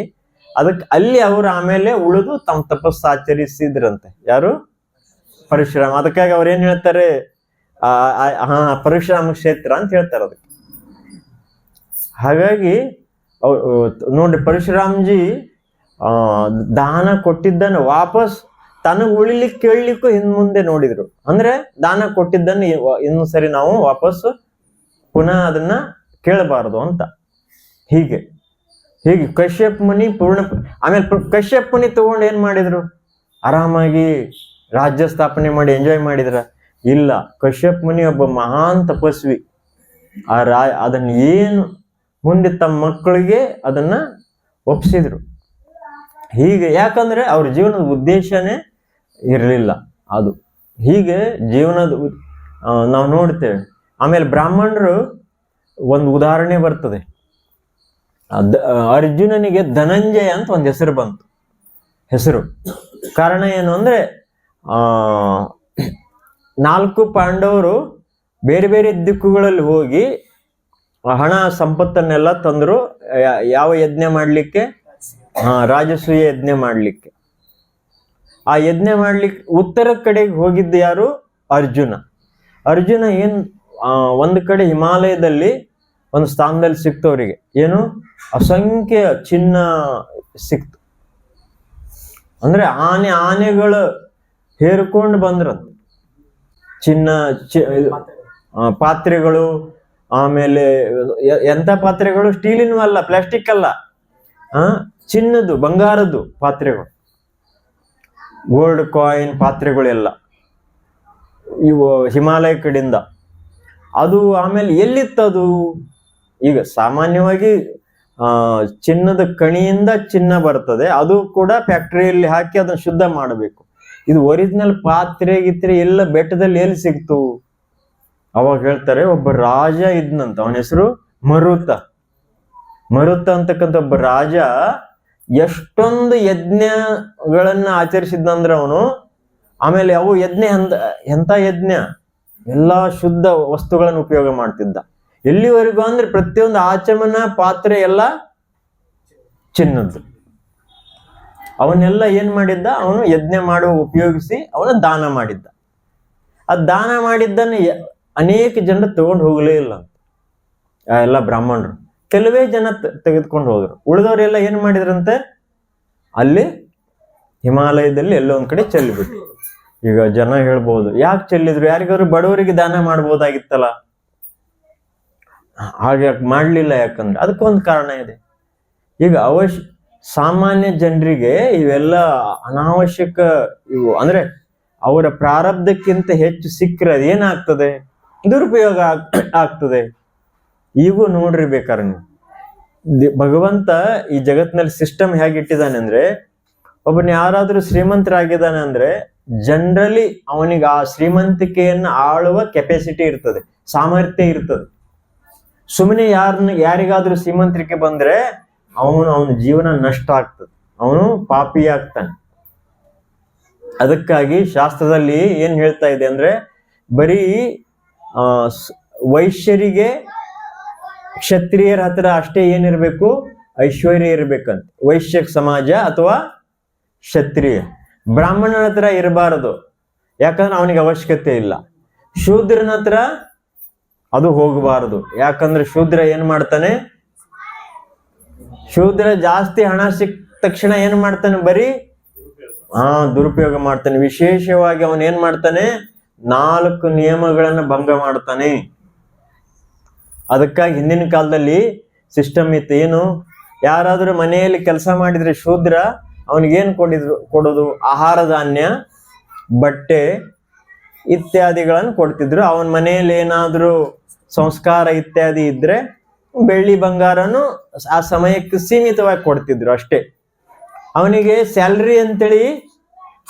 ಅಲ್ಲಿ ಅವರು ಆಮೇಲೆ ಉಳಿದು ತಮ್ಮ ತಪಸ್ಸು ಆಚರಿಸಿದ್ರಂತೆ. ಯಾರು? ಪರಶುರಾಮ. ಅದಕ್ಕಾಗಿ ಅವ್ರು ಏನ್ ಹೇಳ್ತಾರೆ, ಪರಶುರಾಮ ಕ್ಷೇತ್ರ ಅಂತ ಹೇಳ್ತಾರೆ ಅದಕ್ಕೆ. ಹಾಗಾಗಿ ನೋಡ್ರಿ, ಪರಶುರಾಮ್ಜಿ ದಾನ ಕೊಟ್ಟಿದ್ದನ್ನು ವಾಪಸ್ ತನಗ್ ಉಳಿಲಿಕ್ಕೆ ಕೇಳಲಿಕ್ಕೂ ಮುಂದೆ ನೋಡಿದ್ರು. ಅಂದ್ರೆ ದಾನ ಕೊಟ್ಟಿದ್ದನ್ನು ಇನ್ನು ಸರಿ ನಾವು ವಾಪಸ್ ಪುನಃ ಅದನ್ನ ಕೇಳಬಾರದು ಅಂತ. ಹೀಗೆ ಕಶ್ಯಪ್ ಮುನಿ ಆಮೇಲೆ ಕಶ್ಯಪ್ ಮುನಿ ತಗೊಂಡು ಏನ್ ಮಾಡಿದ್ರು, ಆರಾಮಾಗಿ ರಾಜ್ಯ ಸ್ಥಾಪನೆ ಮಾಡಿ ಎಂಜಾಯ್ ಮಾಡಿದ್ರ? ಇಲ್ಲ. ಕಶ್ಯಪ್ ಮುನಿ ಒಬ್ಬ ಮಹಾನ್ ತಪಸ್ವಿ. ಅದನ್ನ ಏನು ಮುಂದೆ ತಮ್ಮ ಮಕ್ಕಳಿಗೆ ಅದನ್ನ ಒಪ್ಸಿದ್ರು. ಹೀಗೆ ಯಾಕಂದ್ರೆ ಅವ್ರ ಜೀವನದ ಉದ್ದೇಶನೇ ಇರಲಿಲ್ಲ ಅದು. ಹೀಗೆ ಜೀವನದ ನಾವು ನೋಡ್ತೇವೆ. ಆಮೇಲೆ ಬ್ರಾಹ್ಮಣರು ಒಂದು ಉದಾಹರಣೆ ಬರ್ತದೆ. ಅರ್ಜುನನಿಗೆ ಧನಂಜಯ ಅಂತ ಒಂದು ಹೆಸರು ಬಂತು. ಕಾರಣ ಏನು ಅಂದ್ರೆ, 4 ಪಾಂಡವರು ಬೇರೆ ಬೇರೆ ದಿಕ್ಕುಗಳಲ್ಲಿ ಹೋಗಿ ಹಣ ಸಂಪತ್ತನ್ನೆಲ್ಲ ತಂದ್ರು. ಯಾವ ಯಜ್ಞ ಮಾಡ್ಲಿಕ್ಕೆ? ರಾಜಸೂಯ ಯಜ್ಞ ಮಾಡ್ಲಿಕ್ಕೆ. ಆ ಯಜ್ಞ ಮಾಡ್ಲಿಕ್ಕೆ ಉತ್ತರ ಕಡೆಗೆ ಹೋಗಿದ್ದು ಯಾರು? ಅರ್ಜುನ ಒಂದು ಕಡೆ ಹಿಮಾಲಯದಲ್ಲಿ ಒಂದು ಸ್ಥಾನದಲ್ಲಿ ಸಿಕ್ತು ಅವರಿಗೆ. ಏನು? ಅಸಂಖ್ಯ ಚಿನ್ನ ಸಿಕ್ತು. ಅಂದ್ರೆ ಆನೆಗಳು ಹೇರ್ಕೊಂಡು ಬಂದ್ರ ಚಿನ್ನ, ಪಾತ್ರೆಗಳು, ಆಮೇಲೆ ಎಂಥ ಪಾತ್ರೆಗಳು? ಸ್ಟೀಲಿನೂ ಅಲ್ಲ, ಪ್ಲಾಸ್ಟಿಕ್ ಅಲ್ಲ, ಚಿನ್ನದ್ದು, ಬಂಗಾರದ್ದು ಪಾತ್ರೆಗಳು, ಗೋಲ್ಡ್ ಕಾಯಿನ್ ಪಾತ್ರೆಗಳೆಲ್ಲ ಇವು ಹಿಮಾಲಯ ಕಡೆಯಿಂದ. ಅದು ಆಮೇಲೆ ಎಲ್ಲಿತ್ತದು? ಈಗ ಸಾಮಾನ್ಯವಾಗಿ ಚಿನ್ನದ ಕಣಿಯಿಂದ ಚಿನ್ನ ಬರ್ತದೆ, ಅದು ಕೂಡ ಫ್ಯಾಕ್ಟರಿಯಲ್ಲಿ ಹಾಕಿ ಅದನ್ನು ಶುದ್ಧ ಮಾಡಬೇಕು. ಇದು ಒರಿಜಿನಲ್ ಪಾತ್ರೆ ಗಿತ್ರೆ ಎಲ್ಲ ಬೆಟ್ಟದಲ್ಲಿ ಎಲ್ಲಿ ಸಿಕ್ತು? ಅವಾಗ ಹೇಳ್ತಾರೆ, ಒಬ್ಬ ರಾಜ ಇದ್ನಂತ, ಅವನ ಹೆಸರು ಮರುತ. ಮರುತ ಅಂತಕ್ಕಂಥ ಒಬ್ಬ ರಾಜ ಎಷ್ಟೊಂದು ಯಜ್ಞಗಳನ್ನ ಆಚರಿಸಿದ್ನಂದ್ರೆ ಅವನು. ಆಮೇಲೆ ಅವು ಯಜ್ಞ ಎಂತ ಯಜ್ಞ? ಎಲ್ಲಾ ಶುದ್ಧ ವಸ್ತುಗಳನ್ನು ಉಪಯೋಗ ಮಾಡ್ತಿದ್ದ. ಎಲ್ಲಿವರೆಗೂ ಅಂದ್ರೆ ಪ್ರತಿಯೊಂದು ಆಚಮನ ಪಾತ್ರೆ ಎಲ್ಲ ಚಿನ್ನದ್ದು. ಅವನ್ನೆಲ್ಲ ಏನ್ ಮಾಡಿದ್ದ? ಅವನು ಯಜ್ಞ ಮಾಡುವ ಉಪಯೋಗಿಸಿ ಅವನು ದಾನ ಮಾಡಿದ್ದ. ಆ ದಾನ ಮಾಡಿದ್ದನ್ನು ಅನೇಕ ಜನರು ತಗೊಂಡು ಹೋಗ್ಲೇ ಇಲ್ಲ ಅಂತ, ಎಲ್ಲ ಬ್ರಾಹ್ಮಣರು. ಕೆಲವೇ ಜನ ತೆಗೆದುಕೊಂಡು ಹೋದ್ರು. ಉಳಿದವರೆಲ್ಲ ಏನ್ ಮಾಡಿದ್ರಂತೆ? ಅಲ್ಲಿ ಹಿಮಾಲಯದಲ್ಲಿ ಎಲ್ಲೋ ಒಂದ್ ಕಡೆ ಚೆಲ್ಲಿಬಿಟ್ರು. ಈಗ ಜನ ಹೇಳ್ಬಹುದು, ಯಾಕೆ ಚೆಲ್ಲಿದ್ರು? ಯಾರಿಗಾದ್ರು ಬಡವರಿಗೆ ದಾನ ಮಾಡ್ಬೋದಾಗಿತ್ತಲ್ಲ, ಹಾಗೆ ಮಾಡ್ಲಿಲ್ಲ. ಯಾಕಂದ್ರೆ ಅದಕ್ಕೊಂದು ಕಾರಣ ಇದೆ. ಈಗ ಸಾಮಾನ್ಯ ಜನರಿಗೆ ಇವೆಲ್ಲ ಅನಾವಶ್ಯಕ ಇವು ಅಂದ್ರೆ ಅವರ ಪ್ರಾರಬ್ಧಕ್ಕಿಂತ ಹೆಚ್ಚು ಸಿಕ್ಕರೆ ಅದೇನಾಗ್ತದೆ? ದುರುಪಯೋಗ ಆಗ್ತದೆ. ಈಗೂ ನೋಡ್ರಿ ಬೇಕಾದ್ರೆ ನೀವು, ಭಗವಂತ ಈ ಜಗತ್ತಿನಲ್ಲಿ ಸಿಸ್ಟಮ್ ಹೇಗಿಟ್ಟಿದ್ದಾನೆ ಅಂದ್ರೆ, ಒಬ್ಬನ ಯಾರಾದ್ರೂ ಶ್ರೀಮಂತರಾಗಿದ್ದಾನೆ ಅಂದ್ರೆ ಜನರಲಿ ಅವನಿಗೆ ಆ ಶ್ರೀಮಂತಿಕೆಯನ್ನು ಆಳುವ ಕೆಪಾಸಿಟಿ ಇರ್ತದೆ, ಸಾಮರ್ಥ್ಯ ಇರ್ತದೆ. ಸುಮ್ಮನೆ ಯಾರಿಗಾದ್ರೂ ಶ್ರೀಮಂತಿಕೆ ಬಂದ್ರೆ ಅವನ ಜೀವನ ನಷ್ಟ ಆಗ್ತದೆ, ಅವನು ಪಾಪಿ ಆಗ್ತಾನೆ. ಅದಕ್ಕಾಗಿ ಶಾಸ್ತ್ರದಲ್ಲಿ ಏನ್ ಹೇಳ್ತಾ ಇದೆ ಅಂದ್ರೆ, ಬರೀ ವೈಶ್ಯರಿಗೆ ಕ್ಷತ್ರಿಯರ ಹತ್ರ ಅಷ್ಟೇ ಏನಿರ್ಬೇಕು? ಐಶ್ವರ್ಯ ಇರ್ಬೇಕಂತ. ವೈಶ್ಯ ಸಮಾಜ ಅಥವಾ ಕ್ಷತ್ರಿಯ. ಬ್ರಾಹ್ಮಣನ ಹತ್ರ ಇರಬಾರದು, ಯಾಕಂದ್ರೆ ಅವನಿಗೆ ಅವಶ್ಯಕತೆ ಇಲ್ಲ. ಶೂದ್ರನ ಹತ್ರ ಅದು ಹೋಗಬಾರದು, ಯಾಕಂದ್ರೆ ಶೂದ್ರ ಏನ್ ಮಾಡ್ತಾನೆ? ಶೂದ್ರ ಜಾಸ್ತಿ ಹಣ ಸಿಕ್ಕ ತಕ್ಷಣ ಏನ್ ಮಾಡ್ತಾನೆ? ಬರೀ ದುರುಪಯೋಗ ಮಾಡ್ತಾನೆ. ವಿಶೇಷವಾಗಿ ಅವನ್ ಏನ್ ಮಾಡ್ತಾನೆ? 4 ನಿಯಮಗಳನ್ನ ಭಂಗ ಮಾಡ್ತಾನೆ. ಅದಕ್ಕಾಗಿ ಹಿಂದಿನ ಕಾಲದಲ್ಲಿ ಸಿಸ್ಟಮ್ ಇತ್ತು. ಏನು? ಯಾರಾದ್ರೂ ಮನೆಯಲ್ಲಿ ಕೆಲಸ ಮಾಡಿದ್ರೆ ಶೂದ್ರ, ಅವನಿಗೇನ್ ಕೊಡೋದು? ಆಹಾರ ಧಾನ್ಯ, ಬಟ್ಟೆ ಇತ್ಯಾದಿಗಳನ್ನು ಕೊಡ್ತಿದ್ರು. ಅವನ ಮನೆಯಲ್ಲಿ ಏನಾದ್ರೂ ಸಂಸ್ಕಾರ ಇತ್ಯಾದಿ ಇದ್ರೆ ಬೆಳ್ಳಿ ಬಂಗಾರನು ಆ ಸಮಯಕ್ಕೆ ಸೀಮಿತವಾಗಿ ಕೊಡ್ತಿದ್ರು ಅಷ್ಟೇ. ಅವನಿಗೆ ಸ್ಯಾಲ್ರಿ ಅಂತೇಳಿ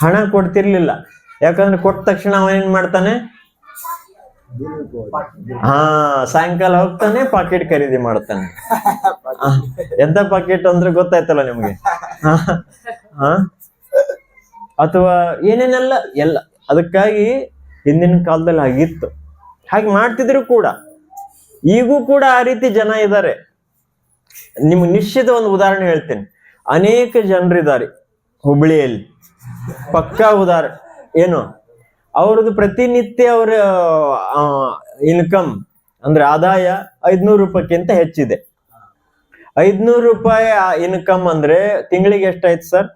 ಹಣ ಕೊಡ್ತಿರ್ಲಿಲ್ಲ. ಯಾಕಂದ್ರೆ ಕೊಟ್ಟ ತಕ್ಷಣ ಅವನೇನ್ ಮಾಡ್ತಾನೆ? ಸಾಯಂಕಾಲ ಹೋಗ್ತಾನೆ, ಪಾಕೆಟ್ ಖರೀದಿ ಮಾಡ್ತಾನೆ. ಎಂತ ಪಾಕೆಟ್ ಅಂದ್ರೆ ಗೊತ್ತಾಯ್ತಲ್ಲ ನಿಮ್ಗೆ? ಅಥವಾ ಏನೇನೆಲ್ಲ ಎಲ್ಲ. ಅದಕ್ಕಾಗಿ ಹಿಂದಿನ ಕಾಲದಲ್ಲಿ ಹಾಗಿತ್ತು, ಹಾಗೆ ಮಾಡ್ತಿದ್ರು ಕೂಡ. ಈಗೂ ಕೂಡ ಆ ರೀತಿ ಜನ ಇದ್ದಾರೆ. ನಿಮ್ಗೆ ನಿಶ್ಚಿತ ಒಂದು ಉದಾಹರಣೆ ಹೇಳ್ತೇನೆ. ಅನೇಕ ಜನರಿದ್ದಾರೆ ಹುಬ್ಬಳ್ಳಿಯಲ್ಲಿ, ಪಕ್ಕಾ ಉದಾಹರಣೆ. ಏನು? ಅವ್ರದ್ದು ಪ್ರತಿನಿತ್ಯ ಅವರ ಇನ್ಕಮ್ ಅಂದ್ರೆ ಆದಾಯ 500 ರೂಪಾಯಿಗಿಂತ ಹೆಚ್ಚಿದೆ. 500 ರೂಪಾಯಿ ಇನ್ಕಮ್ ಅಂದ್ರೆ ತಿಂಗಳಿಗೆ ಎಷ್ಟಾಯ್ತು ಸರ್?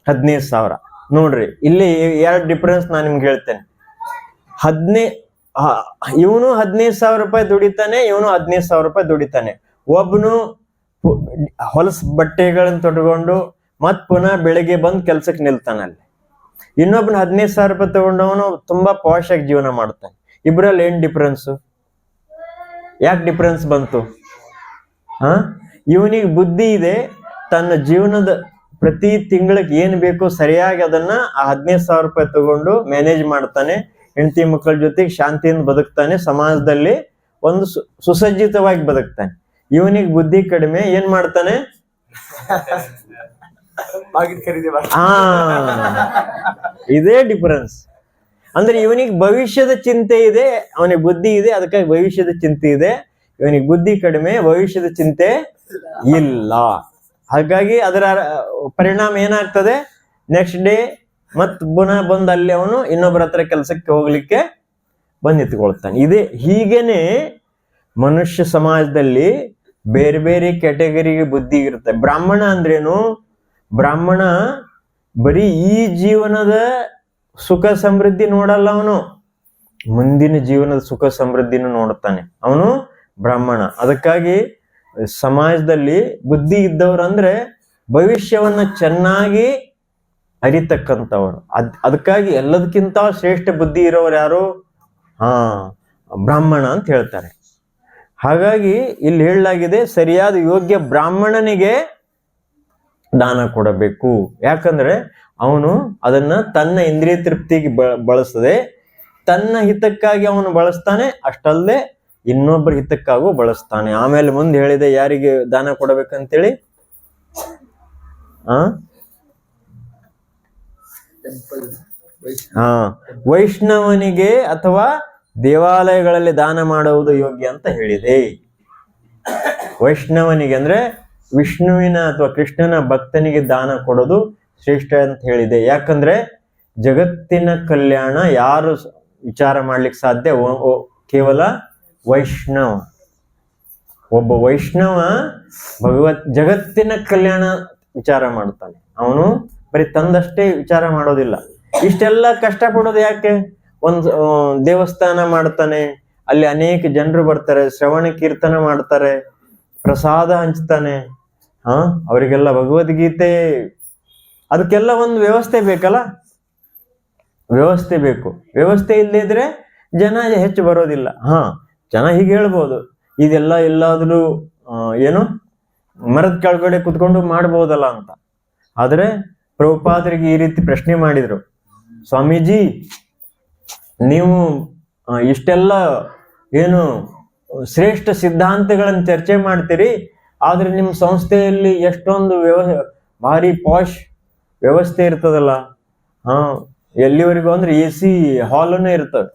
15,000. ನೋಡ್ರಿ, ಇಲ್ಲಿ 2 ಡಿಫರೆನ್ಸ್ ನಾನು ನಿಮ್ಗೆ ಹೇಳ್ತೇನೆ. ಇವನು 15,000 ರೂಪಾಯಿ ದುಡಿತಾನೆ, ಇವನು 15,000 ರೂಪಾಯಿ ದುಡಿತಾನೆ. ಒಬ್ಬನು ಹೊಲಸ ಬಟ್ಟೆಗಳನ್ನ ತೊಟ್ಕೊಂಡು ಮತ್ ಪುನಃ ಬೆಳಿಗ್ಗೆ ಬಂದು ಕೆಲ್ಸಕ್ಕೆ ನಿಲ್ತಾನೆ ಅಲ್ಲಿ. ಇನ್ನೊಬ್ಬನ 15,000 ರೂಪಾಯಿ ತಗೊಂಡವನು ತುಂಬಾ ಪಾಶ್ ಆಗಿ ಜೀವನ ಮಾಡ್ತಾನೆ. ಇಬ್ರಲ್ಲಿ ಏನ್ ಡಿಫರೆನ್ಸ್? ಯಾಕೆ ಡಿಫರೆನ್ಸ್ ಬಂತು? ಇವನಿಗೆ ಬುದ್ಧಿ ಇದೆ, ತನ್ನ ಜೀವನದ ಪ್ರತಿ ತಿಂಗಳಿಗೆ ಏನ್ ಬೇಕೋ ಸರಿಯಾಗಿ ಅದನ್ನ ಆ 15,000 ರೂಪಾಯಿ ತಗೊಂಡು ಮ್ಯಾನೇಜ್ ಮಾಡ್ತಾನೆ. ಹೆಂಡತಿ ಮಕ್ಕಳ ಜೊತೆಗೆ ಶಾಂತಿಯಿಂದ ಬದುಕ್ತಾನೆ, ಸಮಾಜದಲ್ಲಿ ಒಂದು ಸುಸಜ್ಜಿತವಾಗಿ ಬದುಕ್ತಾನೆ. ಇವನಿಗೆ ಬುದ್ಧಿ ಕಡಿಮೆ, ಏನ್ ಮಾಡ್ತಾನೆ? ಇದೇ ಡಿಫರೆನ್ಸ್. ಅಂದ್ರೆ ಇವನಿಗೆ ಭವಿಷ್ಯದ ಚಿಂತೆ ಇದೆ, ಅವನಿಗೆ ಬುದ್ಧಿ ಇದೆ, ಅದಕ್ಕಾಗಿ ಭವಿಷ್ಯದ ಚಿಂತೆ ಇದೆ. ಇವನಿಗೆ ಬುದ್ಧಿ ಕಡಿಮೆ, ಭವಿಷ್ಯದ ಚಿಂತೆ ಇಲ್ಲ. ಹಾಗಾಗಿ ಅದರ ಪರಿಣಾಮ ಏನಾಗ್ತದೆ? ನೆಕ್ಸ್ಟ್ ಡೇ ಮತ್ ಪುನಃ ಬಂದು ಅಲ್ಲಿ ಅವನು ಇನ್ನೊಬ್ಬರ ಹತ್ರ ಕೆಲಸಕ್ಕೆ ಹೋಗ್ಲಿಕ್ಕೆ ಬಂದು ನಿಂತ್ಕೊಳ್ತಾನೆ. ಇದೇ ಹೀಗೇನೆ ಮನುಷ್ಯ ಸಮಾಜದಲ್ಲಿ ಬೇರೆ ಬೇರೆ ಕ್ಯಾಟಗರಿಗೆ ಬುದ್ಧಿ ಇರುತ್ತೆ. ಬ್ರಾಹ್ಮಣ ಅಂದ್ರೇನು? ಬ್ರಾಹ್ಮಣ ಬರೀ ಈ ಜೀವನದ ಸುಖ ಸಮೃದ್ಧಿ ನೋಡಲ್ಲ. ಅವನು ಮುಂದಿನ ಜೀವನದ ಸುಖ ಸಮೃದ್ಧಿನೂ ನೋಡ್ತಾನೆ. ಅವನು ಬ್ರಾಹ್ಮಣ. ಅದಕ್ಕಾಗಿ ಸಮಾಜದಲ್ಲಿ ಬುದ್ಧಿ ಇದ್ದವ್ರು ಅಂದ್ರೆ ಭವಿಷ್ಯವನ್ನ ಚೆನ್ನಾಗಿ ಅರಿತಕ್ಕಂಥವ್ರು. ಅದಕ್ಕಾಗಿ ಎಲ್ಲದಕ್ಕಿಂತ ಶ್ರೇಷ್ಠ ಬುದ್ಧಿ ಇರೋರು ಯಾರು? ಬ್ರಾಹ್ಮಣ ಅಂತ ಹೇಳ್ತಾರೆ. ಹಾಗಾಗಿ ಇಲ್ಲಿ ಹೇಳಲಾಗಿದೆ, ಸರಿಯಾದ ಯೋಗ್ಯ ಬ್ರಾಹ್ಮಣನಿಗೆ ದಾನ ಕೊಡಬೇಕು. ಯಾಕಂದ್ರೆ ಅವನು ಅದನ್ನ ತನ್ನ ಇಂದ್ರಿಯ ತೃಪ್ತಿಗೆ ಬಳಸದೆ ತನ್ನ ಹಿತಕ್ಕಾಗಿ ಅವನು ಬಳಸ್ತಾನೆ, ಅಷ್ಟಲ್ಲದೆ ಇನ್ನೊಬ್ಬರ ಹಿತಕ್ಕಾಗೂ ಬಳಸ್ತಾನೆ. ಆಮೇಲೆ ಮುಂದೆ ಹೇಳಿದೆ ಯಾರಿಗೆ ದಾನ ಕೊಡಬೇಕಂತೇಳಿ. ವೈಷ್ಣವನಿಗೆ ಅಥವಾ ದೇವಾಲಯಗಳಲ್ಲಿ ದಾನ ಮಾಡುವುದು ಯೋಗ್ಯ ಅಂತ ಹೇಳಿದೆ. ವೈಷ್ಣವನಿಗೆ ಅಂದ್ರೆ ವಿಷ್ಣುವಿನ ಅಥವಾ ಕೃಷ್ಣನ ಭಕ್ತನಿಗೆ ದಾನ ಕೊಡೋದು ಶ್ರೇಷ್ಠ ಅಂತ ಹೇಳಿದೆ. ಯಾಕಂದ್ರೆ ಜಗತ್ತಿನ ಕಲ್ಯಾಣ ಯಾರು ವಿಚಾರ ಮಾಡ್ಲಿಕ್ಕೆ ಸಾಧ್ಯ? ಕೇವಲ ವೈಷ್ಣವ. ಒಬ್ಬ ವೈಷ್ಣವ ಜಗತ್ತಿನ ಕಲ್ಯಾಣ ವಿಚಾರ ಮಾಡ್ತಾನೆ. ಅವನು ಬರೀ ತಂದಷ್ಟೇ ವಿಚಾರ ಮಾಡೋದಿಲ್ಲ. ಇಷ್ಟೆಲ್ಲ ಕಷ್ಟಪಡೋದು ಯಾಕೆ? ಒಂದು ದೇವಸ್ಥಾನ ಮಾಡ್ತಾನೆ, ಅಲ್ಲಿ ಅನೇಕ ಜನರು ಬರ್ತಾರೆ, ಶ್ರವಣ ಕೀರ್ತನ ಮಾಡ್ತಾರೆ, ಪ್ರಸಾದ ಹಂಚ್ತಾನೆ, ಅವರಿಗೆಲ್ಲ ಭಗವದ್ಗೀತೆ, ಅದಕ್ಕೆಲ್ಲ ಒಂದು ವ್ಯವಸ್ಥೆ ಬೇಕಲ್ಲ. ವ್ಯವಸ್ಥೆ ಬೇಕು. ವ್ಯವಸ್ಥೆ ಇಲ್ಲದಿದ್ರೆ ಜನ ಹೆಚ್ಚು ಬರೋದಿಲ್ಲ. ಜನ ಹೀಗೆ ಹೇಳ್ಬೋದು, ಇದೆಲ್ಲ ಎಲ್ಲಾದ್ರೂ ಏನು ಮರದ ಕೆಳಗಡೆ ಕುತ್ಕೊಂಡು ಮಾಡ್ಬೋದಲ್ಲ ಅಂತ. ಆದ್ರೆ ಪ್ರಭುಪಾದರಿಗೆ ಈ ರೀತಿ ಪ್ರಶ್ನೆ ಮಾಡಿದ್ರು, ಸ್ವಾಮೀಜಿ ನೀವು ಇಷ್ಟೆಲ್ಲ ಏನು ಶ್ರೇಷ್ಠ ಸಿದ್ಧಾಂತಗಳನ್ನು ಚರ್ಚೆ ಮಾಡ್ತೀರಿ, ಆದ್ರೆ ನಿಮ್ಮ ಸಂಸ್ಥೆಯಲ್ಲಿ ಎಷ್ಟೊಂದು ಭಾರಿ ಪಾಶ್ ವ್ಯವಸ್ಥೆ ಇರ್ತದಲ್ಲ. ಎಲ್ಲಿವರೆಗೂ ಅಂದ್ರೆ AC ಹಾಲನ್ನು ಇರ್ತವೆ.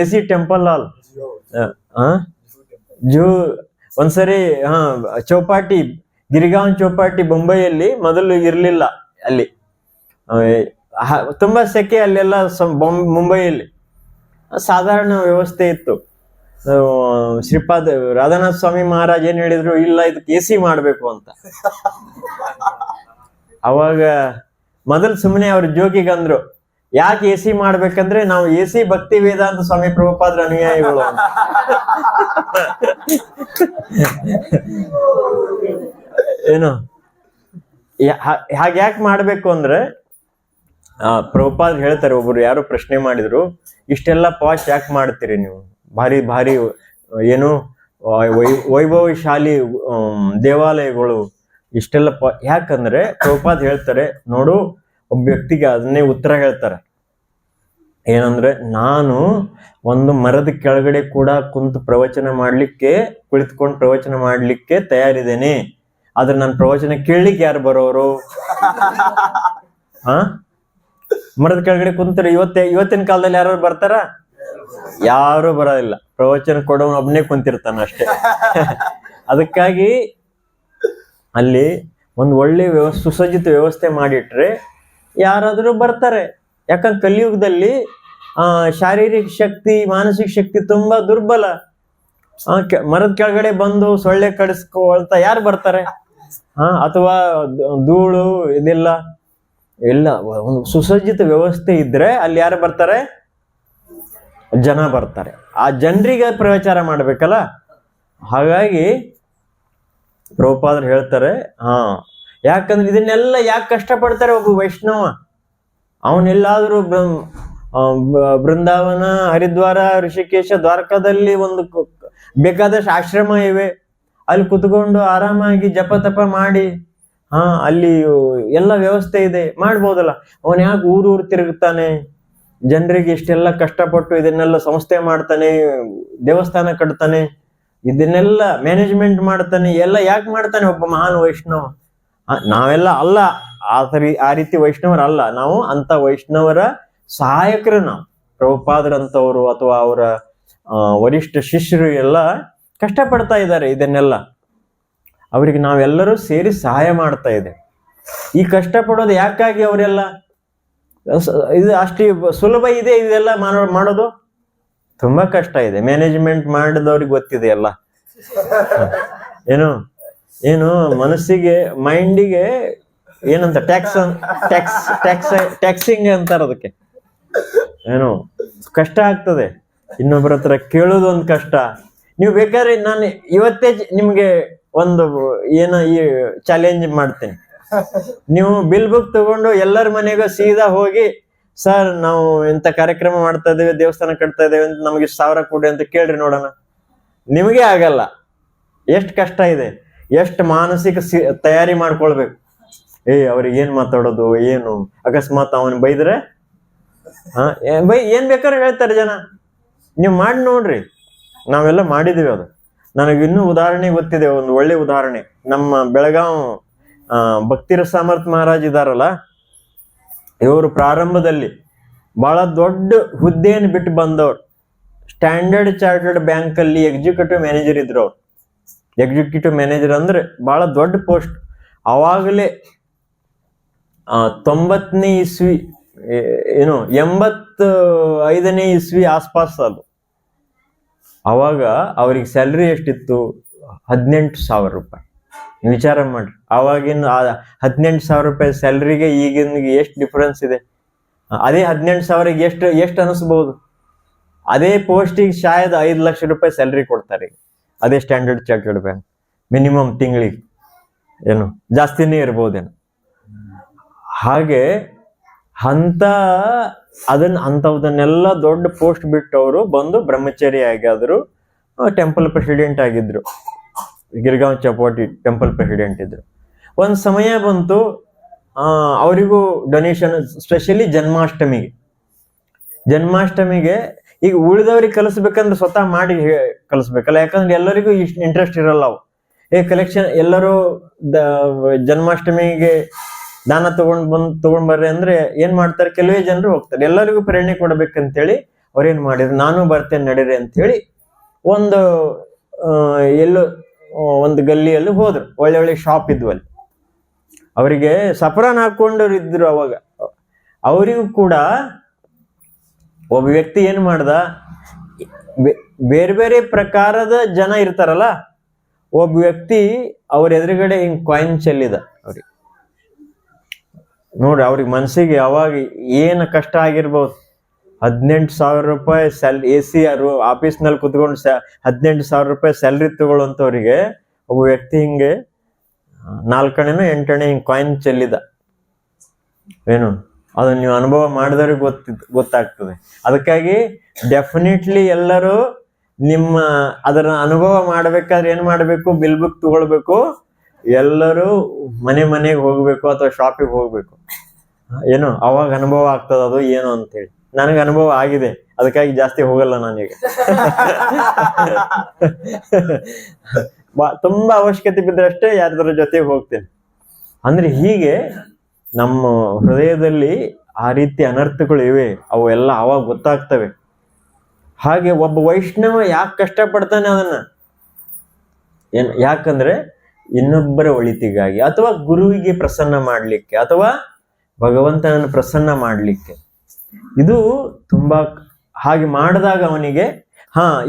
AC ಟೆಂಪಲ್ ಹಾಲ್. ಜೂ ಒಂದ್ಸರಿ ಚೌಪಾಟಿ, ಗಿರಿಗಾಂವ್ ಚೌಪಾಟಿ ಬೊಂಬೈಯಲ್ಲಿ ಮೊದಲು ಇರ್ಲಿಲ್ಲ. ಅಲ್ಲಿ ತುಂಬಾ ಸೆಕೆ ಅಲ್ಲೆಲ್ಲ ಮುಂಬೈಯಲ್ಲಿ. ಸಾಧಾರಣ ವ್ಯವಸ್ಥೆ ಇತ್ತು. ಶ್ರೀಪಾದ ರಾಧಾನಾಥ ಸ್ವಾಮಿ ಮಹಾರಾಜ್ ಏನ್ ಹೇಳಿದ್ರು, ಇಲ್ಲ ಇದಕ್ಕೆ AC ಮಾಡ್ಬೇಕು ಅಂತ. ಅವಾಗ ಮೊದಲು ಸುಮ್ಮನೆ ಅವ್ರ ಜೋಗಿಗೆ ಅಂದ್ರು, ಯಾಕೆ AC ಮಾಡ್ಬೇಕಂದ್ರೆ ನಾವು AC ಭಕ್ತಿ ವೇದಾಂತ ಸ್ವಾಮಿ ಪ್ರಭುಪಾದ್ರ ಅನುಯಾಯಿಗಳು. ಏನು ಹಾಗ್ಯಾಕೆ ಮಾಡ್ಬೇಕು ಅಂದ್ರೆ, ಪ್ರಭುಪಾದ್ರ ಹೇಳ್ತಾರೆ, ಒಬ್ರು ಯಾರು ಪ್ರಶ್ನೆ ಮಾಡಿದ್ರು, ಇಷ್ಟೆಲ್ಲ ಪಾಶ್ ಯಾಕೆ ಮಾಡ್ತೀರಿ ನೀವು? ಭಾರಿ ಭಾರಿ ಏನು ವೈಭವಶಾಲಿ ದೇವಾಲಯಗಳು ಇಷ್ಟೆಲ್ಲ ಯಾಕಂದ್ರೆ ಪ್ರಭುಪಾದ್ ಹೇಳ್ತಾರೆ, ನೋಡು, ಒಬ್ಬ ವ್ಯಕ್ತಿಗೆ ಅದನ್ನೇ ಉತ್ತರ ಹೇಳ್ತಾರೆ. ಏನಂದ್ರೆ, ನಾನು ಒಂದು ಮರದ ಕೆಳಗಡೆ ಕೂಡ ಕುಂತು ಪ್ರವಚನ ಮಾಡ್ಲಿಕ್ಕೆ, ಕುಳಿತುಕೊಂಡು ಪ್ರವಚನ ಮಾಡ್ಲಿಕ್ಕೆ ತಯಾರಿದ್ದೇನೆ. ಆದ್ರೆ ನನ್ನ ಪ್ರವಚನ ಕೇಳಲಿಕ್ಕೆ ಯಾರು ಬರೋರು? ಮರದ ಕೆಳಗಡೆ ಕುಂತಾರೆ. ಇವತ್ತಿನ ಕಾಲದಲ್ಲಿ ಯಾರು ಬರ್ತಾರ? ಯಾರು ಬರೋದಿಲ್ಲ. ಪ್ರವಚನ ಕೊಡೋನು ಒಬ್ಬನೇ ಕುಂತಿರ್ತಾನ ಅಷ್ಟೇ. ಅದಕ್ಕಾಗಿ ಅಲ್ಲಿ ಒಂದು ಒಳ್ಳೆ ಸುಸಜ್ಜಿತ ವ್ಯವಸ್ಥೆ ಮಾಡಿಟ್ರೆ ಯಾರಾದ್ರೂ ಬರ್ತಾರೆ. ಯಾಕಂದ್ರೆ ಕಲಿಯುಗದಲ್ಲಿ ಶಾರೀರಿಕ ಶಕ್ತಿ, ಮಾನಸಿಕ ಶಕ್ತಿ ತುಂಬಾ ದುರ್ಬಲ. ಮರದ ಕೆಳಗಡೆ ಬಂದು ಸೊಳ್ಳೆ ಕಡಿಸ್ಕೊಳ್ತಾ ಯಾರು ಬರ್ತಾರೆ? ಅಥವಾ ಧೂಳು ಇದೆಲ್ಲ ಎಲ್ಲ ಒಂದು ಸುಸಜ್ಜಿತ ವ್ಯವಸ್ಥೆ ಇದ್ರೆ ಅಲ್ಲಿ ಯಾರು ಬರ್ತಾರೆ? ಜನ ಬರ್ತಾರೆ. ಆ ಜನರಿಗೆ ಪ್ರಚಾರ ಮಾಡ್ಬೇಕಲ್ಲ. ಹಾಗಾಗಿ ಪ್ರಭುಪಾದರು ಹೇಳ್ತಾರೆ, ಯಾಕಂದ್ರೆ ಇದನ್ನೆಲ್ಲ ಯಾಕೆ ಕಷ್ಟಪಡ್ತಾರೆ? ಒಬ್ಬ ವೈಷ್ಣವ ಅವನೆಲ್ಲಾದ್ರೂ ಬೃಂದಾವನ, ಹರಿದ್ವಾರ, ಋಷಿಕೇಶ, ದ್ವಾರಕಾದಲ್ಲಿ ಒಂದು ಬೇಕಾದಷ್ಟು ಆಶ್ರಮ ಇವೆ, ಅಲ್ಲಿ ಕುತ್ಕೊಂಡು ಆರಾಮಾಗಿ ಜಪ ತಪ ಮಾಡಿ ಅಲ್ಲಿ ಎಲ್ಲ ವ್ಯವಸ್ಥೆ ಇದೆ, ಮಾಡ್ಬೋದಲ್ಲ. ಅವನ್ ಯಾಕೆ ಊರು ತಿರುಗುತ್ತಾನೆ? ಜನರಿಗೆ ಇಷ್ಟೆಲ್ಲ ಕಷ್ಟಪಟ್ಟು ಇದನ್ನೆಲ್ಲ ಸಂಸ್ಥೆ ಮಾಡ್ತಾನೆ, ದೇವಸ್ಥಾನ ಕಟ್ತಾನೆ, ಇದನ್ನೆಲ್ಲ ಮ್ಯಾನೇಜ್ಮೆಂಟ್ ಮಾಡ್ತಾನೆ, ಎಲ್ಲ ಯಾಕೆ ಮಾಡ್ತಾನೆ ಒಬ್ಬ ಮಹಾನ್ ವೈಷ್ಣವ? ನಾವೆಲ್ಲ ಅಲ್ಲ, ಆ ರೀತಿ ವೈಷ್ಣವರಲ್ಲ ನಾವು. ಅಂತ ವೈಷ್ಣವರ ಸಹಾಯಕರು ನಾವು. ಪ್ರಭುಪಾದರಂತವರು ಅಥವಾ ಅವರ ವರಿಷ್ಠ ಶಿಷ್ಯರು ಎಲ್ಲ ಕಷ್ಟಪಡ್ತಾ ಇದ್ದಾರೆ. ಇದನ್ನೆಲ್ಲ ಅವರಿಗೆ ನಾವೆಲ್ಲರೂ ಸೇರಿ ಸಹಾಯ ಮಾಡ್ತಾ ಇದ್ದೇವೆ. ಈ ಕಷ್ಟಪಡೋದು ಯಾಕಾಗಿ? ಅವರೆಲ್ಲ ಇದು ಅಷ್ಟು ಸುಲಭ ಇದೆ ಇದೆಲ್ಲ ಮಾಡೋದು? ತುಂಬಾ ಕಷ್ಟ ಇದೆ. ಮ್ಯಾನೇಜ್ಮೆಂಟ್ ಮಾಡಿದವ್ರಿಗೆ ಗೊತ್ತಿದೆ ಎಲ್ಲ. ಏನು ಮನಸ್ಸಿಗೆ, ಮೈಂಡಿಗೆ ಏನಂತ ಟ್ಯಾಕ್ಸ್ ಟ್ಯಾಕ್ಸ್ ಟ್ಯಾಕ್ಸ್ ಟ್ಯಾಕ್ಸಿಂಗ್ ಅಂತಾರ ಅದಕ್ಕೆ. ಏನು ಕಷ್ಟ ಆಗ್ತದೆ, ಇನ್ನೊಬ್ಬರ ಹತ್ರ ಕೇಳೋದು ಒಂದು ಕಷ್ಟ. ನೀವು ಬೇಕಾದ್ರೆ ನಾನು ಇವತ್ತೇ ನಿಮ್ಗೆ ಒಂದು ಏನೋ ಈ ಚಾಲೆಂಜ್ ಮಾಡ್ತೀನಿ. ನೀವು ಬಿಲ್ ಬುಕ್ ತಗೊಂಡು ಎಲ್ಲರ ಮನೆಗೂ ಸೀದಾ ಹೋಗಿ, ಸರ್ ನಾವು ಇಂಥ ಕಾರ್ಯಕ್ರಮ ಮಾಡ್ತಾ ಇದ್ದೇವೆ, ದೇವಸ್ಥಾನ ಕಟ್ತಾ ಇದ್ದೇವೆ ಅಂತ ನಮಗೆ 1,000 ಕೊಡಿ ಅಂತ ಕೇಳ್ರಿ ನೋಡೋಣ. ನಿಮಗೆ ಆಗಲ್ಲ. ಎಷ್ಟು ಕಷ್ಟ ಇದೆ, ಎಷ್ಟು ಮಾನಸಿಕ ತಯಾರಿ ಮಾಡ್ಕೊಳ್ಬೇಕು. ಅವ್ರಿಗೆ ಏನ್ ಮಾತಾಡೋದು, ಏನು ಅಕಸ್ಮಾತ್ ಅವನ್ ಬೈದ್ರೆ ಏನ್ ಬೇಕಾದ್ರೆ ಹೇಳ್ತಾರೆ ಜನ. ನೀವು ಮಾಡಿ ನೋಡ್ರಿ, ನಾವೆಲ್ಲ ಮಾಡಿದೀವಿ ಅದು. ನನಗೆ ಇನ್ನೂ ಉದಾಹರಣೆ ಗೊತ್ತಿದೆ, ಒಂದು ಒಳ್ಳೆ ಉದಾಹರಣೆ. ನಮ್ಮ ಬೆಳಗಾವ್ ಭಕ್ತಿರ ಸಾಮರ್ಥ್ ಮಹಾರಾಜ್ ಇದಾರಲ್ಲ, ಇವರು ಪ್ರಾರಂಭದಲ್ಲಿ ಬಹಳ ದೊಡ್ಡ ಹುದ್ದೆಯನ್ನು ಬಿಟ್ಟು ಬಂದವ್ರು. ಸ್ಟ್ಯಾಂಡರ್ಡ್ ಚಾರ್ಟರ್ಡ್ ಬ್ಯಾಂಕ್ ಅಲ್ಲಿ ಎಕ್ಸಿಕ್ಯೂಟಿವ್ ಮ್ಯಾನೇಜರ್ ಇದ್ರು ಅವ್ರು. ಎಕ್ಸಿಕ್ಯೂಟಿವ್ ಮ್ಯಾನೇಜರ್ ಅಂದ್ರೆ ಬಹಳ ದೊಡ್ಡ ಪೋಸ್ಟ್. ಅವಾಗಲೇ 90ನೇ ಇಸ್ವಿ, ಏನು 85ನೇ ಇಸ್ವಿ ಆಸ್ಪಾಸ್ ಅದು. ಅವಾಗ ಅವ್ರಿಗೆ ಸ್ಯಾಲ್ರಿ ಎಷ್ಟಿತ್ತು? 18,000 ರೂಪಾಯಿ. ವಿಚಾರ ಮಾಡ್ರಿ, ಅವಾಗಿನ 18,000 ರೂಪಾಯಿ ಸ್ಯಾಲ್ರಿಗೆ ಈಗಿನ ಎಷ್ಟು ಡಿಫರೆನ್ಸ್ ಇದೆ. ಅದೇ 18,000ಗೆ ಎಷ್ಟು ಅನಿಸ್ಬಹುದು? ಅದೇ ಪೋಸ್ಟಿಗೆ ಶಾಯದ್ 5 ಲಕ್ಷ ರೂಪಾಯಿ ಸ್ಯಾಲ್ರಿ ಕೊಡ್ತಾರೆ ಅದೇ ಸ್ಟ್ಯಾಂಡರ್ಡ್ ಚಾರ್ಟರ್ಡ್ ಬ್ಯಾಂಕ್. ಮಿನಿಮಮ್ ತಿಂಗಳಿಗೆ ಏನು ಜಾಸ್ತಿನೇ ಇರ್ಬೋದೇನು. ಹಾಗೆ ಅಂಥವನ್ನೆಲ್ಲ ದೊಡ್ಡ ಪೋಸ್ಟ್ ಬಿಟ್ಟು ಅವರು ಬಂದು ಬ್ರಹ್ಮಚಾರಿ ಆಗಿದ್ರು, ಟೆಂಪಲ್ ಪ್ರೆಸಿಡೆಂಟ್ ಆಗಿದ್ರು. ಗಿರ್ಗಾಂವ್ ಚಪಾಟಿ ಟೆಂಪಲ್ ಪ್ರೆಸಿಡೆಂಟ್ ಇದ್ರು. ಒಂದು ಸಮಯ ಬಂತು, ಅವರಿಗೂ ಡೊನೇಷನ್, ಸ್ಪೆಷಲಿ ಜನ್ಮಾಷ್ಟಮಿಗೆ ಈಗ ಉಳಿದವ್ರಿಗೆ ಕಲಿಸ್ಬೇಕಂದ್ರೆ ಸ್ವತಃ ಮಾಡಿ ಕಲಿಸ್ಬೇಕಲ್ಲ, ಯಾಕಂದ್ರೆ ಎಲ್ಲರಿಗೂ ಇಷ್ಟು ಇಂಟ್ರೆಸ್ಟ್ ಇರಲ್ಲ. ಅವು ಕಲೆಕ್ಷನ್ ಎಲ್ಲರೂ ಜನ್ಮಾಷ್ಟಮಿಗೆ ದಾನ ತಗೊಂಡ್ ಬರ್ರಿ ಅಂದ್ರೆ ಏನ್ ಮಾಡ್ತಾರೆ, ಕೆಲವೇ ಜನರು ಹೋಗ್ತಾರೆ. ಎಲ್ಲರಿಗೂ ಪ್ರೇರಣೆ ಕೊಡ್ಬೇಕಂತೇಳಿ ಅವ್ರೇನ್ ಮಾಡಿದ್ರು, ನಾನು ಬರ್ತೇನೆ ನಡೀರಿ ಅಂತೇಳಿ ಒಂದು ಗಲ್ಲಿಯಲ್ಲಿ ಹೋದ್ರು. ಒಳ್ಳೆ ಶಾಪ್ ಇದ್ವು ಅಲ್ಲಿ. ಅವರಿಗೆ ಸಫರಾನ್ ಹಾಕೊಂಡವ್ರು ಇದ್ರು ಅವಾಗ. ಅವರಿಗೂ ಕೂಡ ಒಬ್ಬ ವ್ಯಕ್ತಿ ಏನ್ ಮಾಡ್ದ, ಬೇರೆ ಬೇರೆ ಪ್ರಕಾರದ ಜನ ಇರ್ತಾರಲ್ಲ, ಒಬ್ಬ ವ್ಯಕ್ತಿ ಅವ್ರ ಎದುರುಗಡೆ ಹಿಂಗ್ ಕಾಯಿನ್ ಚೆಲ್ಲಿದ. ಅವ್ರಿಗೆ ನೋಡ್ರಿ, ಅವ್ರಿಗೆ ಮನ್ಸಿಗೆ ಅವಾಗ ಏನ್ ಕಷ್ಟ ಆಗಿರ್ಬೋದು. 18,000 ರೂಪಾಯಿ AC ಆಫೀಸ್ನಲ್ಲಿ ಕುತ್ಕೊಂಡು 18,000 ರೂಪಾಯಿ ಸ್ಯಾಲ್ರಿ ತಗೊಳ್ಳೋಂಥವ್ರಿಗೆ ಒಬ್ಬ ವ್ಯಕ್ತಿ ಹಿಂಗೆ 4 ಅಣೆನೋ 8 ಅಣೆ ಹಿಂಗ್ ಕಾಯಿನ್ ಚೆಲ್ಲಿದ. ಏನು ಅದನ್ನ ನೀವು ಅನುಭವ ಮಾಡಿದವ್ರಿಗೆ ಗೊತ್ತಾಗ್ತದೆ. ಅದಕ್ಕಾಗಿ ಡೆಫಿನೆಟ್ಲಿ ಎಲ್ಲರೂ ಅದರ ಅನುಭವ ಮಾಡ್ಬೇಕಾದ್ರೆ ಏನ್ ಮಾಡ್ಬೇಕು, ಬಿಲ್ ಬುಕ್ ತಗೊಳ್ಬೇಕು. ಎಲ್ಲರೂ ಮನೆಗೆ ಹೋಗ್ಬೇಕು ಅಥವಾ ಶಾಪಿಗೆ ಹೋಗ್ಬೇಕು. ಏನು ಅವಾಗ ಅನುಭವ ಆಗ್ತದ ಅದು ಏನು ಅಂತೇಳಿ. ನನಗೆ ಅನುಭವ ಆಗಿದೆ, ಅದಕ್ಕಾಗಿ ಜಾಸ್ತಿ ಹೋಗಲ್ಲ ನಾನೀಗ. ತುಂಬಾ ಅವಶ್ಯಕತೆ ಬಿದ್ದರಷ್ಟೇ ಯಾರ್ದಾರ ಜೊತೆಗೆ ಹೋಗ್ತೇನೆ. ಅಂದ್ರೆ ಹೀಗೆ ನಮ್ಮ ಹೃದಯದಲ್ಲಿ ಆ ರೀತಿ ಅನರ್ಥಗಳು ಇವೆ, ಅವು ಎಲ್ಲ ಅವಾಗ ಗೊತ್ತಾಗ್ತವೆ. ಹಾಗೆ ಒಬ್ಬ ವೈಷ್ಣವ ಯಾಕೆ ಕಷ್ಟಪಡ್ತಾನೆ ಅದನ್ನ, ಯಾಕಂದ್ರೆ ಇನ್ನೊಬ್ಬರ ಒಳಿತಿಗಾಗಿ, ಅಥವಾ ಗುರುವಿಗೆ ಪ್ರಸನ್ನ ಮಾಡ್ಲಿಕ್ಕೆ, ಅಥವಾ ಭಗವಂತನನ್ನು ಪ್ರಸನ್ನ ಮಾಡ್ಲಿಕ್ಕೆ. ಇದು ತುಂಬಾ ಹಾಗೆ ಮಾಡಿದಾಗ ಅವನಿಗೆ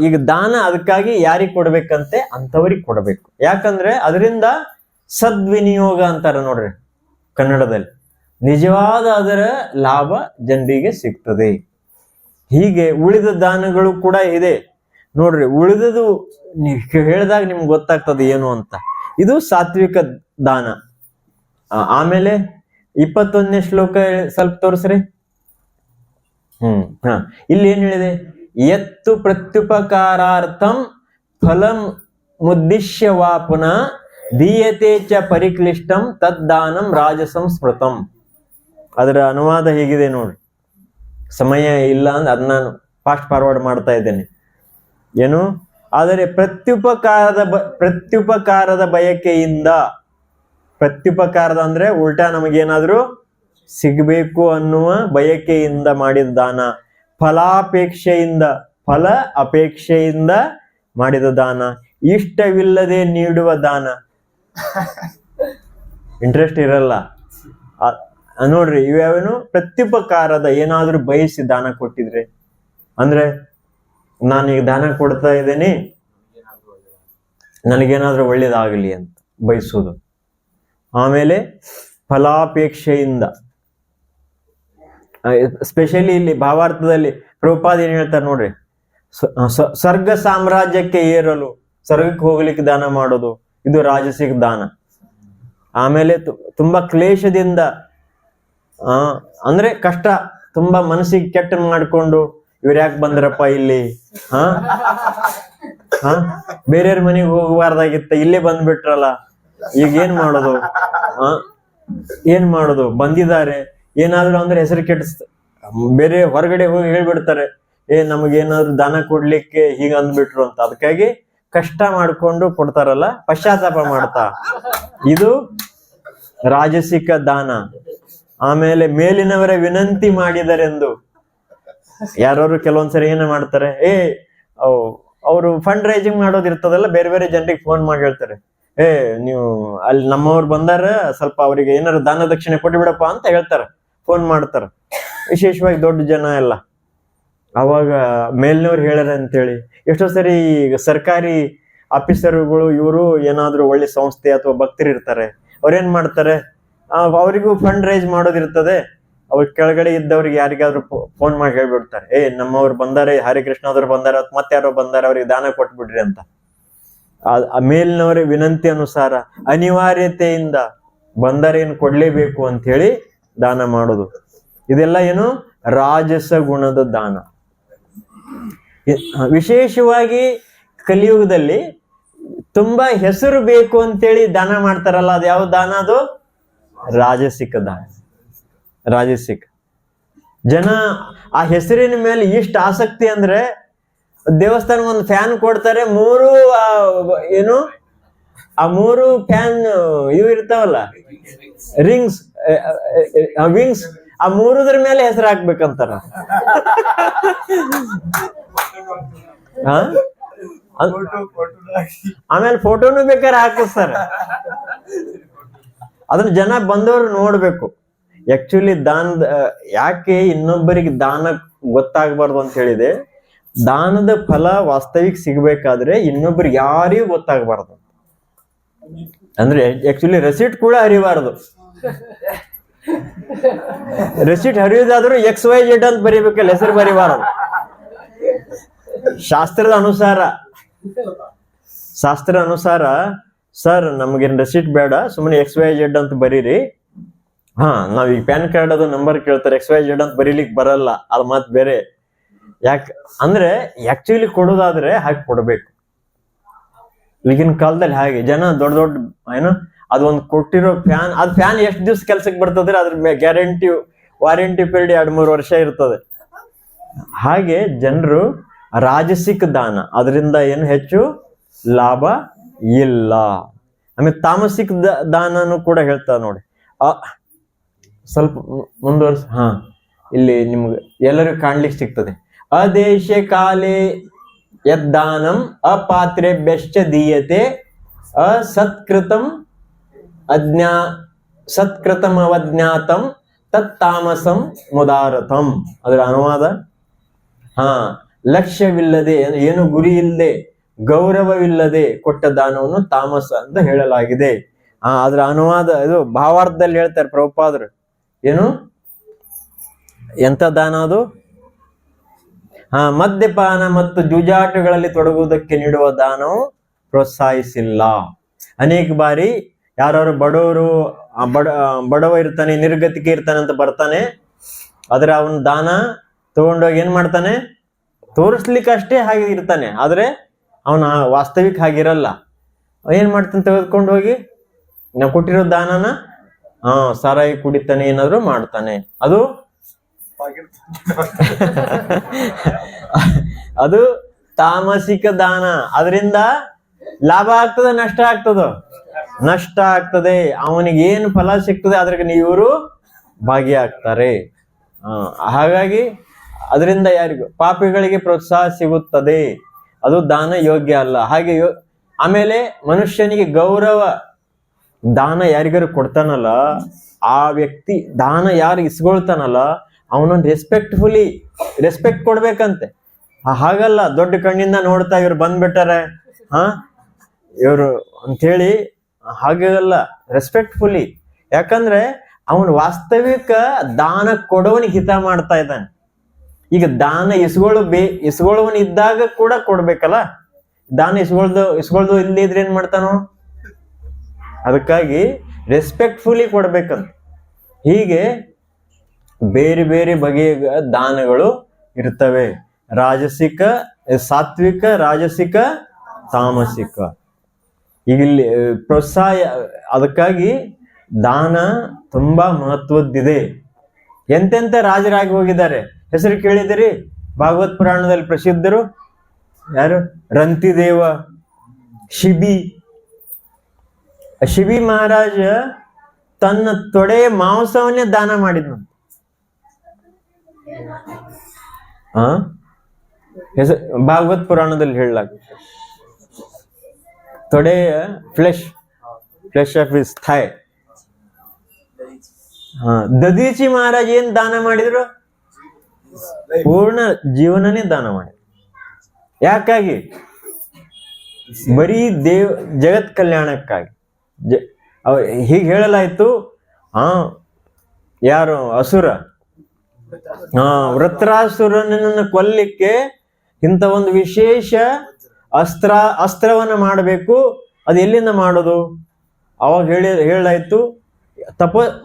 ಈಗ ದಾನ ಅದಕ್ಕಾಗಿ ಯಾರಿಗೆ ಕೊಡ್ಬೇಕಂತೆ ಅಂಥವ್ರಿಗೆ ಕೊಡಬೇಕು. ಯಾಕಂದ್ರೆ ಅದರಿಂದ ಸದ್ವಿನಿಯೋಗ ಅಂತಾರ ನೋಡ್ರಿ ಕನ್ನಡದಲ್ಲಿ. ನಿಜವಾದ ಅದರ ಲಾಭ ಜನರಿಗೆ ಸಿಗ್ತದೆ. ಹೀಗೆ ಉಳಿದ ದಾನಗಳು ಕೂಡ ಇದೆ ನೋಡ್ರಿ. ಉಳಿದದು ಹೇಳಿದಾಗ ನಿಮ್ಗೆ ಗೊತ್ತಾಗ್ತದೆ ಏನು ಅಂತ. ಇದು ಸಾತ್ವಿಕ ದಾನ. ಆಮೇಲೆ 21ನೇ ಶ್ಲೋಕ ಸ್ವಲ್ಪ ತೋರಿಸ್ರಿ. ಇಲ್ಲಿ ಏನ್ ಹೇಳಿದೆ, ಯತ್ತು ಪ್ರತ್ಯುಪಕಾರಾರ್ಥಂ ಫಲಂ ಮುದ್ದಿಶ್ಯ ವಾ ಪುನಃ ದೀಯತೆ ಚ ಪರಿಕ್ಲಿಷ್ಟಂ ತದ್ದಾನಂ ರಾಜಸಂ ಸ್ಮೃತಂ. ಅದರ ಅನುವಾದ ಹೇಗಿದೆ ನೋಡ್ರಿ. ಸಮಯ ಇಲ್ಲ ಅಂದ್ರೆ ಅದನ್ನ ನಾನು ಫಾಸ್ಟ್ ಫಾರ್ವರ್ಡ್ ಮಾಡ್ತಾ ಇದ್ದೇನೆ. ಏನು, ಆದರೆ ಪ್ರತ್ಯುಪಕಾರದ ಬಯಕೆಯಿಂದ, ಪ್ರತ್ಯುಪಕಾರದ ಅಂದ್ರೆ ಉಲ್ಟಾ ನಮಗೇನಾದ್ರೂ ಸಿಗಬೇಕು ಅನ್ನುವ ಬಯಕೆಯಿಂದ ಮಾಡಿದ ದಾನ, ಫಲ ಅಪೇಕ್ಷೆಯಿಂದ ಮಾಡಿದ ದಾನ, ಇಷ್ಟವಿಲ್ಲದೆ ನೀಡುವ ದಾನ. ಇಂಟ್ರೆಸ್ಟ್ ಇರಲ್ಲ ನೋಡ್ರಿ. ಇವ್ಯಾವೇನು ಪ್ರತ್ಯುಪಕಾರದ, ಏನಾದ್ರೂ ಬಯಸಿ ದಾನ ಕೊಟ್ಟಿದ್ರೆ, ಅಂದ್ರೆ ನಾನೀಗ ದಾನ ಕೊಡ್ತಾ ಇದ್ದೇನೆ ನನಗೇನಾದ್ರೂ ಒಳ್ಳೇದಾಗಲಿ ಅಂತ ಬಯಸೋದು. ಆಮೇಲೆ ಫಲಾಪೇಕ್ಷೆಯಿಂದ. ಸ್ಪೆಷಲಿ ಇಲ್ಲಿ ಭಾವಾರ್ಥದಲ್ಲಿ ಪ್ರಭುಪಾದ ಏನ್ ಹೇಳ್ತಾರೆ ನೋಡ್ರಿ, ಸ್ವರ್ಗ ಸಾಮ್ರಾಜ್ಯಕ್ಕೆ ಏರಲು, ಸ್ವರ್ಗಕ್ಕೆ ಹೋಗ್ಲಿಕ್ಕೆ ದಾನ ಮಾಡೋದು, ಇದು ರಾಜಸಿಕ ದಾನ. ಆಮೇಲೆ ತುಂಬಾ ಕ್ಲೇಶದಿಂದ ಅಂದ್ರೆ ಕಷ್ಟ, ತುಂಬಾ ಮನಸ್ಸಿಗೆ ಕೆಟ್ಟ ಮಾಡ್ಕೊಂಡು ಇವ್ರು ಯಾಕೆ ಬಂದ್ರಪ್ಪ ಇಲ್ಲಿ, ಬೇರೆಯವ್ರ ಮನೆಗೆ ಹೋಗಬಾರ್ದಾಗಿತ್ತ, ಇಲ್ಲೇ ಬಂದ್ಬಿಟ್ರಲ್ಲ, ಈಗ ಏನ್ ಮಾಡೋದು ಬಂದಿದ್ದಾರೆ ಏನಾದ್ರು ಅಂದ್ರೆ ಹೆಸರು ಕೆಡಿಸ್ತ, ಬೇರೆ ಹೊರಗಡೆ ಹೋಗಿ ಹೇಳ್ಬಿಡ್ತಾರೆ, ನಮಗೇನಾದ್ರು ದಾನ ಕೊಡ್ಲಿಕ್ಕೆ ಹೀಗ ಅಂದ್ಬಿಟ್ರು ಅಂತ. ಅದಕ್ಕಾಗಿ ಕಷ್ಟ ಮಾಡ್ಕೊಂಡು ಕೊಡ್ತಾರಲ್ಲ, ಪಶ್ಚಾತ್ತಾಪ ಮಾಡ್ತಾ, ಇದು ರಾಜಸಿಕ ದಾನ. ಆಮೇಲೆ ಮೇಲಿನವರ ವಿನಂತಿ ಮಾಡಿದರೆಂದು, ಯಾರು ಕೆಲವೊಂದ್ಸರಿ ಏನ ಮಾಡ್ತಾರೆ, ಅವರು ಫಂಡ್ ರೈಸಿಂಗ್ ಮಾಡೋದಿರ್ತದಲ್ಲ, ಬೇರೆ ಬೇರೆ ಜನರಿಗೆ ಫೋನ್ ಮಾಡಿ ಹೇಳ್ತಾರೆ, ನೀವು ಅಲ್ಲಿ ನಮ್ಮವ್ರು ಬಂದಾರ, ಸ್ವಲ್ಪ ಅವ್ರಿಗೆ ಏನಾರು ದಾನ ದಕ್ಷಿಣೆ ಕೊಟ್ಬಿಡಪ್ಪ ಅಂತ ಹೇಳ್ತಾರ, ಫೋನ್ ಮಾಡ್ತಾರ, ವಿಶೇಷವಾಗಿ ದೊಡ್ಡ ಜನ ಎಲ್ಲ. ಅವಾಗ ಮೇಲಿನವ್ರು ಹೇಳ್ಯಾರ ಅಂತೇಳಿ ಎಷ್ಟೋ ಸರಿ ಸರ್ಕಾರಿ ಆಫೀಸರ್ಗಳು ಇವರು ಏನಾದ್ರು ಒಳ್ಳೆ ಸಂಸ್ಥೆ ಅಥವಾ ಭಕ್ತರು ಇರ್ತಾರೆ, ಅವ್ರೇನ್ ಮಾಡ್ತಾರೆ, ಅವರಿಗೂ ಫಂಡ್ ರೈಸ್ ಮಾಡೋದಿರ್ತದೆ, ಅವ್ರ ಕೆಳಗಡೆ ಇದ್ದವ್ರಿಗೆ ಯಾರಿಗಾದ್ರು ಫೋನ್ ಮಾಡಿ ಹೇಳ್ಬಿಡ್ತಾರೆ, ನಮ್ಮವ್ರು ಬಂದಾರೆ, ಹರಿಕೃಷ್ಣದವ್ರು ಬಂದಾರ, ಮತ್ತೆ ಯಾರೋ ಬಂದಾರ, ಅವ್ರಿಗೆ ದಾನ ಕೊಟ್ಬಿಡ್ರಿ ಅಂತ. ಮೇಲಿನವರ ವಿನಂತಿ ಅನುಸಾರ ಅನಿವಾರ್ಯತೆಯಿಂದ ಬಂದರೇನು ಕೊಡ್ಲೇಬೇಕು ಅಂತ ಹೇಳಿ ದಾನ ಮಾಡೋದು. ಇದೆಲ್ಲ ಏನು ರಾಜಸ ಗುಣದ ದಾನ. ವಿಶೇಷವಾಗಿ ಕಲಿಯುಗದಲ್ಲಿ ತುಂಬಾ ಹೆಸರು ಬೇಕು ಅಂತೇಳಿ ದಾನ ಮಾಡ್ತಾರಲ್ಲ, ಅದು ಯಾವ ದಾನ? ಅದು ರಾಜಸಿಕ ದಾನ. ರಾಜಸಿಕ ಜನ ಆ ಹೆಸರಿನ ಮೇಲೆ ಇಷ್ಟ ಆಸಕ್ತಿ ಅಂದ್ರೆ, ದೇವಸ್ಥಾನ ಒಂದು ಫ್ಯಾನ್ ಕೊಡ್ತಾರೆ, ಆ ಮೂರು ಫ್ಯಾನ್ ಇವು ಇರ್ತಾವಲ್ಲ, ರಿಂಗ್ಸ್, ವಿಂಗ್ಸ್, ಆ ಮೂರುದ್ರ ಮೇಲೆ ಹೆಸರು ಹಾಕ್ಬೇಕಂತಾರ. ಆಮೇಲೆ ಫೋಟೋನು ಬೇಕಾದ್ರೆ ಹಾಕಿಸ್ತಾರ. ಅದನ್ನ ಜನ ಬಂದವರು ನೋಡ್ಬೇಕು. ಆಕ್ಚುಲಿ ಯಾಕೆ ಇನ್ನೊಬ್ಬರಿಗೆ ದಾನ ಗೊತ್ತಾಗಬಾರ್ದು ಅಂತ ಹೇಳಿದೆ, ದಾನದ ಫಲ ವಾಸ್ತವಿಕ ಸಿಗ್ಬೇಕಾದ್ರೆ ಇನ್ನೊಬ್ರಿಗೆ ಯಾರಿಗೂ ಗೊತ್ತಾಗಬಾರ್ದು. ಅಂದ್ರೆ ಆಕ್ಚುಲಿ ರೆಸಿಟ್ ಕೂಡ ಹರಿಬಾರ್ದು. ರೆಸಿಟ್ ಹರಿಯೋದಾದ್ರೂ XYZ ಅಂತ ಬರಿಬೇಕಲ್ಲ, ಹೆಸರು ಬರಿಬಾರದು. ಶಾಸ್ತ್ರದ ಅನುಸಾರ ಸರ್ ನಮ್ಗೇನ್ ರೆಸಿಟ್ ಬೇಡ, ಸುಮ್ಮನೆ XYZ ಅಂತ ಬರೀರಿ. ನಾವ್ ಈಗ ಪ್ಯಾನ್ ಕಾರ್ಡ್ ಅದು ನಂಬರ್ ಕೇಳ್ತಾರೆ, XYZ ಅಂತ ಬರೀಲಿಕ್ಕೆ ಬರಲ್ಲ, ಅದು ಮತ್ ಬೇರೆ. ಯಾಕೆ ಅಂದ್ರೆ ಆಕ್ಚುಲಿ ಕೊಡೋದಾದ್ರೆ ಹಾಗೆ ಕೊಡ್ಬೇಕು. ಈಗಿನ ಕಾಲದಲ್ಲಿ ಹಾಗೆ ಜನ ದೊಡ್ಡ ಅದೊಂದು ಕೊಟ್ಟಿರೋ ಫ್ಯಾನ್, ಅದ್ ಫ್ಯಾನ್ ಎಷ್ಟು ದಿವ್ಸ ಕೆಲ್ಸಕ್ಕೆ ಬರ್ತದ್ರೆ ಅದ್ರ ವಾರಂಟಿ ಪೀರಿಯಡ್ 2-3 ವರ್ಷ ಇರ್ತದೆ. ಹಾಗೆ ಜನರು ರಾಜಸಿಕ ದಾನ, ಅದರಿಂದ ಏನು ಹೆಚ್ಚು ಲಾಭ ಇಲ್ಲ. ಆಮೇಲೆ ತಾಮಸಿಕ ದಾನನು ಕೂಡ ಹೇಳ್ತಾರೆ ನೋಡಿ. ಸ್ವಲ್ಪ ಮುಂದುವರ್ಸ. ಇಲ್ಲಿ ನಿಮ್ಗೆ ಎಲ್ಲರಿಗೂ ಕಾಣ್ಲಿಕ್ಕೆ ಸಿಗ್ತದೆ. ಅದೇಶ ಕಾಲೇ ಯದ್ದಾನಂ ಅಪಾತ್ರೇಭ್ಯಶ್ಚ ದೀಯತೆ ಅಸತ್ಕೃತಂ ಸತ್ಕೃತಂ ಅವಜ್ಞಾತಂ ತತ್ತಾಮಸಂ ಮುದಾರತಂ. ಅದರ ಅನುವಾದ, ಲಕ್ಷ್ಯವಿಲ್ಲದೆ, ಏನು ಗುರಿ ಇಲ್ಲದೆ, ಗೌರವವಿಲ್ಲದೆ ಕೊಟ್ಟ ದಾನವನ್ನು ತಾಮಸ ಅಂತ ಹೇಳಲಾಗಿದೆ. ಅದರ ಅನುವಾದ ಇದು ಭಾವಾರ್ಥದಲ್ಲಿ ಹೇಳ್ತಾರೆ ಪ್ರಭುಪಾದರು. ಏನು ಎಂತ ದಾನ ಅದು? ಮದ್ಯಪಾನ ಮತ್ತು ಜೂಜಾಟಗಳಲ್ಲಿ ತೊಡಗುವುದಕ್ಕೆ ನೀಡುವ ದಾನವು ಪ್ರೋತ್ಸಾಹಿಸಿಲ್ಲ. ಅನೇಕ ಬಾರಿ ಯಾರು ಬಡವ ಇರ್ತಾನೆ, ನಿರ್ಗತಿಕೆ ಇರ್ತಾನೆ ಅಂತ ಬರ್ತಾನೆ, ಆದ್ರೆ ಅವನ ದಾನ ತಗೊಂಡೋಗಿ ಏನ್ ಮಾಡ್ತಾನೆ, ತೋರಿಸ್ಲಿಕ್ಕೆ ಅಷ್ಟೇ ಹಾಗೆ ಇರ್ತಾನೆ, ಆದ್ರೆ ಅವನ ವಾಸ್ತವಿಕ ಹಾಗಿರಲ್ಲ. ಏನ್ ಮಾಡ್ತಾನೆ, ತೆಗೆದುಕೊಂಡು ಹೋಗಿ ನಾವು ಕೊಟ್ಟಿರೋ ದಾನನ ಸಾರಾಯಿ ಕುಡಿತಾನೆ, ಏನಾದ್ರು ಮಾಡ್ತಾನೆ. ಅದು ತಾಮಸಿಕ ದಾನ. ಅದರಿಂದ ಲಾಭ ಆಗ್ತದೆ, ನಷ್ಟ ಆಗ್ತದ? ನಷ್ಟ ಆಗ್ತದೆ. ಅವನಿಗೆ ಏನು ಫಲ ಸಿಗ್ತದೆ ಅದ್ರಾಗ ಇವರು ಭಾಗಿಯಾಗ್ತಾರೆ. ಹಾಗಾಗಿ ಅದರಿಂದ ಯಾರಿಗೂ ಪಾಪಿಗಳಿಗೆ ಪ್ರೋತ್ಸಾಹ ಸಿಗುತ್ತದೆ, ಅದು ದಾನ ಯೋಗ್ಯ ಅಲ್ಲ. ಹಾಗೆ ಆಮೇಲೆ ಮನುಷ್ಯನಿಗೆ ಗೌರವ, ದಾನ ಯಾರಿಗಾರು ಕೊಡ್ತಾನಲ್ಲ, ಆ ವ್ಯಕ್ತಿ ದಾನ ಯಾರು ಇಸ್ಕೊಳ್ತಾನಲ್ಲ ಅವನೊಂದು ರೆಸ್ಪೆಕ್ಟ್ ಕೊಡ್ಬೇಕಂತೆ. ಹಾಗಲ್ಲ ದೊಡ್ಡ ಕಣ್ಣಿಂದ ನೋಡ್ತಾ ಇವ್ರು ಬಂದ್ಬಿಟ್ಟಾರೆ ಇವ್ರು ಅಂಥೇಳಿ, ಹಾಗೆಲ್ಲ ರೆಸ್ಪೆಕ್ಟ್ಫುಲಿ ಯಾಕಂದ್ರೆ ಅವನು ವಾಸ್ತವಿಕ ದಾನ ಕೊಡೋನಿಗೆ ಹಿತ ಮಾಡ್ತಾ ಇದ್ದಾನೆ. ಈಗ ದಾನ ಇಸ್ಕೊಳ್ಳುವವನು ಇದ್ದಾಗ ಕೂಡ ಕೊಡ್ಬೇಕಲ್ಲ. ದಾನ ಇಸ್ಕೊಳ್ದು ಇಲ್ಲಿದ್ರೆ ಏನ್ ಮಾಡ್ತಾನೋ. ಅದಕ್ಕಾಗಿ ರೆಸ್ಪೆಕ್ಟ್ಫುಲಿ ಕೊಡ್ಬೇಕಂತ. ಹೀಗೆ ಬೇರೆ ಬೇರೆ ಬಗೆಯ ದಾನಗಳು ಇರ್ತವೆ. ರಾಜಸಿಕ, ಸಾತ್ವಿಕ, ರಾಜಸಿಕ, ತಾಮಸಿಕ. ಈಗ ಇಲ್ಲಿ ಪ್ರೋತ್ಸಾಹ. ಅದಕ್ಕಾಗಿ ದಾನ ತುಂಬಾ ಮಹತ್ವದ್ದಿದೆ. ಎಂತೆಂತ ರಾಜರಾಗಿ ಹೋಗಿದ್ದಾರೆ, ಹೆಸರು ಕೇಳಿದಿರಿ? ಭಾಗವತ್ ಪುರಾಣದಲ್ಲಿ ಪ್ರಸಿದ್ಧರು ಯಾರು? ರಂತಿದೇವ, ಶಿಬಿ ಮಹಾರಾಜ ತನ್ನ ತೊಡೆ ಮಾಂಸವನ್ನೇ ದಾನ ಮಾಡಿದ್ನಂತ. ಭಾಗವತ್ ಪುರಾಣದಲ್ಲಿ ಹೇಳಲಾಗ್ತದೆ. ತೊಡೆಯ flesh of his thigh. Dadhichi Maharaj ಏನ್ ದಾನ ಮಾಡಿದ್ರು? ಪೂರ್ಣ ಜೀವನನೇ ದಾನ ಮಾಡಿದ್ರು. ಯಾಕಾಗಿ? ಬರೀ ಜಗತ್ ಕಲ್ಯಾಣಕ್ಕಾಗಿ. ಹೀಗೆ ಹೇಳಲಾಯ್ತು. ಯಾರು? ಅಸುರ. ವೃತ್ರಾಸುರನನ್ನು ಕೊಲ್ಲಿಕ್ಕೆ ಇಂಥ ಒಂದು ವಿಶೇಷ ಅಸ್ತ್ರವನ್ನ ಮಾಡಬೇಕು. ಅದು ಎಲ್ಲಿಂದ ಮಾಡೋದು? ಅವಾಗ ಹೇಳಾಯ್ತು,